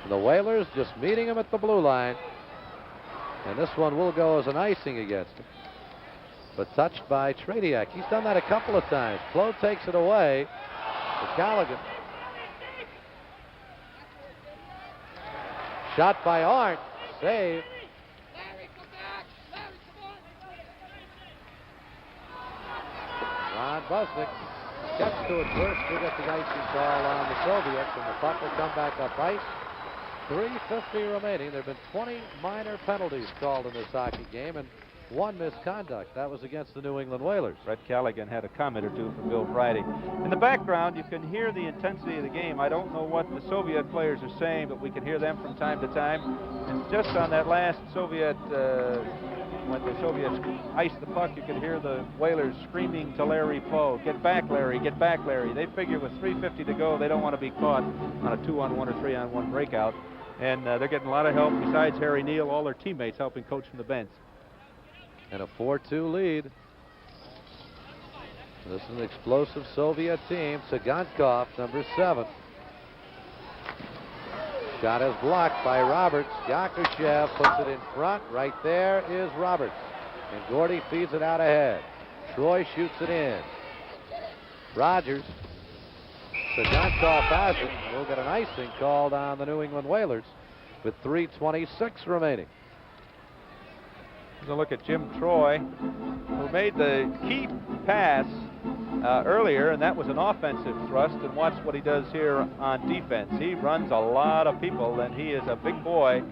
The Whalers just meeting him at the blue line. And this one will go as an icing against him. But touched by Tretiak. He's done that a couple of times. Plo takes it away to Callaghan. Shot by Arndt. Save. Ron Busnick gets to it first. We get the icing call on the Soviets, and the puck will come back up ice. 3:50 remaining. There have been 20 minor penalties called in this hockey game, and 1 misconduct. That was against the New England Whalers. Brett Callaghan had a comment or two for Bill Friday. In the background, you can hear the intensity of the game. I don't know what the Soviet players are saying, but we can hear them from time to time. And just on that last Soviet, when the Soviets iced the puck, you could hear the Whalers screaming to Larry Plo, "Get back, Larry, get back, Larry." They figure with 3:50 to go, they don't want to be caught on a 2-on-1 or 3-on-1 breakout. And they're getting a lot of help. Besides Harry Neal, all their teammates helping coach from the bench. And a 4-2 lead. This is an explosive Soviet team. Tsygankov, number 7. Shot is blocked by Roberts. Yakushev puts it in front. Right there is Roberts. And Gordy feeds it out ahead. Troy shoots it in. Rogers. Tsygankov has it. We'll get an icing called on the New England Whalers with 3:26 remaining. Here's a look at Jim Troy, who made the key pass earlier, and that was an offensive thrust. And watch what he does here on defense. He runs a lot of people, and he is a big boy.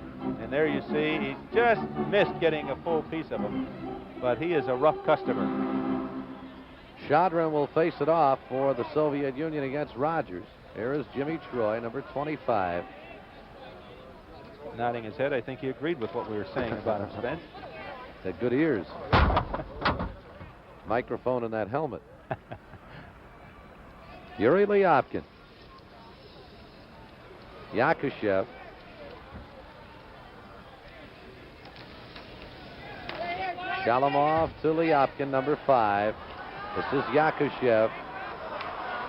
And there you see, he just missed getting a full piece of him. But he is a rough customer. Shadrin will face it off for the Soviet Union against Rogers. Here is Jimmy Troy, number 25. Nodding his head. I think he agreed with what we were saying about him, Spence. Had good ears. Microphone in that helmet. Yuri Lyapkin. Yakushev. Shalamov to Lyapkin, number 5. This is Yakushev.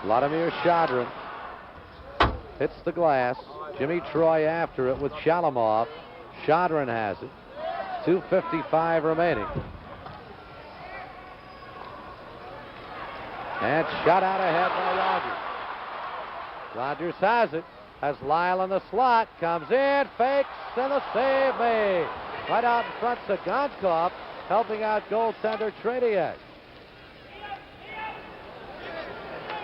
Vladimir Shadrin hits the glass. Jimmy Troy after it with Shalamov. Shadrin has it. 2:55 remaining. And shot out ahead by Rogers. Rogers has it. Has Lyle in the slot. Comes in, fakes, and a save made. Right out in front, Tsygankov helping out goaltender Tretiak.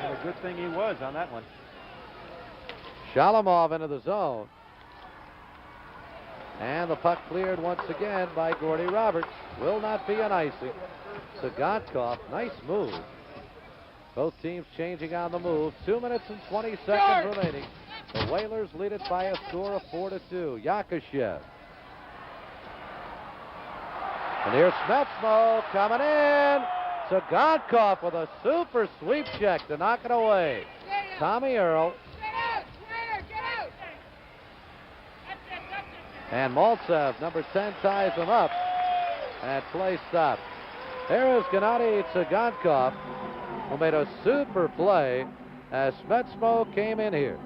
And a good thing he was on that one. Shalamov into the zone. And the puck cleared once again by Gordy Roberts. Will not be an icing. Tsygankov, nice move. Both teams changing on the move. 2 minutes and 20 seconds remaining. The Whalers lead it by a score of 4-2. Yakushev. And here's Smetsmo coming in. Tsygankov with a super sweep check to knock it away. Tommy Earl. And Maltsev, number 10, ties him up. And play stopped. There is Gennady Tsygankov, who made a super play as Smetsmo came in here.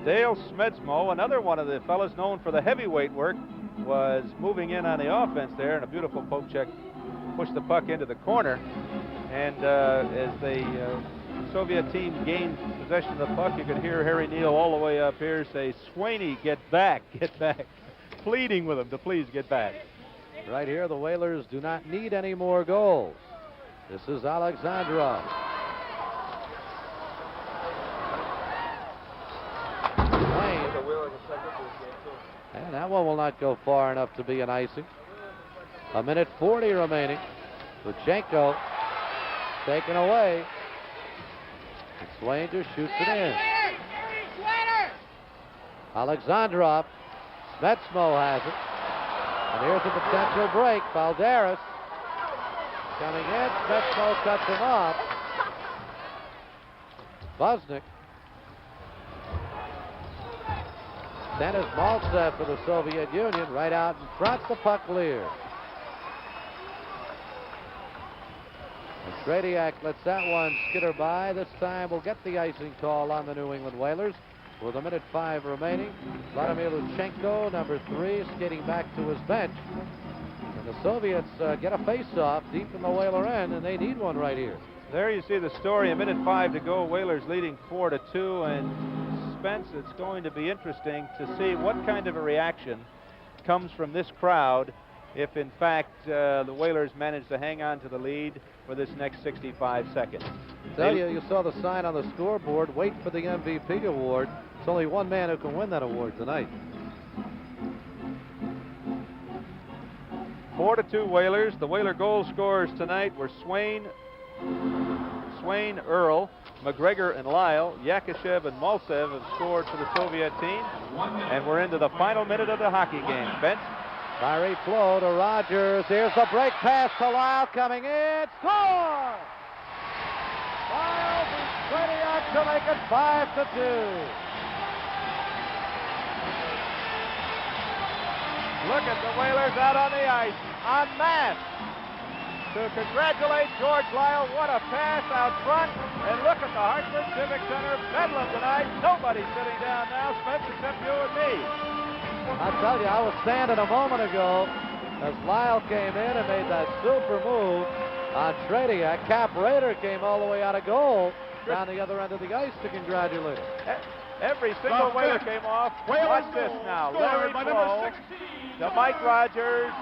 Dale Smetsmo, another one of the fellas known for the heavyweight work, was moving in on the offense there, and a beautiful poke check pushed the puck into the corner. And as the Soviet team gained possession of the puck, you could hear Harry Neal all the way up here say, "Swaney, get back, get back." Pleading with him to please get back. Right here, the Whalers do not need any more goals. This is Alexandrov. And that one will not go far enough to be an icing. 1:40 remaining. Luchenko taken away. And Swain just shoots it in. Alexandrov. Smetsmo has it. And here's a potential break. Valderas coming in. Smetsmo cuts him off. Buznik. Then is Maltsev for the Soviet Union. Right out in front, the puck clear. And Tretiak lets that one skitter by. This time we'll get the icing call on the New England Whalers. With 1:05 remaining, Vladimir Luchenko, number 3, skating back to his bench. And the Soviets get a face-off deep in the Whaler end, and they need one right here. There you see the story. 1:05 to go. Whalers leading 4-2. And Spence, it's going to be interesting to see what kind of a reaction comes from this crowd if, in fact, the Whalers manage to hang on to the lead for this next 65 seconds. Tell you saw the sign on the scoreboard, wait for the MVP award. It's only one man who can win that award tonight. 4-2 Whalers. The Whaler goal scorers tonight were Swain, Earl, McGregor, and Lyle. Yakushev and Maltsev have scored for the Soviet team. And we're into the final minute of the hockey game. Spence? Fiery flow to Rogers. Here's the break pass to Lyle coming in. Score! Lyle beats Tretiak to make it 5-2. Look at the Whalers out on the ice, en masse. to congratulate George Lyle. What a pass out front. And look at the Hartford Civic Center bedlam tonight. Nobody's sitting down now, Spence, except you and me. I tell you, I was standing a moment ago as Lyle came in and made that super move on Trediak. Cap Rader came all the way out of goal down the other end of the ice to congratulate him. Every single Whaler came off. Watch this now. Larry Flo to Mike Rogers.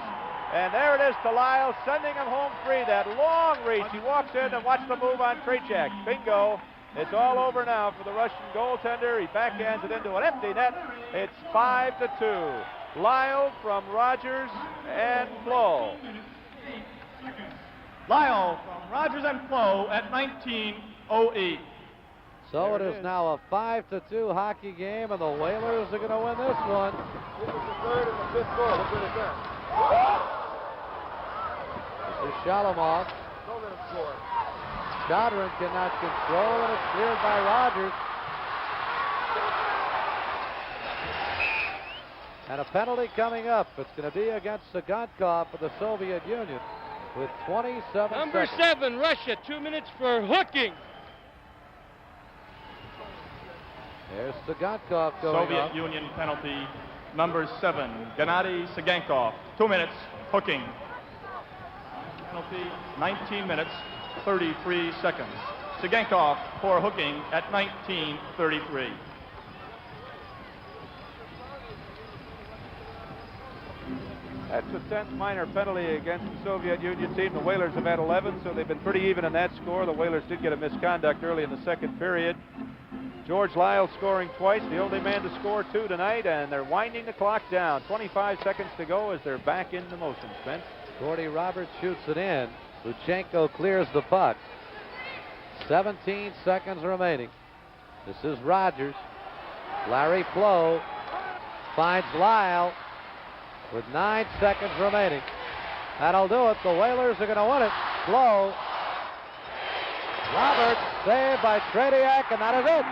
And there it is to Lyle, sending him home free. That long reach. He walks in and watch the move on Trediak. Bingo. It's all over now for the Russian goaltender. He backhands it into an empty net. It's 5-2. Lyle from Rogers and Flo. Lyle from Rogers and Flo at 19:08. So it is now a 5-2 hockey game, and the Whalers are going to win this one. This is the third and the fifth goal. Look what it's at. This is Shalamov. Don't let him score. Chodron cannot control, and it's cleared by Rogers. And a penalty coming up. It's going to be against Sagonkov for the Soviet Union with 27 Number seconds. 7, Russia, 2 minutes for hooking. There's Sagonkov going Soviet up. Union penalty, number 7, Gennady Sagankov, 2 minutes, hooking. Penalty, 19 minutes, 33 seconds. Sagankov for hooking at 19:33. That's a 10th minor penalty against the Soviet Union team. The Whalers have had 11, so they've been pretty even in that score. The Whalers did get a misconduct early in the second period. George Lyle scoring twice, the only man to score 2 tonight, and they're winding the clock down. 25 seconds to go as they're back into motion, Spence. Gordy Roberts shoots it in. Luchenko clears the puck. 17 seconds remaining. This is Rogers. Larry Flo finds Lyle with 9 seconds remaining. That'll do it. The Whalers are going to win it. Flo. Roberts saved by Trediak, and that is it.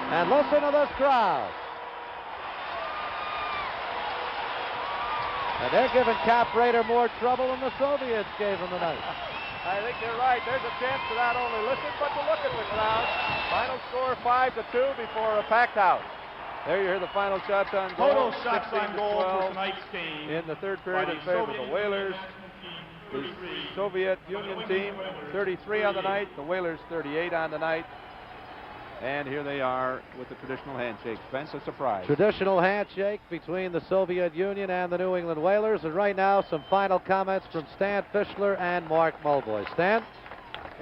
And listen to this crowd. And they're giving Cap Rader more trouble than the Soviets gave him tonight. I think you're right. There's a chance to not only listen, but to look at the crowd. Final score 5-2 before a packed house. There you hear the final shots on goal. Total shots on goal 16-12 for tonight's game. in the third period in favor of the Whalers. The Soviet Union team 33 on the night. The Whalers 38 on the night. And here they are with the traditional handshake. Spence, a surprise. Traditional handshake between the Soviet Union and the New England Whalers. And right now, some final comments from Stan Fischler and Mark Mulvoy. Stan?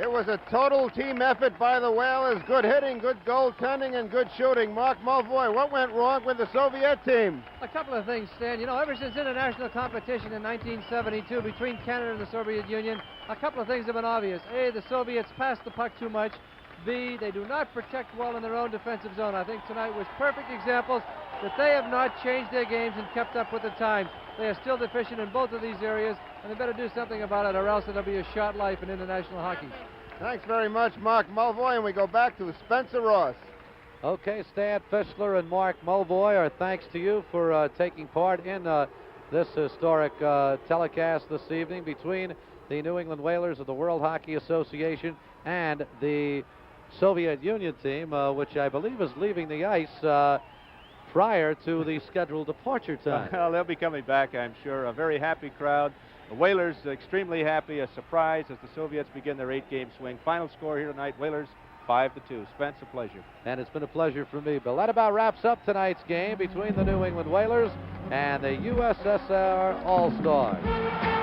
It was a total team effort by the Whalers. Good hitting, good goaltending, and good shooting. Mark Mulvoy, what went wrong with the Soviet team? A couple of things, Stan. You know, ever since international competition in 1972 between Canada and the Soviet Union, a couple of things have been obvious. A, the Soviets passed the puck too much. B, they do not protect well in their own defensive zone. I think tonight was perfect examples that they have not changed their games and kept up with the times. They are still deficient in both of these areas, and they better do something about it, or else it'll be a short life in international hockey. Thanks very much, Mark Mulvoy, and we go back to Spencer Ross. Okay, Stan Fischler and Mark Mulvoy, our thanks to you for taking part in this historic telecast this evening between the New England Whalers of the World Hockey Association and the Soviet Union team, which I believe is leaving the ice prior to the scheduled departure time. Well, they'll be coming back, I'm sure. A very happy crowd. The Whalers extremely happy, a surprise as the Soviets begin their 8-game swing. Final score here tonight, Whalers 5-2. Spence, a pleasure. And it's been a pleasure for me, Bill. That about wraps up tonight's game between the New England Whalers and the USSR All-Stars.